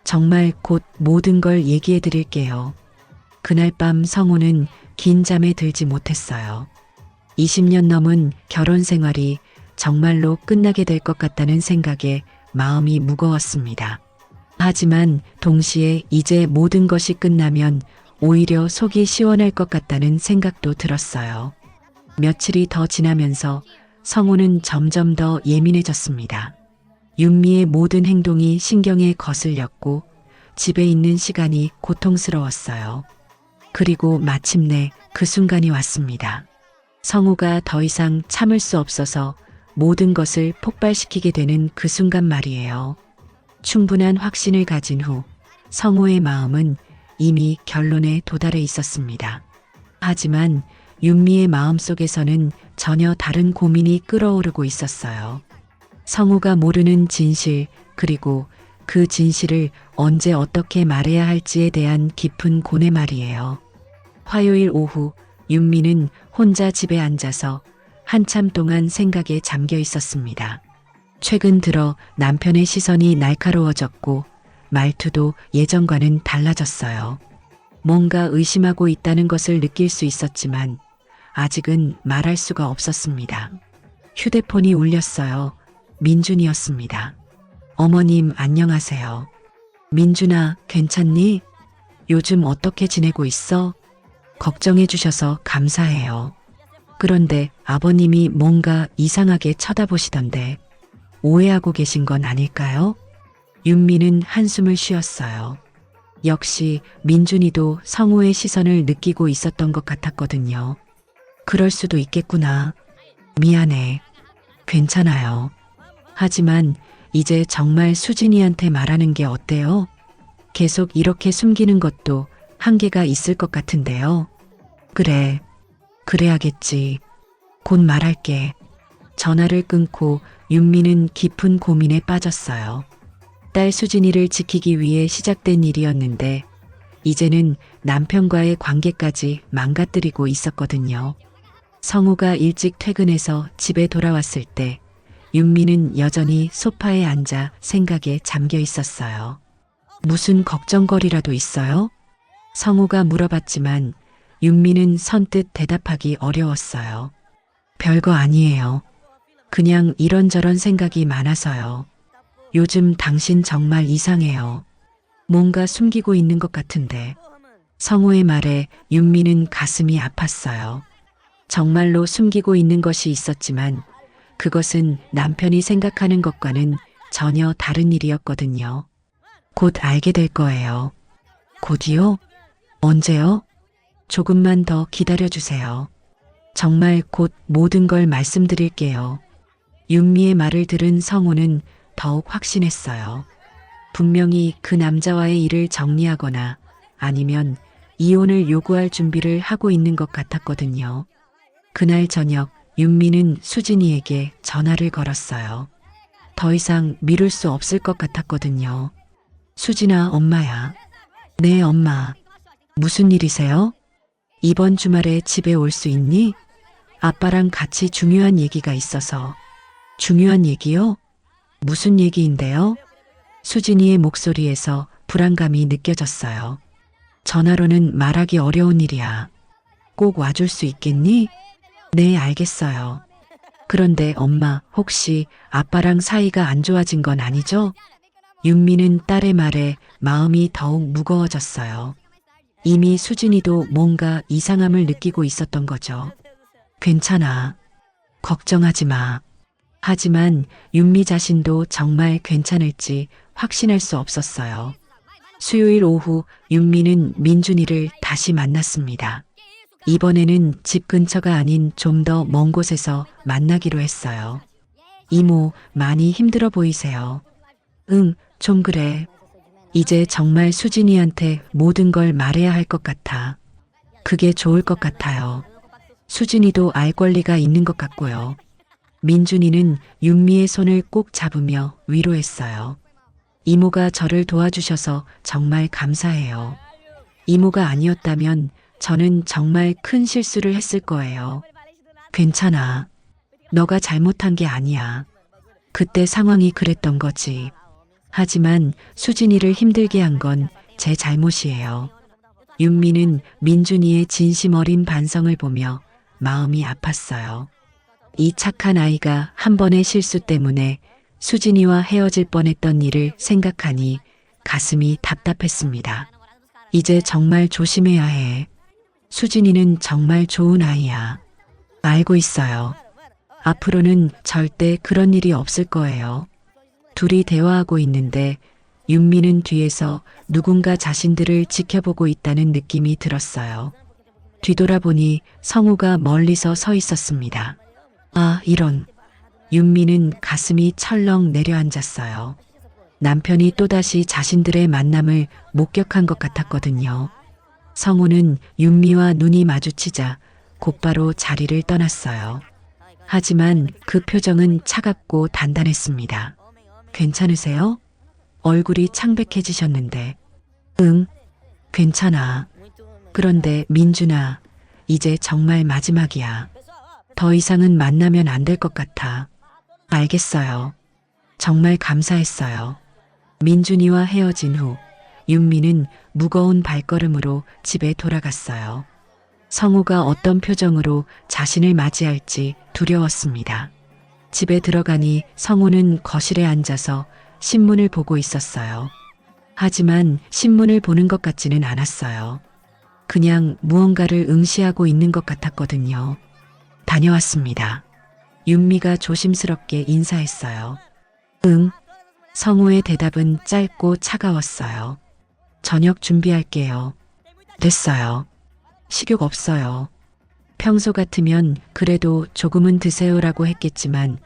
정말 곧 모든 걸 얘기해 드릴게요. 그날 밤 성우는 긴 잠에 들지 못했어요. 20년 넘은 결혼 생활이 정말로 끝나게 될 것 같다는 생각에 마음이 무거웠습니다. 하지만 동시에 이제 모든 것이 끝나면 오히려 속이 시원할 것 같다는 생각도 들었어요. 며칠이 더 지나면서 성우는 점점 더 예민해졌습니다. 윤미의 모든 행동이 신경에 거슬렸고 집에 있는 시간이 고통스러웠어요. 그리고 마침내 그 순간이 왔습니다. 성우가 더 이상 참을 수 없어서 모든 것을 폭발시키게 되는 그 순간 말이에요. 충분한 확신을 가진 후 성우의 마음은 이미 결론에 도달해 있었습니다. 하지만 윤미의 마음속에서는 전혀 다른 고민이 끓어오르고 있었어요. 성우가 모르는 진실, 그리고 그 진실을 언제 어떻게 말해야 할지에 대한 깊은 고뇌 말이에요. 화요일 오후 윤미는 혼자 집에 앉아서 한참 동안 생각에 잠겨 있었습니다. 최근 들어 남편의 시선이 날카로워졌고 말투도 예전과는 달라졌어요. 뭔가 의심하고 있다는 것을 느낄 수 있었지만 아직은 말할 수가 없었습니다. 휴대폰이 울렸어요. 민준이었습니다. 어머님 안녕하세요. 민준아, 괜찮니? 요즘 어떻게 지내고 있어? 걱정해 주셔서 감사해요. 그런데 아버님이 뭔가 이상하게 쳐다보시던데 오해하고 계신 건 아닐까요? 윤미는 한숨을 쉬었어요. 역시 민준이도 성우의 시선을 느끼고 있었던 것 같았거든요. 그럴 수도 있겠구나. 미안해. 괜찮아요. 하지만 이제 정말 수진이한테 말하는 게 어때요? 계속 이렇게 숨기는 것도 한계가 있을 것 같은데요. 그래, 그래야겠지. 곧 말할게. 전화를 끊고 윤미는 깊은 고민에 빠졌어요. 딸 수진이를 지키기 위해 시작된 일이었는데 이제는 남편과의 관계까지 망가뜨리고 있었거든요. 성우가 일찍 퇴근해서 집에 돌아왔을 때 윤미는 여전히 소파에 앉아 생각에 잠겨 있었어요. 무슨 걱정거리라도 있어요? 성우가 물어봤지만 윤미는 선뜻 대답하기 어려웠어요. 별거 아니에요. 그냥 이런저런 생각이 많아서요. 요즘 당신 정말 이상해요. 뭔가 숨기고 있는 것 같은데. 성우의 말에 윤미는 가슴이 아팠어요. 정말로 숨기고 있는 것이 있었지만 그것은 남편이 생각하는 것과는 전혀 다른 일이었거든요. 곧 알게 될 거예요. 곧이요? 언제요? 조금만 더 기다려주세요. 정말 곧 모든 걸 말씀드릴게요. 윤미의 말을 들은 성우는 더욱 확신했어요. 분명히 그 남자와의 일을 정리하거나 아니면 이혼을 요구할 준비를 하고 있는 것 같았거든요. 그날 저녁 윤미는 수진이에게 전화를 걸었어요. 더 이상 미룰 수 없을 것 같았거든요. 수진아, 엄마야. 네, 엄마. 무슨 일이세요? 이번 주말에 집에 올 수 있니? 아빠랑 같이 중요한 얘기가 있어서. 중요한 얘기요? 무슨 얘기인데요? 수진이의 목소리에서 불안감이 느껴졌어요. 전화로는 말하기 어려운 일이야. 꼭 와줄 수 있겠니? 네, 알겠어요. 그런데 엄마, 혹시 아빠랑 사이가 안 좋아진 건 아니죠? 윤미는 딸의 말에 마음이 더욱 무거워졌어요. 이미 수진이도 뭔가 이상함을 느끼고 있었던 거죠. 괜찮아. 걱정하지 마. 하지만 윤미 자신도 정말 괜찮을지 확신할 수 없었어요. 수요일 오후 윤미는 민준이를 다시 만났습니다. 이번에는 집 근처가 아닌 좀 더 먼 곳에서 만나기로 했어요. 이모, 많이 힘들어 보이세요. 응, 좀 그래. 이제 정말 수진이한테 모든 걸 말해야 할 것 같아. 그게 좋을 것 같아요. 수진이도 알 권리가 있는 것 같고요. 민준이는 윤미의 손을 꼭 잡으며 위로했어요. 이모가 저를 도와주셔서 정말 감사해요. 이모가 아니었다면 저는 정말 큰 실수를 했을 거예요. 괜찮아. 너가 잘못한 게 아니야. 그때 상황이 그랬던 거지. 하지만 수진이를 힘들게 한 건 제 잘못이에요. 윤미는 민준이의 진심 어린 반성을 보며 마음이 아팠어요. 이 착한 아이가 한 번의 실수 때문에 수진이와 헤어질 뻔했던 일을 생각하니 가슴이 답답했습니다. 이제 정말 조심해야 해. 수진이는 정말 좋은 아이야. 알고 있어요. 앞으로는 절대 그런 일이 없을 거예요. 둘이 대화하고 있는데 윤미는 뒤에서 누군가 자신들을 지켜보고 있다는 느낌이 들었어요. 뒤돌아보니 성우가 멀리서 서 있었습니다. 아, 이런. 윤미는 가슴이 철렁 내려앉았어요. 남편이 또다시 자신들의 만남을 목격한 것 같았거든요. 성우는 윤미와 눈이 마주치자 곧바로 자리를 떠났어요. 하지만 그 표정은 차갑고 단단했습니다. 괜찮으세요? 얼굴이 창백해지셨는데. 응, 괜찮아. 그런데 민준아, 이제 정말 마지막이야. 더 이상은 만나면 안 될 것 같아. 알겠어요. 정말 감사했어요. 민준이와 헤어진 후 윤미는 무거운 발걸음으로 집에 돌아갔어요. 성우가 어떤 표정으로 자신을 맞이할지 두려웠습니다. 집에 들어가니 성우는 거실에 앉아서 신문을 보고 있었어요. 하지만 신문을 보는 것 같지는 않았어요. 그냥 무언가를 응시하고 있는 것 같았거든요. 다녀왔습니다. 윤미가 조심스럽게 인사했어요. 응. 성우의 대답은 짧고 차가웠어요. 저녁 준비할게요. 됐어요. 식욕 없어요. 평소 같으면 그래도 조금은 드세요라고 했겠지만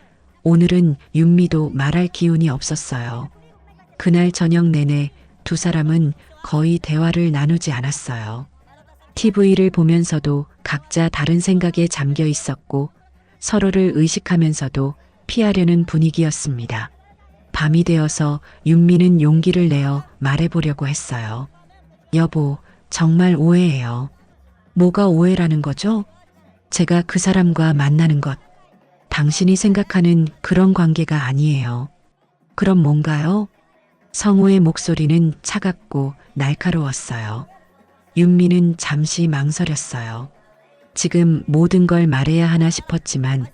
오늘은 윤미도 말할 기운이 없었어요. 그날 저녁 내내 두 사람은 거의 대화를 나누지 않았어요. TV를 보면서도 각자 다른 생각에 잠겨 있었고 서로를 의식하면서도 피하려는 분위기였습니다. 밤이 되어서 윤미는 용기를 내어 말해보려고 했어요. 여보, 정말 오해해요. 뭐가 오해라는 거죠? 제가 그 사람과 만나는 것, 당신이 생각하는 그런 관계가 아니에요. 그럼 뭔가요? 성우의 목소리는 차갑고 날카로웠어요. 윤미는 잠시 망설였어요. 지금 모든 걸 말해야 하나 싶었지만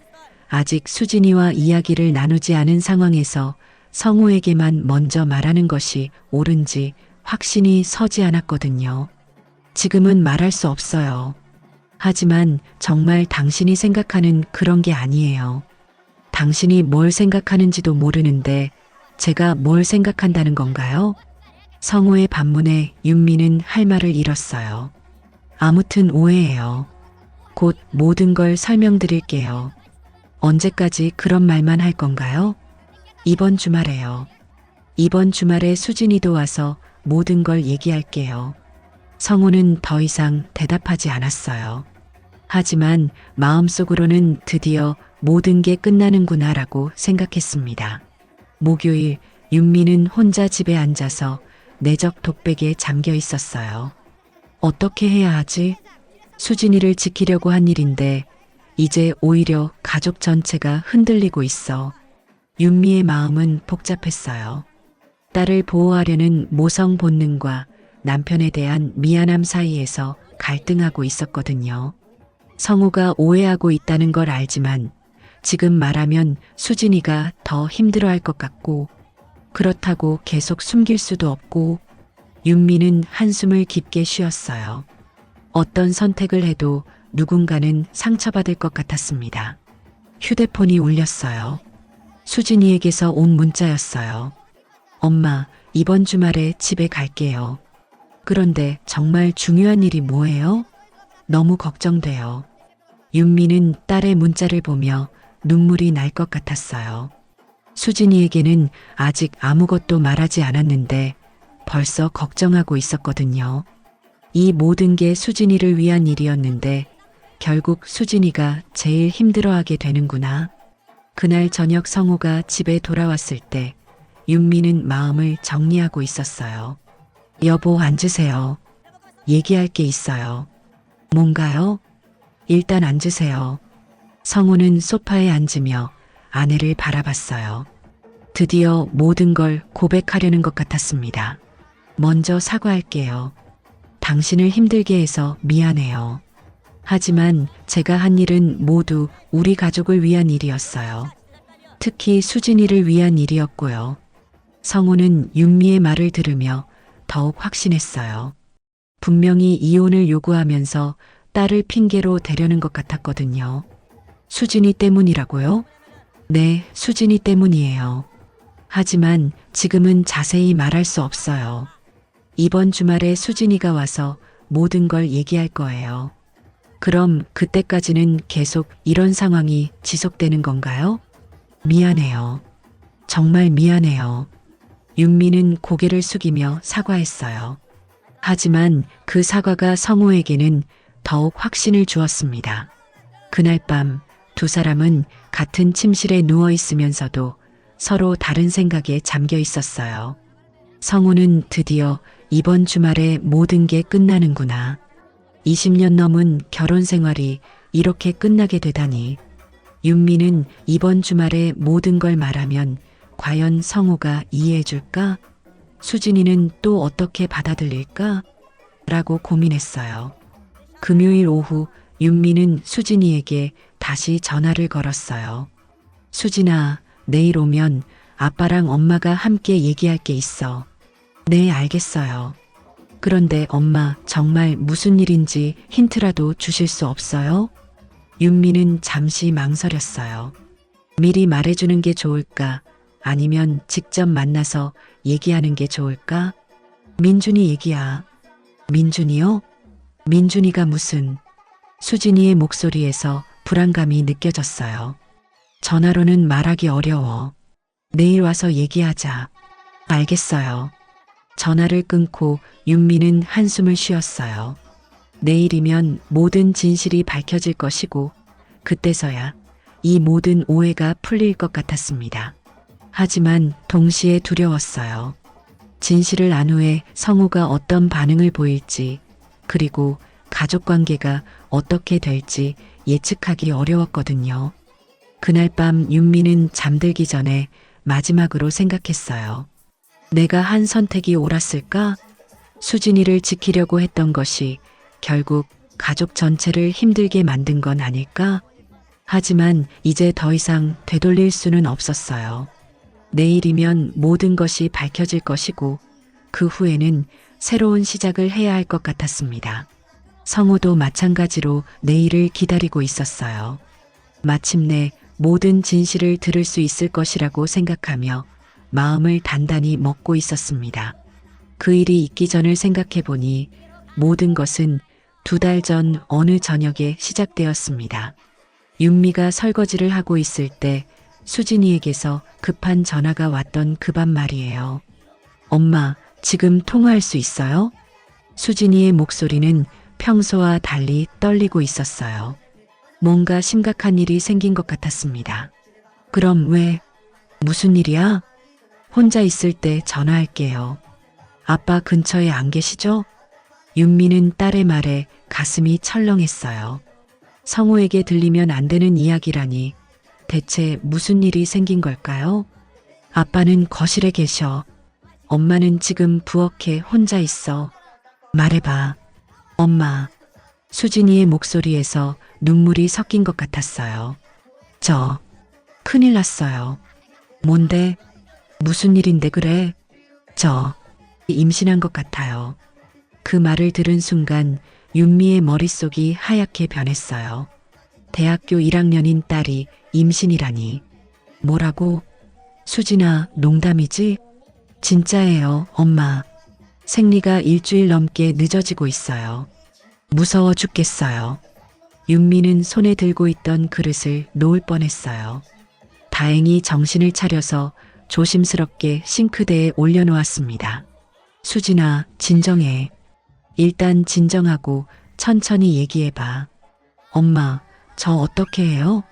아직 수진이와 이야기를 나누지 않은 상황에서 성우에게만 먼저 말하는 것이 옳은지 확신이 서지 않았거든요. 지금은 말할 수 없어요. 하지만 정말 당신이 생각하는 그런 게 아니에요. 당신이 뭘 생각하는지도 모르는데 제가 뭘 생각한다는 건가요? 성우의 반문에 윤미는 할 말을 잃었어요. 아무튼 오해예요. 곧 모든 걸 설명드릴게요. 언제까지 그런 말만 할 건가요? 이번 주말에요. 이번 주말에 수진이도 와서 모든 걸 얘기할게요. 성우는 더 이상 대답하지 않았어요. 하지만 마음속으로는 드디어 모든 게 끝나는구나라고 생각했습니다. 목요일 윤미는 혼자 집에 앉아서 내적 독백에 잠겨 있었어요. 어떻게 해야 하지? 수진이를 지키려고 한 일인데 이제 오히려 가족 전체가 흔들리고 있어. 윤미의 마음은 복잡했어요. 딸을 보호하려는 모성 본능과 남편에 대한 미안함 사이에서 갈등하고 있었거든요. 성우가 오해하고 있다는 걸 알지만 지금 말하면 수진이가 더 힘들어할 것 같고 그렇다고 계속 숨길 수도 없고 윤미는 한숨을 깊게 쉬었어요. 어떤 선택을 해도 누군가는 상처받을 것 같았습니다. 휴대폰이 울렸어요. 수진이에게서 온 문자였어요. 엄마, 이번 주말에 집에 갈게요. 그런데 정말 중요한 일이 뭐예요? 너무 걱정돼요. 윤미는 딸의 문자를 보며 눈물이 날 것 같았어요. 수진이에게는 아직 아무것도 말하지 않았는데 벌써 걱정하고 있었거든요. 이 모든 게 수진이를 위한 일이었는데 결국 수진이가 제일 힘들어하게 되는구나. 그날 저녁 성우가 집에 돌아왔을 때 윤미는 마음을 정리하고 있었어요. 여보, 앉으세요. 얘기할 게 있어요. 뭔가요? 일단 앉으세요. 성우는 소파에 앉으며 아내를 바라봤어요. 드디어 모든 걸 고백하려는 것 같았습니다. 먼저 사과할게요. 당신을 힘들게 해서 미안해요. 하지만 제가 한 일은 모두 우리 가족을 위한 일이었어요. 특히 수진이를 위한 일이었고요. 성우는 윤미의 말을 들으며 더욱 확신했어요. 분명히 이혼을 요구하면서 딸을 핑계로 대려는 것 같았거든요. 수진이 때문이라고요? 네, 수진이 때문이에요. 하지만 지금은 자세히 말할 수 없어요. 이번 주말에 수진이가 와서 모든 걸 얘기할 거예요. 그럼 그때까지는 계속 이런 상황이 지속되는 건가요? 미안해요. 정말 미안해요. 윤미는 고개를 숙이며 사과했어요. 하지만 그 사과가 성우에게는 더욱 확신을 주었습니다. 그날 밤 두 사람은 같은 침실에 누워 있으면서도 서로 다른 생각에 잠겨 있었어요. 성우는 드디어 이번 주말에 모든 게 끝나는구나. 20년 넘은 결혼 생활이 이렇게 끝나게 되다니. 윤미는 이번 주말에 모든 걸 말하면 과연 성우가 이해해 줄까? 수진이는 또 어떻게 받아들일까? 라고 고민했어요. 금요일 오후 윤미는 수진이에게 다시 전화를 걸었어요. 수진아, 내일 오면 아빠랑 엄마가 함께 얘기할 게 있어. 네, 알겠어요. 그런데 엄마, 정말 무슨 일인지 힌트라도 주실 수 없어요? 윤미는 잠시 망설였어요. 미리 말해주는 게 좋을까? 아니면 직접 만나서 얘기하는 게 좋을까? 민준이 얘기야. 민준이요? 민준이가 무슨? 수진이의 목소리에서 불안감이 느껴졌어요. 전화로는 말하기 어려워. 내일 와서 얘기하자. 알겠어요. 전화를 끊고 윤미는 한숨을 쉬었어요. 내일이면 모든 진실이 밝혀질 것이고 그때서야 이 모든 오해가 풀릴 것 같았습니다. 하지만 동시에 두려웠어요. 진실을 안 후에 성우가 어떤 반응을 보일지, 그리고 가족 관계가 어떻게 될지 예측하기 어려웠거든요. 그날 밤 윤미는 잠들기 전에 마지막으로 생각했어요. 내가 한 선택이 옳았을까? 수진이를 지키려고 했던 것이 결국 가족 전체를 힘들게 만든 건 아닐까? 하지만 이제 더 이상 되돌릴 수는 없었어요. 내일이면 모든 것이 밝혀질 것이고 그 후에는 새로운 시작을 해야 할 것 같았습니다. 성우도 마찬가지로 내일을 기다리고 있었어요. 마침내 모든 진실을 들을 수 있을 것이라고 생각하며 마음을 단단히 먹고 있었습니다. 그 일이 있기 전을 생각해 보니 모든 것은 2달 전 어느 저녁에 시작되었습니다. 윤미가 설거지를 하고 있을 때 수진이에게서 급한 전화가 왔던 그 밤 말이에요. 엄마, 지금 통화할 수 있어요? 수진이의 목소리는 평소와 달리 떨리고 있었어요. 뭔가 심각한 일이 생긴 것 같았습니다. 그럼 왜? 무슨 일이야? 혼자 있을 때 전화할게요. 아빠 근처에 안 계시죠? 윤미는 딸의 말에 가슴이 철렁했어요. 성우에게 들리면 안 되는 이야기라니 대체 무슨 일이 생긴 걸까요? 아빠는 거실에 계셔. 엄마는 지금 부엌에 혼자 있어. 말해봐. 엄마. 수진이의 목소리에서 눈물이 섞인 것 같았어요. 저 큰일 났어요. 뭔데? 무슨 일인데 그래? 저 임신한 것 같아요. 그 말을 들은 순간 윤미의 머릿속이 하얗게 변했어요. 대학교 1학년인 딸이 임신이라니. 뭐라고? 수진아, 농담이지? 진짜예요, 엄마. 생리가 일주일 넘게 늦어지고 있어요. 무서워 죽겠어요. 윤미는 손에 들고 있던 그릇을 놓을 뻔했어요. 다행히 정신을 차려서 조심스럽게 싱크대에 올려놓았습니다. 수진아, 진정해. 일단 진정하고 천천히 얘기해봐. 엄마, 저 어떻게 해요?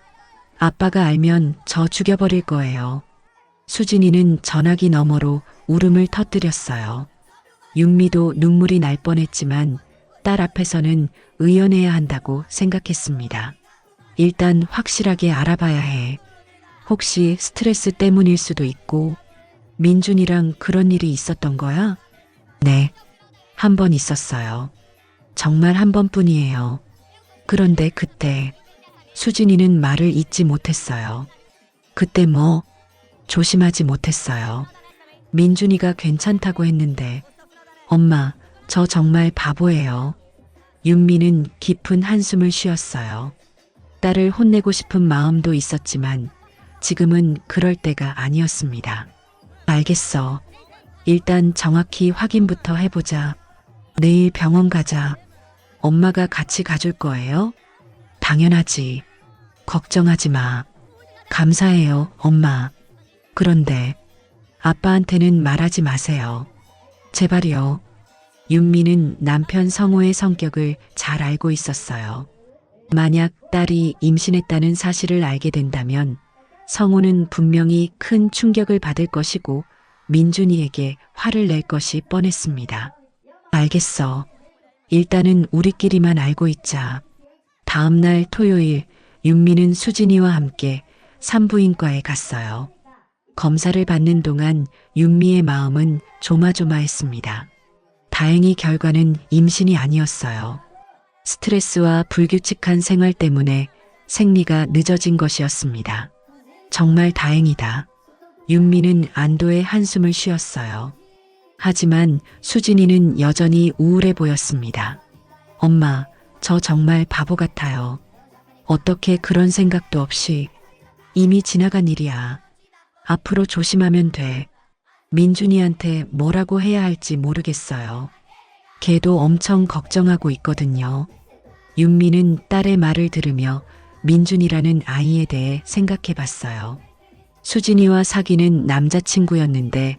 아빠가 알면 저 죽여버릴 거예요. 수진이는 전화기 너머로 울음을 터뜨렸어요. 윤미도 눈물이 날 뻔했지만 딸 앞에서는 의연해야 한다고 생각했습니다. 일단 확실하게 알아봐야 해. 혹시 스트레스 때문일 수도 있고. 민준이랑 그런 일이 있었던 거야? 네, 한 번 있었어요. 정말 한 번뿐이에요. 그런데 그때 수진이는 말을 잇지 못했어요. 그때 뭐? 조심하지 못했어요. 민준이가 괜찮다고 했는데. 엄마, 저 정말 바보예요. 윤미는 깊은 한숨을 쉬었어요. 딸을 혼내고 싶은 마음도 있었지만 지금은 그럴 때가 아니었습니다. 알겠어. 일단 정확히 확인부터 해보자. 내일 병원 가자. 엄마가 같이 가줄 거예요? 당연하지. 걱정하지 마. 감사해요, 엄마. 그런데 아빠한테는 말하지 마세요. 제발요. 윤미는 남편 성우의 성격을 잘 알고 있었어요. 만약 딸이 임신했다는 사실을 알게 된다면 성우는 분명히 큰 충격을 받을 것이고 민준이에게 화를 낼 것이 뻔했습니다. 알겠어. 일단은 우리끼리만 알고 있자. 다음 날 토요일 윤미는 수진이와 함께 산부인과에 갔어요. 검사를 받는 동안 윤미의 마음은 조마조마했습니다. 다행히 결과는 임신이 아니었어요. 스트레스와 불규칙한 생활 때문에 생리가 늦어진 것이었습니다. 정말 다행이다. 윤미는 안도의 한숨을 쉬었어요. 하지만 수진이는 여전히 우울해 보였습니다. 엄마, 저 정말 바보 같아요. 어떻게 그런 생각도 없이. 이미 지나간 일이야. 앞으로 조심하면 돼. 민준이한테 뭐라고 해야 할지 모르겠어요. 걔도 엄청 걱정하고 있거든요. 윤미는 딸의 말을 들으며 민준이라는 아이에 대해 생각해 봤어요. 수진이와 사귀는 남자친구였는데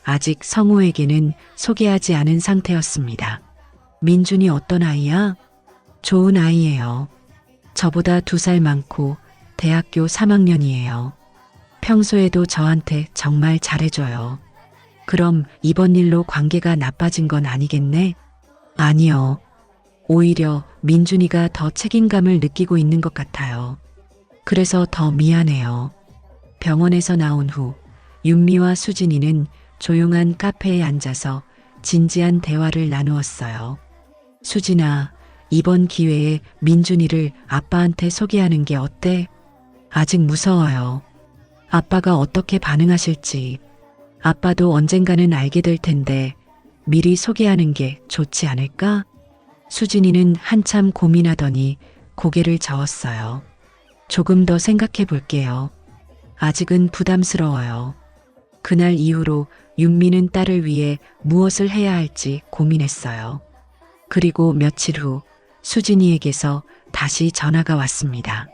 아직 성우에게는 소개하지 않은 상태였습니다. 민준이 어떤 아이야? 좋은 아이예요. 저보다 2살 많고 대학교 3학년이에요. 평소에도 저한테 정말 잘해줘요. 그럼 이번 일로 관계가 나빠진 건 아니겠네? 아니요. 오히려 민준이가 더 책임감을 느끼고 있는 것 같아요. 그래서 더 미안해요. 병원에서 나온 후 윤미와 수진이는 조용한 카페에 앉아서 진지한 대화를 나누었어요. 수진아, 이번 기회에 민준이를 아빠한테 소개하는 게 어때? 아직 무서워요. 아빠가 어떻게 반응하실지. 아빠도 언젠가는 알게 될 텐데 미리 소개하는 게 좋지 않을까? 수진이는 한참 고민하더니 고개를 저었어요. 조금 더 생각해 볼게요. 아직은 부담스러워요. 그날 이후로 윤미는 딸을 위해 무엇을 해야 할지 고민했어요. 그리고 며칠 후 수진이에게서 다시 전화가 왔습니다.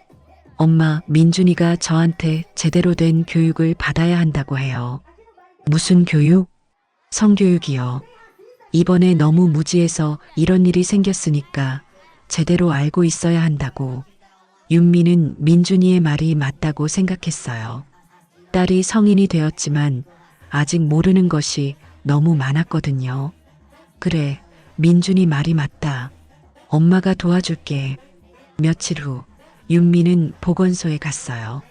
엄마, 민준이가 저한테 제대로 된 교육을 받아야 한다고 해요. 무슨 교육? 성교육이요. 이번에 너무 무지해서 이런 일이 생겼으니까 제대로 알고 있어야 한다고. 윤미는 민준이의 말이 맞다고 생각했어요. 딸이 성인이 되었지만 아직 모르는 것이 너무 많았거든요. 그래, 민준이 말이 맞다. 엄마가 도와줄게. 며칠 후 윤미는 보건소에 갔어요.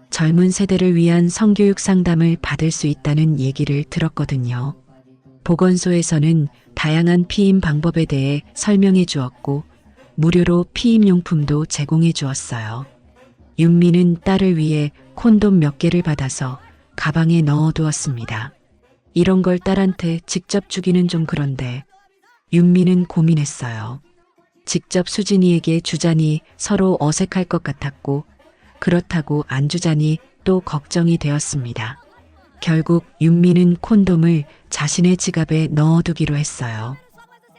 젊은 세대를 위한 성교육 상담을 받을 수 있다는 얘기를 들었거든요. 보건소에서는 다양한 피임 방법에 대해 설명해 주었고 무료로 피임용품도 제공해 주었어요. 윤미는 딸을 위해 콘돔 몇 개를 받아서 가방에 넣어두었습니다. 이런 걸 딸한테 직접 주기는 좀 그런데 윤미는 고민했어요. 직접 수진이에게 주자니 서로 어색할 것 같았고 그렇다고 안 주자니 또 걱정이 되었습니다. 결국 윤미는 콘돔을 자신의 지갑에 넣어두기로 했어요.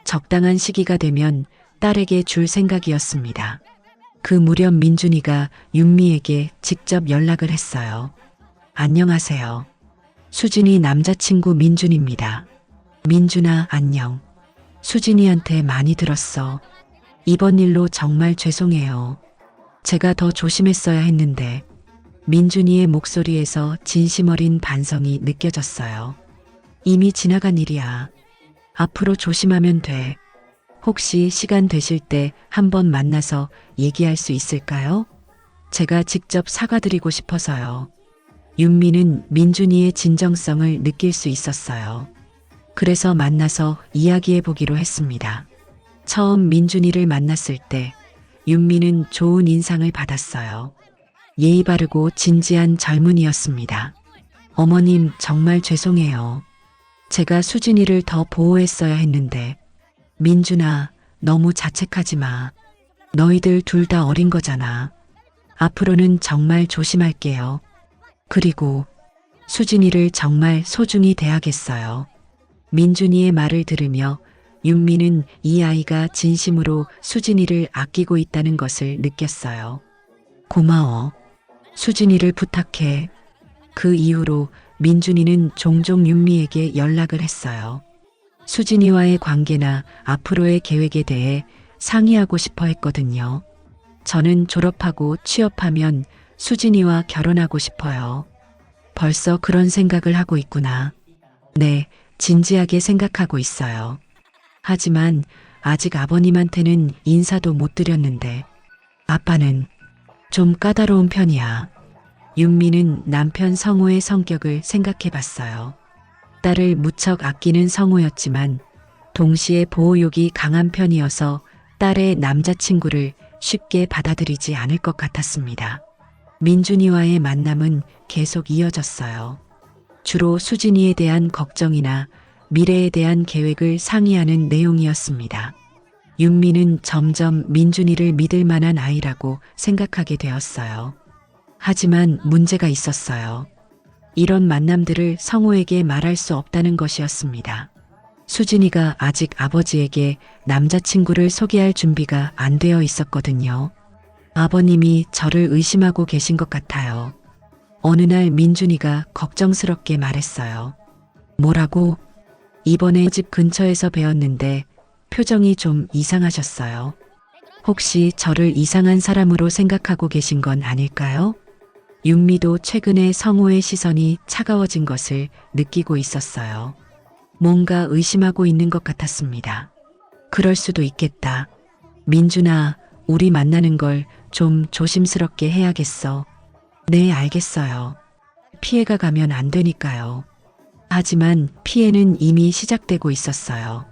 적당한 시기가 되면 딸에게 줄 생각이었습니다. 그 무렵 민준이가 윤미에게 직접 연락을 했어요. 안녕하세요. 수진이 남자친구 민준입니다. 민준아, 안녕. 수진이한테 많이 들었어. 이번 일로 정말 죄송해요. 제가 더 조심했어야 했는데. 민준이의 목소리에서 진심 어린 반성이 느껴졌어요. 이미 지나간 일이야. 앞으로 조심하면 돼. 혹시 시간 되실 때 한번 만나서 얘기할 수 있을까요? 제가 직접 사과드리고 싶어서요. 윤미는 민준이의 진정성을 느낄 수 있었어요. 그래서 만나서 이야기해 보기로 했습니다. 처음 민준이를 만났을 때 윤미는 좋은 인상을 받았어요. 예의 바르고 진지한 젊은이였습니다. 어머님, 정말 죄송해요. 제가 수진이를 더 보호했어야 했는데. 민준아, 너무 자책하지 마. 너희들 둘 다 어린 거잖아. 앞으로는 정말 조심할게요. 그리고 수진이를 정말 소중히 대하겠어요. 민준이의 말을 들으며 윤미는 이 아이가 진심으로 수진이를 아끼고 있다는 것을 느꼈어요. 고마워. 수진이를 부탁해. 그 이후로 민준이는 종종 윤미에게 연락을 했어요. 수진이와의 관계나 앞으로의 계획에 대해 상의하고 싶어 했거든요. 저는 졸업하고 취업하면 수진이와 결혼하고 싶어요. 벌써 그런 생각을 하고 있구나. 네, 진지하게 생각하고 있어요. 하지만 아직 아버님한테는 인사도 못 드렸는데 아빠는 좀 까다로운 편이야. 윤미는 남편 성우의 성격을 생각해 봤어요. 딸을 무척 아끼는 성우였지만 동시에 보호욕이 강한 편이어서 딸의 남자친구를 쉽게 받아들이지 않을 것 같았습니다. 민준이와의 만남은 계속 이어졌어요. 주로 수진이에 대한 걱정이나 미래에 대한 계획을 상의하는 내용이었습니다. 윤미는 점점 민준이를 믿을 만한 아이라고 생각하게 되었어요. 하지만 문제가 있었어요. 이런 만남들을 성우에게 말할 수 없다는 것이었습니다. 수진이가 아직 아버지에게 남자친구를 소개할 준비가 안 되어 있었거든요. 아버님이 저를 의심하고 계신 것 같아요. 어느 날 민준이가 걱정스럽게 말했어요. 뭐라고? 이번에 집 근처에서 뵈었는데 표정이 좀 이상하셨어요. 혹시 저를 이상한 사람으로 생각하고 계신 건 아닐까요? 윤미도 최근에 성우의 시선이 차가워진 것을 느끼고 있었어요. 뭔가 의심하고 있는 것 같았습니다. 그럴 수도 있겠다. 민준아, 우리 만나는 걸 좀 조심스럽게 해야겠어. 네, 알겠어요. 피해가 가면 안 되니까요. 하지만 피해는 이미 시작되고 있었어요.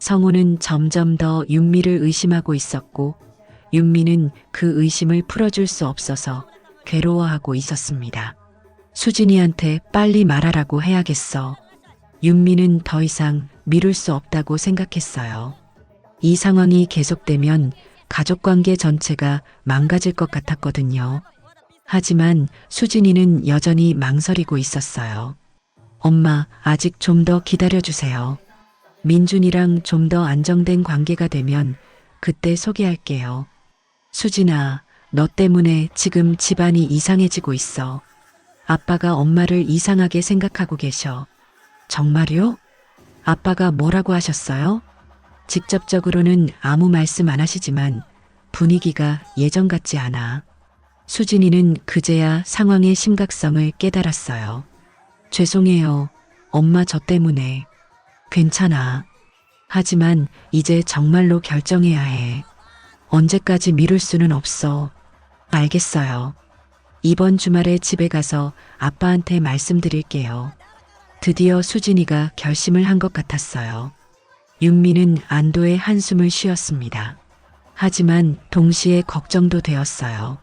성우는 점점 더 윤미를 의심하고 있었고 윤미는 그 의심을 풀어줄 수 없어서 괴로워하고 있었습니다. 수진이한테 빨리 말하라고 해야겠어. 윤미는 더 이상 미룰 수 없다고 생각했어요. 이 상황이 계속되면 가족관계 전체가 망가질 것 같았거든요. 하지만 수진이는 여전히 망설이고 있었어요. 엄마, 아직 좀 더 기다려주세요. 민준이랑 좀 더 안정된 관계가 되면 그때 소개할게요. 수진아, 너 때문에 지금 집안이 이상해지고 있어. 아빠가 엄마를 이상하게 생각하고 계셔. 정말요? 아빠가 뭐라고 하셨어요? 직접적으로는 아무 말씀 안 하시지만 분위기가 예전 같지 않아. 수진이는 그제야 상황의 심각성을 깨달았어요. 죄송해요. 엄마 저 때문에. 괜찮아. 하지만 이제 정말로 결정해야 해. 언제까지 미룰 수는 없어. 알겠어요. 이번 주말에 집에 가서 아빠한테 말씀드릴게요. 드디어 수진이가 결심을 한 것 같았어요. 윤미는 안도의 한숨을 쉬었습니다. 하지만 동시에 걱정도 되었어요.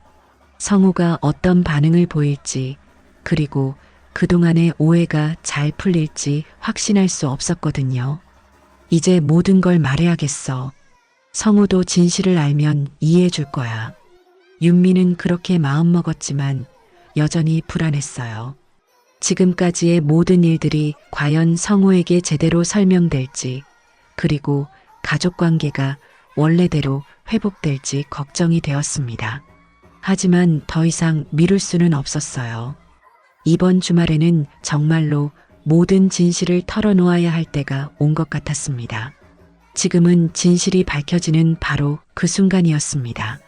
성우가 어떤 반응을 보일지, 그리고 그동안의 오해가 잘 풀릴지 확신할 수 없었거든요. 이제 모든 걸 말해야겠어. 성우도 진실을 알면 이해해 줄 거야. 윤미는 그렇게 마음먹었지만 여전히 불안했어요. 지금까지의 모든 일들이 과연 성우에게 제대로 설명될지, 그리고 가족관계가 원래대로 회복될지 걱정이 되었습니다. 하지만 더 이상 미룰 수는 없었어요. 이번 주말에는 정말로 모든 진실을 털어놓아야 할 때가 온 것 같았습니다. 지금은 진실이 밝혀지는 바로 그 순간이었습니다.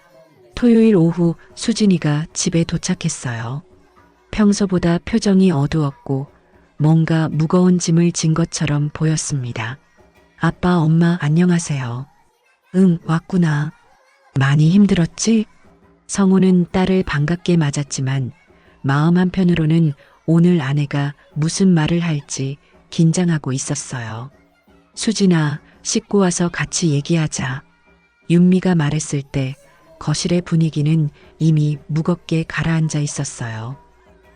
토요일 오후 수진이가 집에 도착했어요. 평소보다 표정이 어두웠고 뭔가 무거운 짐을 진 것처럼 보였습니다. 아빠, 엄마 안녕하세요. 응, 왔구나. 많이 힘들었지? 성우는 딸을 반갑게 맞았지만 마음 한편으로는 오늘 아내가 무슨 말을 할지 긴장하고 있었어요. 수진아, 씻고 와서 같이 얘기하자. 윤미가 말했을 때 거실의 분위기는 이미 무겁게 가라앉아 있었어요.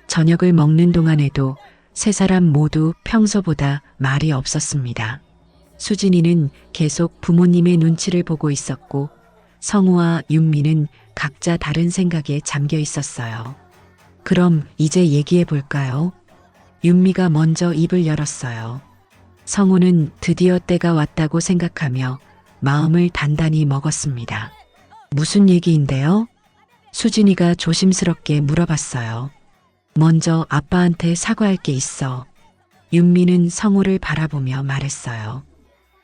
저녁을 먹는 동안에도 세 사람 모두 평소보다 말이 없었습니다. 수진이는 계속 부모님의 눈치를 보고 있었고 성우와 윤미는 각자 다른 생각에 잠겨 있었어요. 그럼 이제 얘기해 볼까요? 윤미가 먼저 입을 열었어요. 성우는 드디어 때가 왔다고 생각하며 마음을 단단히 먹었습니다. 무슨 얘기인데요? 수진이가 조심스럽게 물어봤어요. 먼저 아빠한테 사과할 게 있어. 윤미는 성우를 바라보며 말했어요.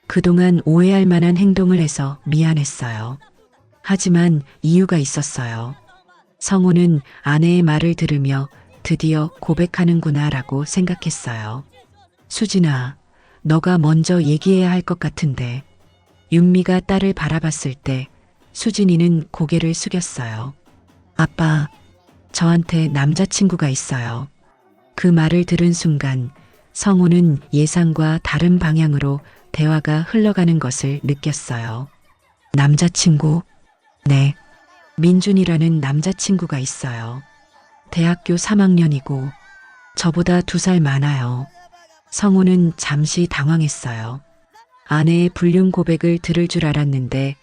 그동안 오해할 만한 행동을 해서 미안했어요. 하지만 이유가 있었어요. 성우는 아내의 말을 들으며 드디어 고백하는구나라고 생각했어요. 수진아, 너가 먼저 얘기해야 할 것 같은데. 윤미가 딸을 바라봤을 때 수진이는 고개를 숙였어요. 아빠, 저한테 남자친구가 있어요. 그 말을 들은 순간 성우는 예상과 다른 방향으로 대화가 흘러가는 것을 느꼈어요. 남자친구? 네. 민준이라는 남자친구가 있어요. 대학교 3학년이고 저보다 2살 많아요. 성우는 잠시 당황했어요. 아내의 불륜 고백을 들을 줄 알았는데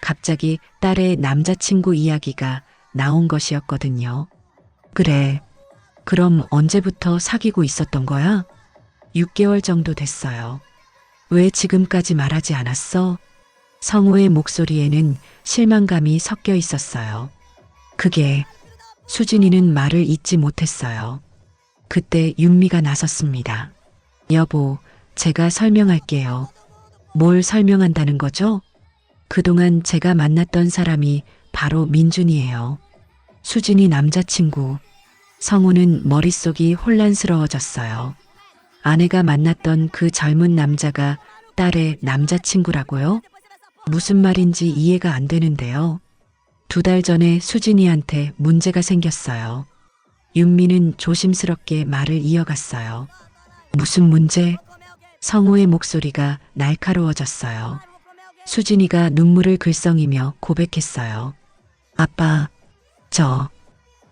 갑자기 딸의 남자친구 이야기가 나온 것이었거든요. 그래. 그럼 언제부터 사귀고 있었던 거야? 6개월 정도 됐어요. 왜 지금까지 말하지 않았어? 성우의 목소리에는 실망감이 섞여 있었어요. 그게 수진이는 말을 잇지 못했어요. 그때 윤미가 나섰습니다. 여보, 제가 설명할게요. 뭘 설명한다는 거죠? 그동안 제가 만났던 사람이 바로 민준이에요. 수진이 남자친구. 성우는 머릿속이 혼란스러워졌어요. 아내가 만났던 그 젊은 남자가 딸의 남자친구라고요? 무슨 말인지 이해가 안 되는데요. 2달 전에 수진이한테 문제가 생겼어요. 윤미는 조심스럽게 말을 이어갔어요. 무슨 문제? 성우의 목소리가 날카로워졌어요. 수진이가 눈물을 글썽이며 고백했어요. 아빠, 저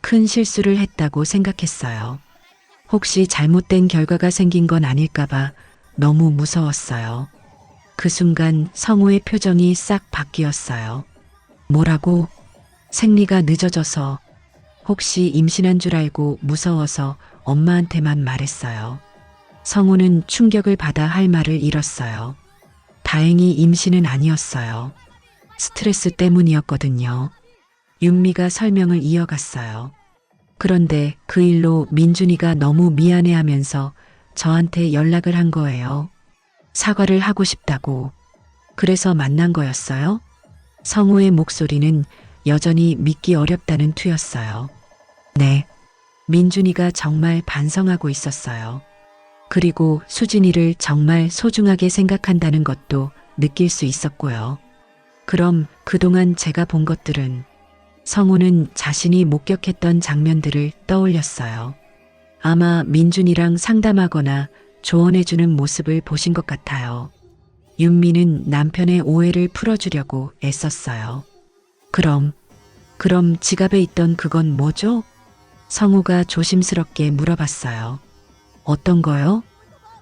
큰 실수를 했다고 생각했어요. 혹시 잘못된 결과가 생긴 건 아닐까봐 너무 무서웠어요. 그 순간 성우의 표정이 싹 바뀌었어요. 뭐라고? 생리가 늦어져서 혹시 임신한 줄 알고 무서워서 엄마한테만 말했어요. 성우는 충격을 받아 할 말을 잃었어요. 다행히 임신은 아니었어요. 스트레스 때문이었거든요. 윤미가 설명을 이어갔어요. 그런데 그 일로 민준이가 너무 미안해하면서 저한테 연락을 한 거예요. 사과를 하고 싶다고. 그래서 만난 거였어요? 성우의 목소리는 여전히 믿기 어렵다는 투였어요. 네. 민준이가 정말 반성하고 있었어요. 그리고 수진이를 정말 소중하게 생각한다는 것도 느낄 수 있었고요. 그럼 그동안 제가 본 것들은 성우는 자신이 목격했던 장면들을 떠올렸어요. 아마 민준이랑 상담하거나 조언해주는 모습을 보신 것 같아요. 윤미는 남편의 오해를 풀어주려고 애썼어요. 그럼 지갑에 있던 그건 뭐죠? 성우가 조심스럽게 물어봤어요. 어떤 거요?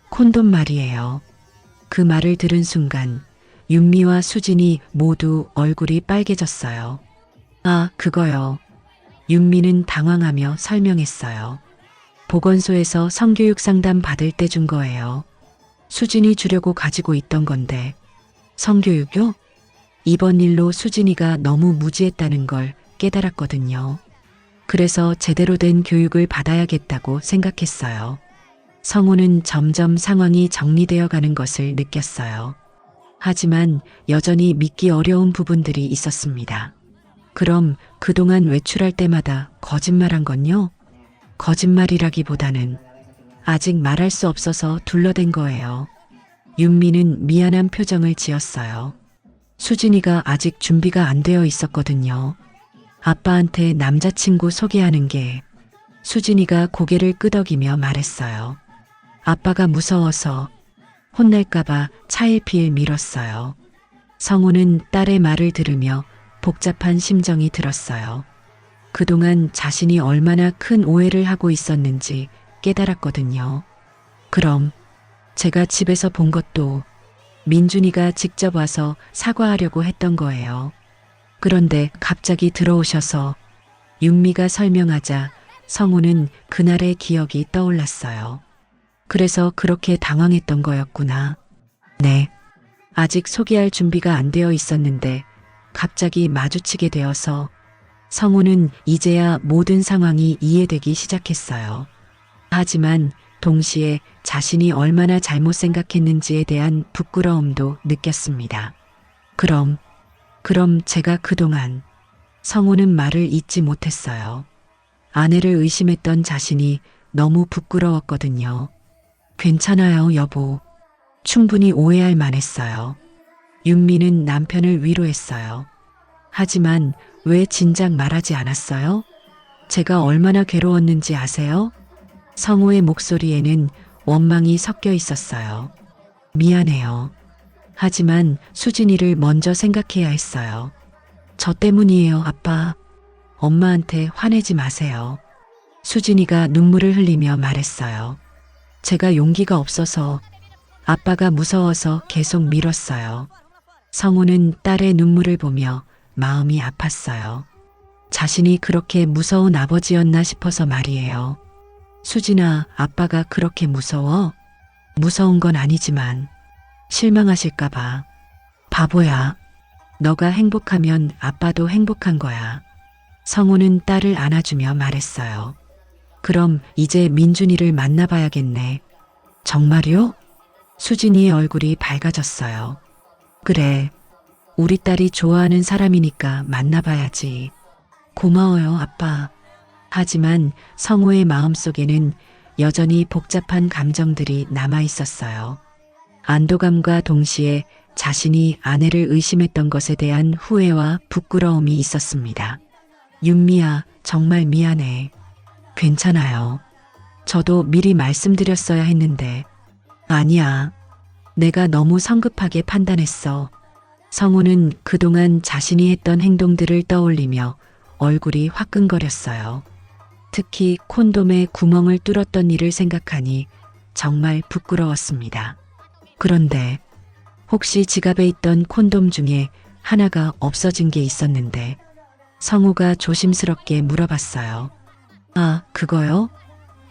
콘돔 말이에요. 그 말을 들은 순간 윤미와 수진이 모두 얼굴이 빨개졌어요. 아, 그거요. 윤미는 당황하며 설명했어요. 보건소에서 성교육 상담 받을 때 준 거예요. 수진이 주려고 가지고 있던 건데. 성교육요? 이번 일로 수진이가 너무 무지했다는 걸 깨달았거든요. 그래서 제대로 된 교육을 받아야겠다고 생각했어요. 성우는 점점 상황이 정리되어 가는 것을 느꼈어요. 하지만 여전히 믿기 어려운 부분들이 있었습니다. 그럼 그동안 외출할 때마다 거짓말한 건요? 거짓말이라기보다는 아직 말할 수 없어서 둘러댄 거예요. 윤미는 미안한 표정을 지었어요. 수진이가 아직 준비가 안 되어 있었거든요. 아빠한테 남자친구 소개하는 게. 수진이가 고개를 끄덕이며 말했어요. 아빠가 무서워서 혼날까봐 차일피일 미뤘어요. 성우는 딸의 말을 들으며 복잡한 심정이 들었어요. 그동안 자신이 얼마나 큰 오해를 하고 있었는지 깨달았거든요. 그럼 제가 집에서 본 것도 민준이가 직접 와서 사과하려고 했던 거예요. 그런데 갑자기 들어오셔서 윤미가 설명하자 성우는 그날의 기억이 떠올랐어요. 그래서 그렇게 당황했던 거였구나. 네. 아직 소개할 준비가 안 되어 있었는데 갑자기 마주치게 되어서 성우는 이제야 모든 상황이 이해되기 시작했어요. 하지만 동시에 자신이 얼마나 잘못 생각했는지에 대한 부끄러움도 느꼈습니다. 그럼 제가 그동안 성우는 말을 잇지 못했어요. 아내를 의심했던 자신이 너무 부끄러웠거든요. 괜찮아요, 여보. 충분히 오해할 만했어요. 윤미는 남편을 위로했어요. 하지만 왜 진작 말하지 않았어요? 제가 얼마나 괴로웠는지 아세요? 성우의 목소리에는 원망이 섞여 있었어요. 미안해요. 하지만 수진이를 먼저 생각해야 했어요. 저 때문이에요, 아빠. 엄마한테 화내지 마세요. 수진이가 눈물을 흘리며 말했어요. 제가 용기가 없어서 아빠가 무서워서 계속 미뤘어요. 성우는 딸의 눈물을 보며 마음이 아팠어요. 자신이 그렇게 무서운 아버지였나 싶어서 말이에요. 수진아, 아빠가 그렇게 무서워? 무서운 건 아니지만 실망하실까봐. 바보야. 너가 행복하면 아빠도 행복한 거야. 성우는 딸을 안아주며 말했어요. 그럼 이제 민준이를 만나봐야겠네. 정말요? 수진이의 얼굴이 밝아졌어요. 그래. 우리 딸이 좋아하는 사람이니까 만나봐야지. 고마워요, 아빠. 하지만 성우의 마음속에는 여전히 복잡한 감정들이 남아 있었어요. 안도감과 동시에 자신이 아내를 의심했던 것에 대한 후회와 부끄러움이 있었습니다. 윤미야, 정말 미안해. 괜찮아요. 저도 미리 말씀드렸어야 했는데 아니야. 내가 너무 성급하게 판단했어. 성우는 그동안 자신이 했던 행동들을 떠올리며 얼굴이 화끈거렸어요. 특히 콘돔에 구멍을 뚫었던 일을 생각하니 정말 부끄러웠습니다. 그런데 혹시 지갑에 있던 콘돔 중에 하나가 없어진 게 있었는데 성우가 조심스럽게 물어봤어요. 아, 그거요?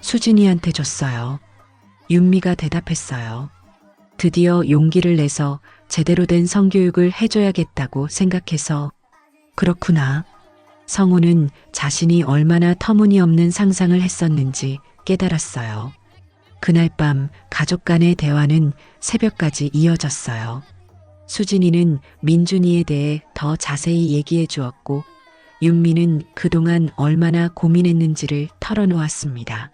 수진이한테 줬어요. 윤미가 대답했어요. 드디어 용기를 내서 제대로 된 성교육을 해줘야겠다고 생각해서. 그렇구나. 성우는 자신이 얼마나 터무니없는 상상을 했었는지 깨달았어요. 그날 밤 가족 간의 대화는 새벽까지 이어졌어요. 수진이는 민준이에 대해 더 자세히 얘기해 주었고 윤미는 그동안 얼마나 고민했는지를 털어놓았습니다.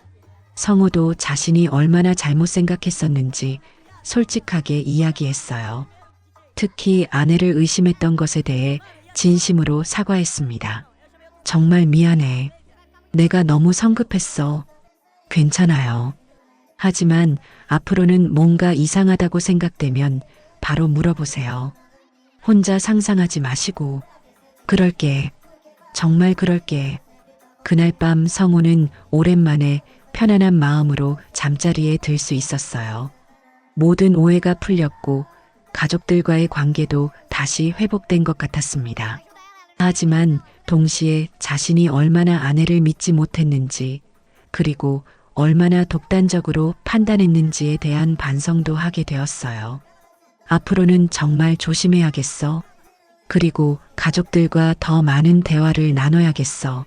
성우도 자신이 얼마나 잘못 생각했었는지 솔직하게 이야기했어요. 특히 아내를 의심했던 것에 대해 진심으로 사과했습니다. 정말 미안해. 내가 너무 성급했어. 괜찮아요. 하지만 앞으로는 뭔가 이상하다고 생각되면 바로 물어보세요. 혼자 상상하지 마시고. 그럴게. 정말 그럴게. 그날 밤 성우는 오랜만에 편안한 마음으로 잠자리에 들 수 있었어요. 모든 오해가 풀렸고 가족들과의 관계도 다시 회복된 것 같았습니다. 하지만 동시에 자신이 얼마나 아내를 믿지 못했는지 그리고 얼마나 독단적으로 판단했는지에 대한 반성도 하게 되었어요. 앞으로는 정말 조심해야겠어. 그리고 가족들과 더 많은 대화를 나눠야겠어.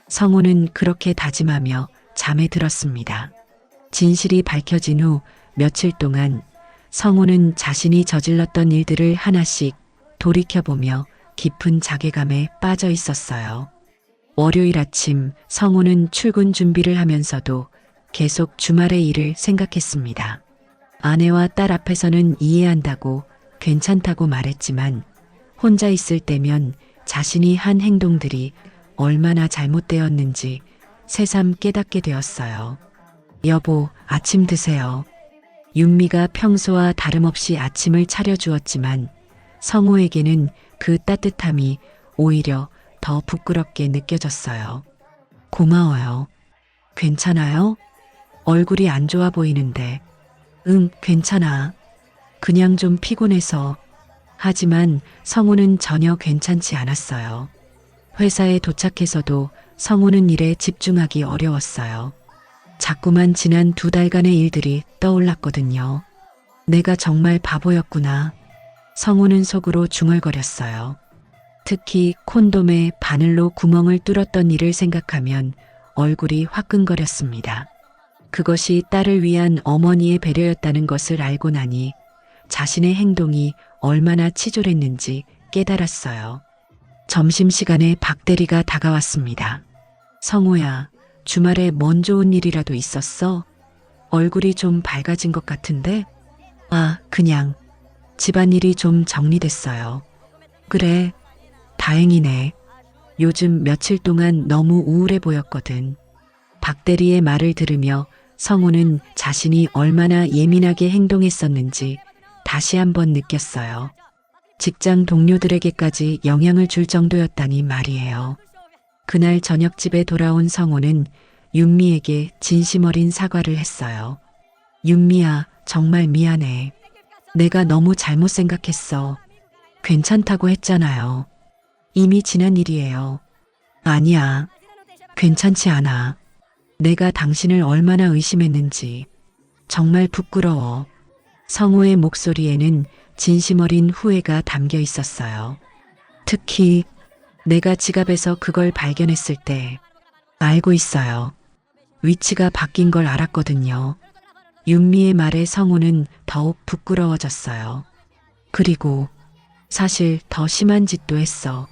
성우는 그렇게 다짐하며 잠에 들었습니다. 진실이 밝혀진 후 며칠 동안 성우는 자신이 저질렀던 일들을 하나씩 돌이켜보며 깊은 자괴감에 빠져 있었어요. 월요일 아침 성우는 출근 준비를 하면서도 계속 주말의 일을 생각했습니다. 아내와 딸 앞에서는 이해한다고 괜찮다고 말했지만 혼자 있을 때면 자신이 한 행동들이 얼마나 잘못되었는지 새삼 깨닫게 되었어요. 여보, 아침 드세요. 윤미가 평소와 다름없이 아침을 차려주었지만 성우에게는 그 따뜻함이 오히려 더 부끄럽게 느껴졌어요. 고마워요. 괜찮아요? 얼굴이 안 좋아 보이는데. 응, 괜찮아. 그냥 좀 피곤해서. 하지만 성우는 전혀 괜찮지 않았어요. 회사에 도착해서도 성우는 일에 집중하기 어려웠어요. 자꾸만 지난 2달간의 일들이 떠올랐거든요. 내가 정말 바보였구나. 성우는 속으로 중얼거렸어요. 특히 콘돔에 바늘로 구멍을 뚫었던 일을 생각하면 얼굴이 화끈거렸습니다. 그것이 딸을 위한 어머니의 배려였다는 것을 알고 나니 자신의 행동이 얼마나 치졸했는지 깨달았어요. 점심시간에 박 대리가 다가왔습니다. 성우야, 주말에 뭔 좋은 일이라도 있었어? 얼굴이 좀 밝아진 것 같은데? 아, 그냥 집안일이 좀 정리됐어요. 그래, 다행이네. 요즘 며칠 동안 너무 우울해 보였거든. 박 대리의 말을 들으며 성우는 자신이 얼마나 예민하게 행동했었는지 다시 한번 느꼈어요. 직장 동료들에게까지 영향을 줄 정도였다니 말이에요. 그날 저녁 집에 돌아온 성우는 윤미에게 진심 어린 사과를 했어요. 윤미야, 정말 미안해. 내가 너무 잘못 생각했어. 괜찮다고 했잖아요. 이미 지난 일이에요. 아니야. 괜찮지 않아. 내가 당신을 얼마나 의심했는지. 정말 부끄러워. 성우의 목소리에는 진심 어린 후회가 담겨 있었어요. 특히 내가 지갑에서 그걸 발견했을 때 알고 있어요. 위치가 바뀐 걸 알았거든요. 윤미의 말에 성우는 더욱 부끄러워졌어요. 그리고 사실 더 심한 짓도 했어.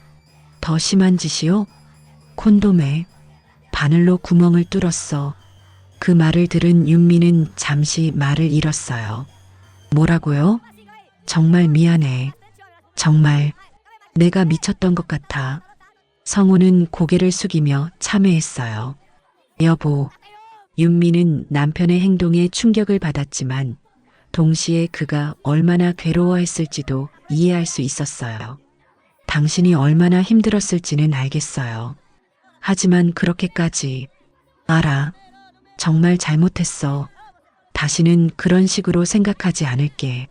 더 심한 짓이요? 콘돔에 바늘로 구멍을 뚫었어. 그 말을 들은 윤미는 잠시 말을 잃었어요. 뭐라고요? 정말 미안해. 정말 내가 미쳤던 것 같아. 성우는 고개를 숙이며 참회했어요. 여보, 윤미는 남편의 행동에 충격을 받았지만 동시에 그가 얼마나 괴로워했을지도 이해할 수 있었어요. 당신이 얼마나 힘들었을지는 알겠어요. 하지만 그렇게까지. 알아. 정말 잘못했어. 다시는 그런 식으로 생각하지 않을게.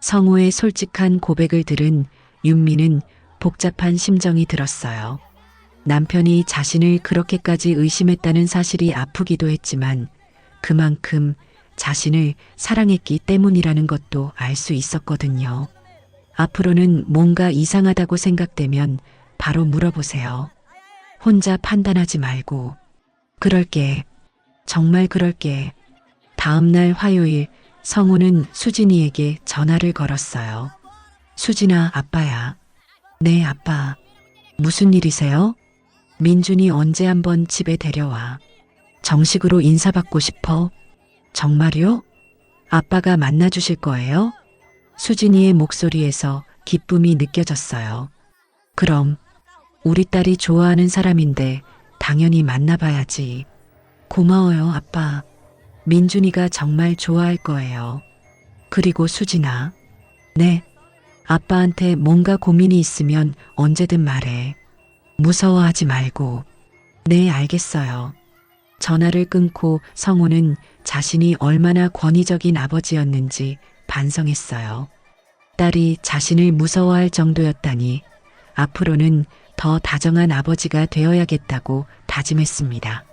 성우의 솔직한 고백을 들은 윤미는 복잡한 심정이 들었어요. 남편이 자신을 그렇게까지 의심했다는 사실이 아프기도 했지만 그만큼 자신을 사랑했기 때문이라는 것도 알 수 있었거든요. 앞으로는 뭔가 이상하다고 생각되면 바로 물어보세요. 혼자 판단하지 말고. 그럴게. 정말 그럴게. 다음 날 화요일 성우는 수진이에게 전화를 걸었어요. 수진아, 아빠야. 네, 아빠. 무슨 일이세요? 민준이 언제 한번 집에 데려와. 정식으로 인사받고 싶어. 정말요? 아빠가 만나주실 거예요? 수진이의 목소리에서 기쁨이 느껴졌어요. 그럼 우리 딸이 좋아하는 사람인데 당연히 만나봐야지. 고마워요, 아빠. 민준이가 정말 좋아할 거예요. 그리고 수진아. 네. 아빠한테 뭔가 고민이 있으면 언제든 말해. 무서워하지 말고. 네, 알겠어요. 전화를 끊고 성우는 자신이 얼마나 권위적인 아버지였는지 반성했어요. 딸이 자신을 무서워할 정도였다니 앞으로는 더 다정한 아버지가 되어야겠다고 다짐했습니다.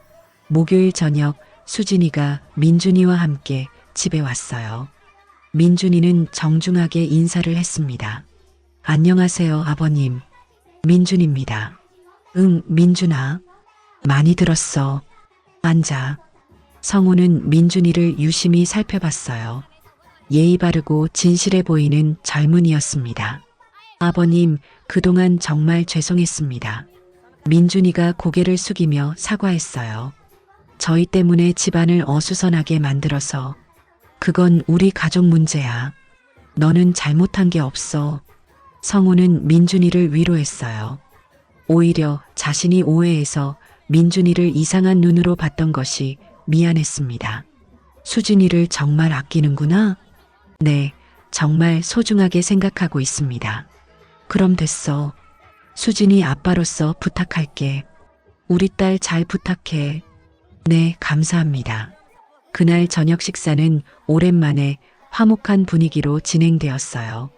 목요일 저녁 수진이가 민준이와 함께 집에 왔어요. 민준이는 정중하게 인사를 했습니다. 안녕하세요, 아버님. 민준입니다. 응, 민준아. 많이 들었어. 앉아. 성우는 민준이를 유심히 살펴봤어요. 예의 바르고 진실해 보이는 젊은이였습니다. 아버님, 그동안 정말 죄송했습니다. 민준이가 고개를 숙이며 사과했어요. 저희 때문에 집안을 어수선하게 만들어서. 그건 우리 가족 문제야. 너는 잘못한 게 없어. 성우는 민준이를 위로했어요. 오히려 자신이 오해해서 민준이를 이상한 눈으로 봤던 것이 미안했습니다. 수진이를 정말 아끼는구나? 네, 정말 소중하게 생각하고 있습니다. 그럼 됐어. 수진이 아빠로서 부탁할게. 우리 딸 잘 부탁해. 네, 감사합니다. 그날 저녁 식사는 오랜만에 화목한 분위기로 진행되었어요.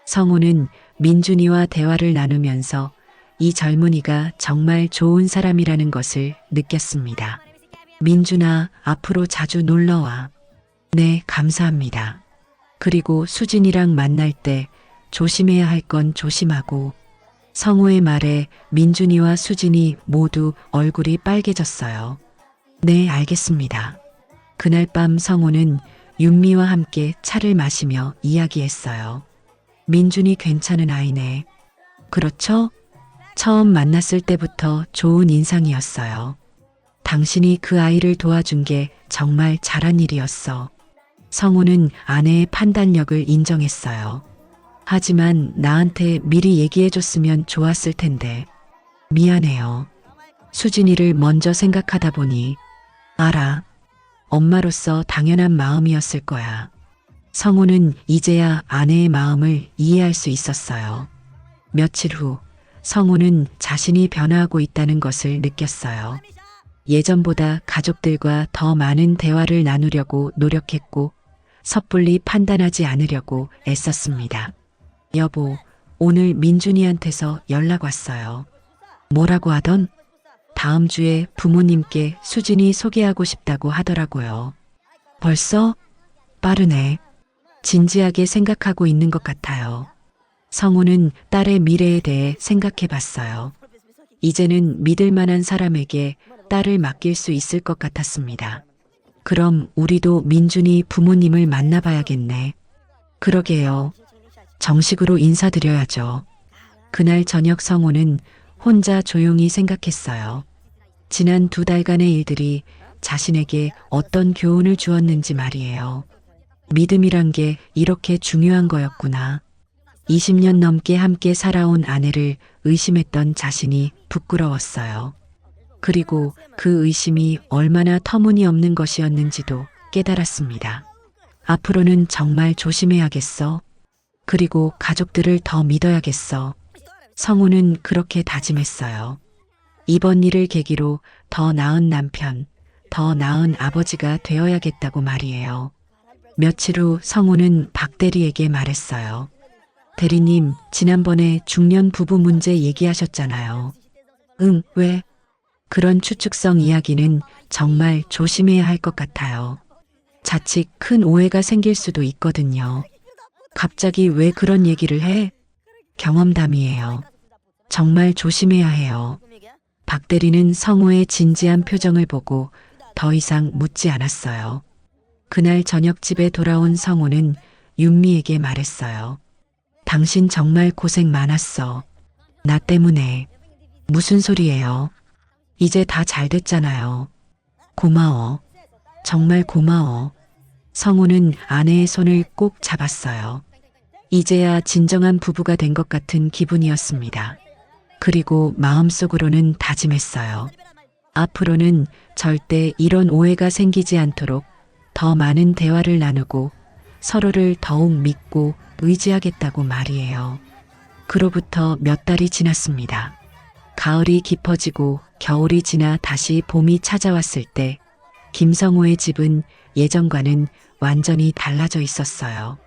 성우는 민준이와 대화를 나누면서 이 젊은이가 정말 좋은 사람이라는 것을 느꼈습니다. 민준아, 앞으로 자주 놀러와. 네, 감사합니다. 그리고 수진이랑 만날 때 조심해야 할 건 조심하고. 성우의 말에 민준이와 수진이 모두 얼굴이 빨개졌어요. 네, 알겠습니다. 그날 밤 성우는 윤미와 함께 차를 마시며 이야기했어요. 민준이 괜찮은 아이네. 그렇죠? 처음 만났을 때부터 좋은 인상이었어요. 당신이 그 아이를 도와준 게 정말 잘한 일이었어. 성우는 아내의 판단력을 인정했어요. 하지만 나한테 미리 얘기해줬으면 좋았을 텐데. 미안해요. 수진이를 먼저 생각하다 보니. 알아. 엄마로서 당연한 마음이었을 거야. 성우는 이제야 아내의 마음을 이해할 수 있었어요. 며칠 후 성우는 자신이 변화하고 있다는 것을 느꼈어요. 예전보다 가족들과 더 많은 대화를 나누려고 노력했고 섣불리 판단하지 않으려고 애썼습니다. 여보, 오늘 민준이한테서 연락 왔어요. 뭐라고 하던? 다음 주에 부모님께 수진이 소개하고 싶다고 하더라고요. 벌써? 빠르네. 진지하게 생각하고 있는 것 같아요. 성우는 딸의 미래에 대해 생각해 봤어요. 이제는 믿을 만한 사람에게 딸을 맡길 수 있을 것 같았습니다. 그럼 우리도 민준이 부모님을 만나봐야겠네. 그러게요. 정식으로 인사드려야죠. 그날 저녁 성우는 혼자 조용히 생각했어요. 지난 2달간의 일들이 자신에게 어떤 교훈을 주었는지 말이에요. 믿음이란 게 이렇게 중요한 거였구나. 20년 넘게 함께 살아온 아내를 의심했던 자신이 부끄러웠어요. 그리고 그 의심이 얼마나 터무니없는 것이었는지도 깨달았습니다. 앞으로는 정말 조심해야겠어. 그리고 가족들을 더 믿어야겠어. 성우는 그렇게 다짐했어요. 이번 일을 계기로 더 나은 남편, 더 나은 아버지가 되어야겠다고 말이에요. 며칠 후 성우는 박 대리에게 말했어요. 대리님, 지난번에 중년 부부 문제 얘기하셨잖아요. 응, 왜? 그런 추측성 이야기는 정말 조심해야 할 것 같아요. 자칫 큰 오해가 생길 수도 있거든요. 갑자기 왜 그런 얘기를 해? 경험담이에요. 정말 조심해야 해요. 박 대리는 성우의 진지한 표정을 보고 더 이상 묻지 않았어요. 그날 저녁 집에 돌아온 성우는 윤미에게 말했어요. 당신 정말 고생 많았어. 나 때문에. 무슨 소리예요? 이제 다 잘 됐잖아요. 고마워. 정말 고마워. 성우는 아내의 손을 꼭 잡았어요. 이제야 진정한 부부가 된 것 같은 기분이었습니다. 그리고 마음속으로는 다짐했어요. 앞으로는 절대 이런 오해가 생기지 않도록 더 많은 대화를 나누고 서로를 더욱 믿고 의지하겠다고 말이에요. 그로부터 몇 달이 지났습니다. 가을이 깊어지고 겨울이 지나 다시 봄이 찾아왔을 때 김성호의 집은 예전과는 완전히 달라져 있었어요.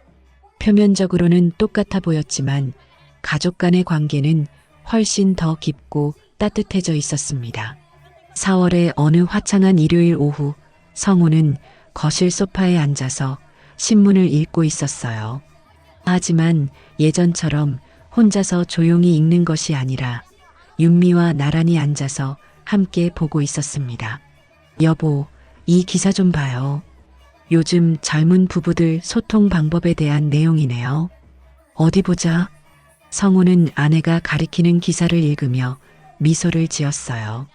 표면적으로는 똑같아 보였지만 가족 간의 관계는 훨씬 더 깊고 따뜻해져 있었습니다. 4월의 어느 화창한 일요일 오후 성우는 거실 소파에 앉아서 신문을 읽고 있었어요. 하지만 예전처럼 혼자서 조용히 읽는 것이 아니라 윤미와 나란히 앉아서 함께 보고 있었습니다. 여보, 이 기사 좀 봐요. 요즘 젊은 부부들 소통 방법에 대한 내용이네요. 어디 보자. 성우는 아내가 가리키는 기사를 읽으며 미소를 지었어요.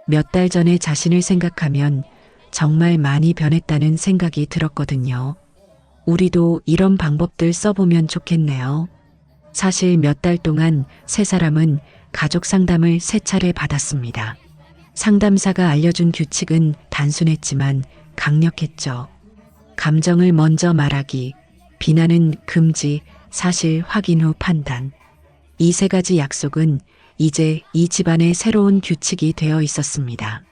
몇 달 전에 자신을 생각하면 정말 많이 변했다는 생각이 들었거든요. 우리도 이런 방법들 써보면 좋겠네요. 사실 몇 달 동안 세 사람은 가족 상담을 3차례 받았습니다. 상담사가 알려준 규칙은 단순했지만 강력했죠. 감정을 먼저 말하기, 비난은 금지, 사실 확인 후 판단. 이 3가지 약속은 이제 이 집안의 새로운 규칙이 되어 있었습니다.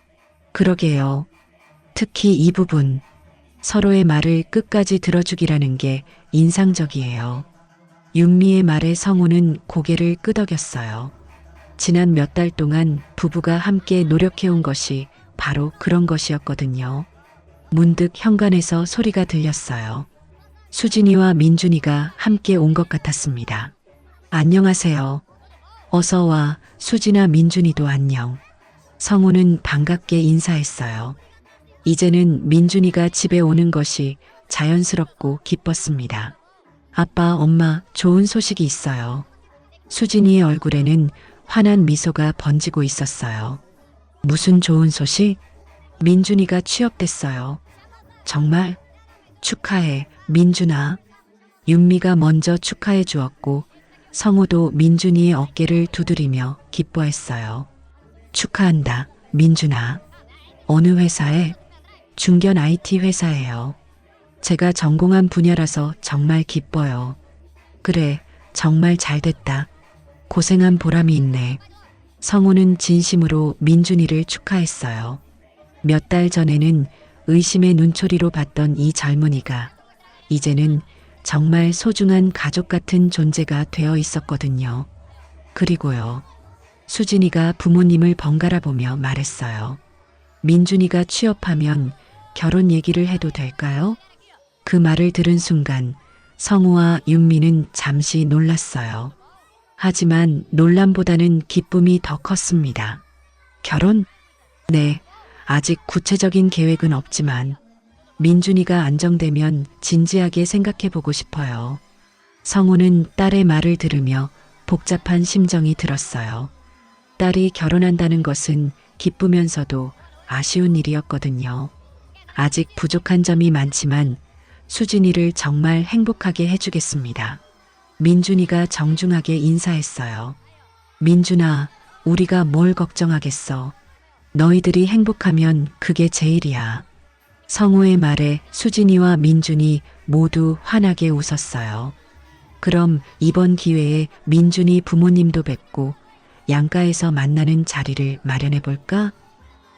그러게요. 특히 이 부분, 서로의 말을 끝까지 들어주기라는 게 인상적이에요. 윤미의 말에 성우는 고개를 끄덕였어요. 지난 몇 달 동안 부부가 함께 노력해온 것이 바로 그런 것이었거든요. 문득 현관에서 소리가 들렸어요. 수진이와 민준이가 함께 온 것 같았습니다. 안녕하세요. 어서 와, 수진아 민준이도 안녕. 성우는 반갑게 인사했어요. 이제는 민준이가 집에 오는 것이 자연스럽고 기뻤습니다. 아빠, 엄마, 좋은 소식이 있어요. 수진이의 얼굴에는 환한 미소가 번지고 있었어요. 무슨 좋은 소식? 민준이가 취업됐어요. 정말? 축하해, 민준아. 윤미가 먼저 축하해 주었고 성우도 민준이의 어깨를 두드리며 기뻐했어요. 축하한다, 민준아. 어느 회사에? 중견 IT 회사예요. 제가 전공한 분야라서 정말 기뻐요. 그래, 정말 잘 됐다. 고생한 보람이 있네. 성우는 진심으로 민준이를 축하했어요. 몇 달 전에는 의심의 눈초리로 봤던 이 젊은이가 이제는 정말 소중한 가족 같은 존재가 되어 있었거든요. 그리고요. 수진이가 부모님을 번갈아 보며 말했어요. 민준이가 취업하면 결혼 얘기를 해도 될까요? 그 말을 들은 순간 성우와 윤미는 잠시 놀랐어요. 하지만 놀람보다는 기쁨이 더 컸습니다. 결혼? 네, 아직 구체적인 계획은 없지만 민준이가 안정되면 진지하게 생각해보고 싶어요. 성우는 딸의 말을 들으며 복잡한 심정이 들었어요. 딸이 결혼한다는 것은 기쁘면서도 아쉬운 일이었거든요. 아직 부족한 점이 많지만 수진이를 정말 행복하게 해주겠습니다. 민준이가 정중하게 인사했어요. 민준아, 우리가 뭘 걱정하겠어. 너희들이 행복하면 그게 제일이야. 성우의 말에 수진이와 민준이 모두 환하게 웃었어요. 그럼 이번 기회에 민준이 부모님도 뵙고 양가에서 만나는 자리를 마련해 볼까?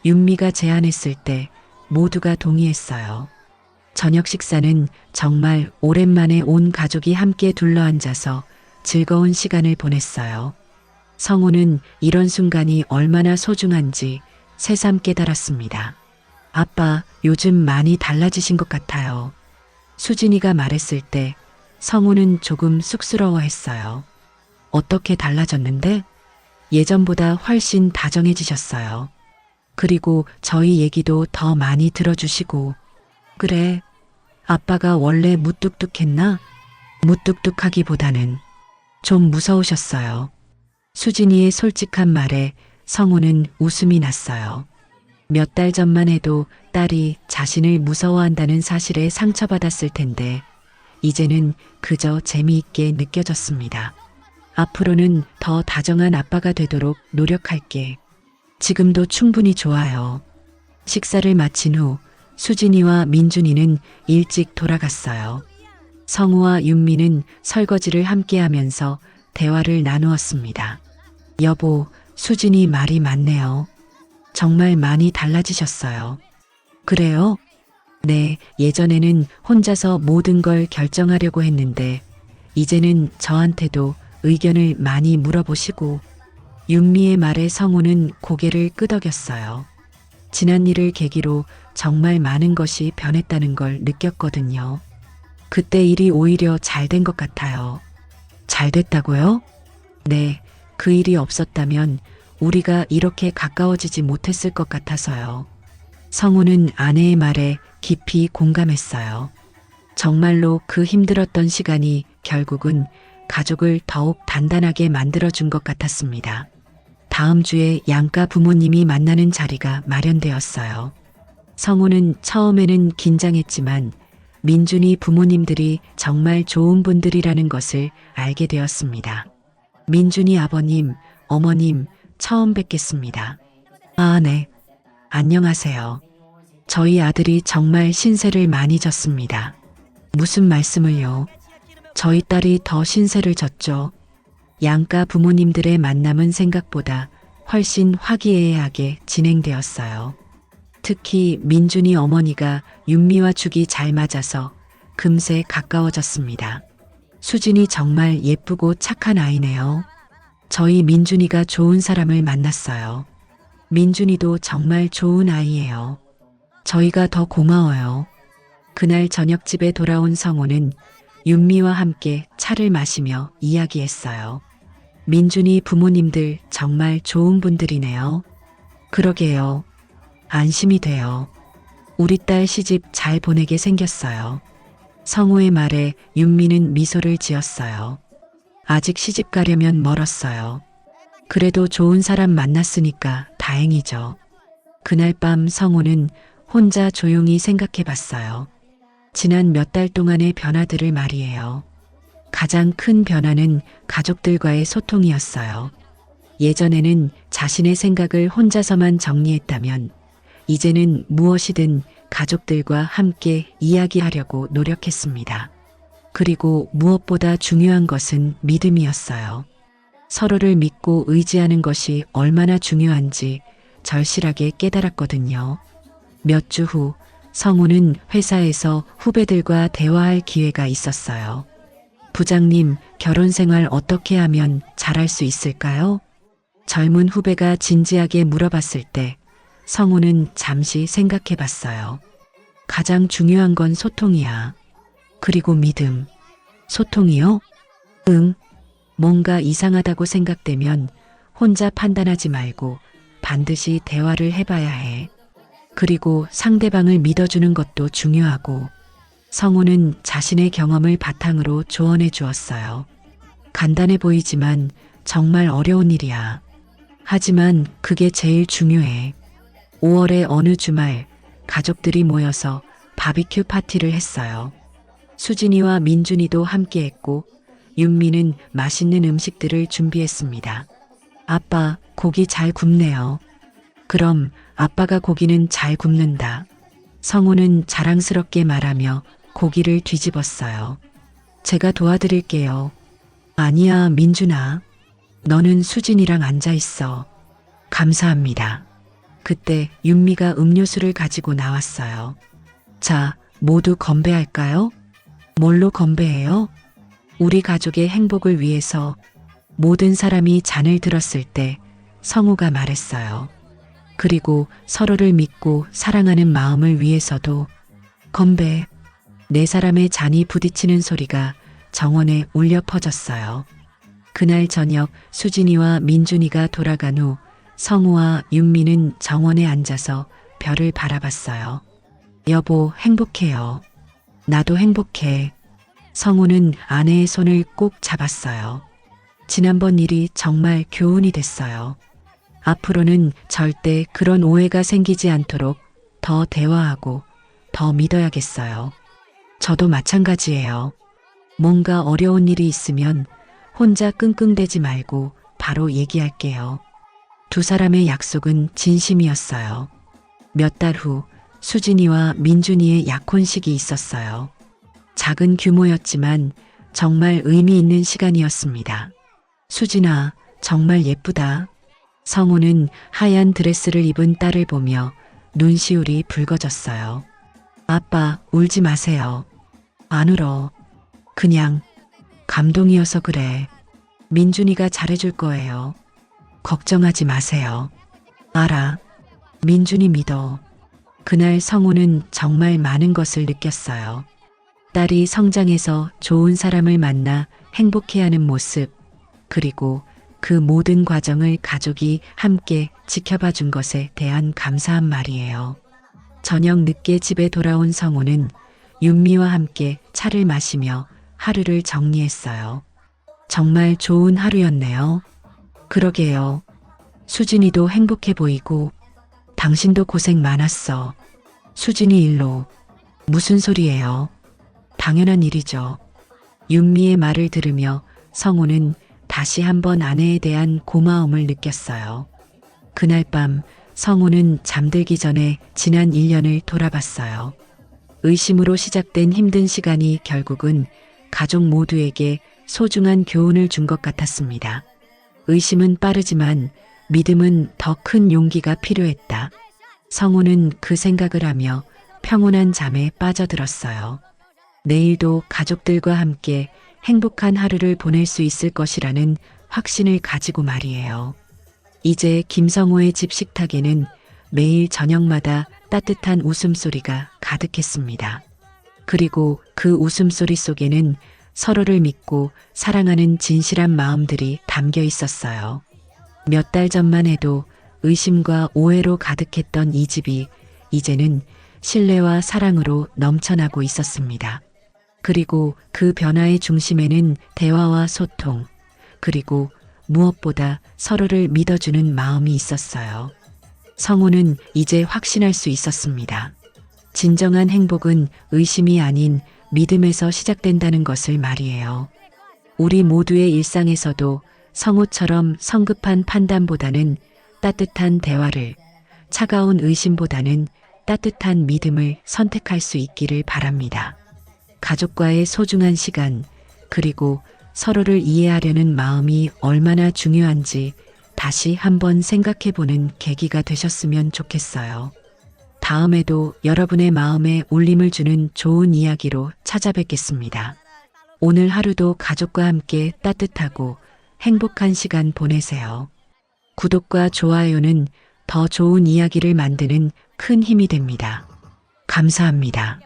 윤미가 제안했을 때 모두가 동의했어요. 저녁 식사는 정말 오랜만에 온 가족이 함께 둘러앉아서 즐거운 시간을 보냈어요. 성우는 이런 순간이 얼마나 소중한지 새삼 깨달았습니다. 아빠, 요즘 많이 달라지신 것 같아요. 수진이가 말했을 때 성우는 조금 쑥스러워했어요. 어떻게 달라졌는데? 예전보다 훨씬 다정해지셨어요. 그리고 저희 얘기도 더 많이 들어주시고. 그래, 아빠가 원래 무뚝뚝했나? 무뚝뚝하기보다는 좀 무서우셨어요. 수진이의 솔직한 말에 성우는 웃음이 났어요. 몇 달 전만 해도 딸이 자신을 무서워한다는 사실에 상처받았을 텐데 이제는 그저 재미있게 느껴졌습니다. 앞으로는 더 다정한 아빠가 되도록 노력할게. 지금도 충분히 좋아요. 식사를 마친 후 수진이와 민준이는 일찍 돌아갔어요. 성우와 윤미는 설거지를 함께 하면서 대화를 나누었습니다. 여보, 수진이 말이 많네요. 정말 많이 달라지셨어요. 그래요? 네, 예전에는 혼자서 모든 걸 결정하려고 했는데 이제는 저한테도 의견을 많이 물어보시고. 윤미의 말에 성우는 고개를 끄덕였어요. 지난 일을 계기로 정말 많은 것이 변했다는 걸 느꼈거든요. 그때 일이 오히려 잘 된 것 같아요. 잘 됐다고요? 네, 그 일이 없었다면 우리가 이렇게 가까워지지 못했을 것 같아서요. 성우는 아내의 말에 깊이 공감했어요. 정말로 그 힘들었던 시간이 결국은 가족을 더욱 단단하게 만들어준 것 같았습니다. 다음 주에 양가 부모님이 만나는 자리가 마련되었어요. 성우는 처음에는 긴장했지만 민준이 부모님들이 정말 좋은 분들이라는 것을 알게 되었습니다. 민준이 아버님, 어머님, 처음 뵙겠습니다. 아, 네. 안녕하세요. 저희 아들이 정말 신세를 많이 졌습니다. 무슨 말씀을요? 저희 딸이 더 신세를 졌죠. 양가 부모님들의 만남은 생각보다 훨씬 화기애애하게 진행되었어요. 특히 민준이 어머니가 윤미와 죽이 잘 맞아서 금세 가까워졌습니다. 수진이 정말 예쁘고 착한 아이네요. 저희 민준이가 좋은 사람을 만났어요. 민준이도 정말 좋은 아이예요. 저희가 더 고마워요. 그날 저녁 집에 돌아온 성우는 윤미와 함께 차를 마시며 이야기했어요. 민준이 부모님들 정말 좋은 분들이네요. 그러게요. 안심이 돼요. 우리 딸 시집 잘 보내게 생겼어요. 성우의 말에 윤미는 미소를 지었어요. 아직 시집 가려면 멀었어요. 그래도 좋은 사람 만났으니까 다행이죠. 그날 밤 성우는 혼자 조용히 생각해 봤어요. 지난 몇 달 동안의 변화들을 말이에요. 가장 큰 변화는 가족들과의 소통이었어요. 예전에는 자신의 생각을 혼자서만 정리했다면 이제는 무엇이든 가족들과 함께 이야기하려고 노력했습니다. 그리고 무엇보다 중요한 것은 믿음이었어요. 서로를 믿고 의지하는 것이 얼마나 중요한지 절실하게 깨달았거든요. 몇 주 후 성우는 회사에서 후배들과 대화할 기회가 있었어요. 부장님, 결혼 생활 어떻게 하면 잘할 수 있을까요? 젊은 후배가 진지하게 물어봤을 때 성우는 잠시 생각해 봤어요. 가장 중요한 건 소통이야. 그리고 믿음. 소통이요? 응. 뭔가 이상하다고 생각되면 혼자 판단하지 말고 반드시 대화를 해봐야 해. 그리고 상대방을 믿어주는 것도 중요하고. 성우는 자신의 경험을 바탕으로 조언해 주었어요. 간단해 보이지만 정말 어려운 일이야. 하지만 그게 제일 중요해. 5월의 어느 주말 가족들이 모여서 바비큐 파티를 했어요. 수진이와 민준이도 함께했고 윤미는 맛있는 음식들을 준비했습니다. 아빠, 고기 잘 굽네요. 그럼 아빠가 고기는 잘 굽는다. 성우는 자랑스럽게 말하며 고기를 뒤집었어요. 제가 도와드릴게요. 아니야, 민준아. 너는 수진이랑 앉아 있어. 감사합니다. 그때 윤미가 음료수를 가지고 나왔어요. 자, 모두 건배할까요? 뭘로 건배해요? 우리 가족의 행복을 위해서. 모든 사람이 잔을 들었을 때 성우가 말했어요. 그리고 서로를 믿고 사랑하는 마음을 위해서도. 건배. 네 사람의 잔이 부딪히는 소리가 정원에 울려 퍼졌어요. 그날 저녁 수진이와 민준이가 돌아간 후 성우와 윤미는 정원에 앉아서 별을 바라봤어요. 여보, 행복해요. 나도 행복해. 성우는 아내의 손을 꼭 잡았어요. 지난번 일이 정말 교훈이 됐어요. 앞으로는 절대 그런 오해가 생기지 않도록 더 대화하고 더 믿어야겠어요. 저도 마찬가지예요. 뭔가 어려운 일이 있으면 혼자 끙끙대지 말고 바로 얘기할게요. 두 사람의 약속은 진심이었어요. 몇 달 후 수진이와 민준이의 약혼식이 있었어요. 작은 규모였지만 정말 의미 있는 시간이었습니다. 수진아, 정말 예쁘다. 성우는 하얀 드레스를 입은 딸을 보며 눈시울이 붉어졌어요. 아빠, 울지 마세요. 안 울어. 그냥 감동이어서 그래. 민준이가 잘해줄 거예요. 걱정하지 마세요. 알아. 민준이 믿어. 그날 성우는 정말 많은 것을 느꼈어요. 딸이 성장해서 좋은 사람을 만나 행복해하는 모습, 그리고 그 모든 과정을 가족이 함께 지켜봐 준 것에 대한 감사한 말이에요. 저녁 늦게 집에 돌아온 성우는 윤미와 함께 차를 마시며 하루를 정리했어요. 정말 좋은 하루였네요. 그러게요. 수진이도 행복해 보이고 당신도 고생 많았어. 수진이 일로. 무슨 소리예요? 당연한 일이죠. 윤미의 말을 들으며 성우는 다시 한번 아내에 대한 고마움을 느꼈어요. 그날 밤 성우는 잠들기 전에 지난 1년을 돌아봤어요. 의심으로 시작된 힘든 시간이 결국은 가족 모두에게 소중한 교훈을 준 것 같았습니다. 의심은 빠르지만 믿음은 더 큰 용기가 필요했다. 성우는 그 생각을 하며 평온한 잠에 빠져들었어요. 내일도 가족들과 함께 행복한 하루를 보낼 수 있을 것이라는 확신을 가지고 말이에요. 이제 김성호의 집 식탁에는 매일 저녁마다 따뜻한 웃음소리가 가득했습니다. 그리고 그 웃음소리 속에는 서로를 믿고 사랑하는 진실한 마음들이 담겨 있었어요. 몇 달 전만 해도 의심과 오해로 가득했던 이 집이 이제는 신뢰와 사랑으로 넘쳐나고 있었습니다. 그리고 그 변화의 중심에는 대화와 소통, 그리고 무엇보다 서로를 믿어주는 마음이 있었어요. 성우는 이제 확신할 수 있었습니다. 진정한 행복은 의심이 아닌 믿음에서 시작된다는 것을 말이에요. 우리 모두의 일상에서도 성우처럼 성급한 판단보다는 따뜻한 대화를, 차가운 의심보다는 따뜻한 믿음을 선택할 수 있기를 바랍니다. 가족과의 소중한 시간, 그리고 서로를 이해하려는 마음이 얼마나 중요한지 다시 한번 생각해보는 계기가 되셨으면 좋겠어요. 다음에도 여러분의 마음에 울림을 주는 좋은 이야기로 찾아뵙겠습니다. 오늘 하루도 가족과 함께 따뜻하고 행복한 시간 보내세요. 구독과 좋아요는 더 좋은 이야기를 만드는 큰 힘이 됩니다. 감사합니다.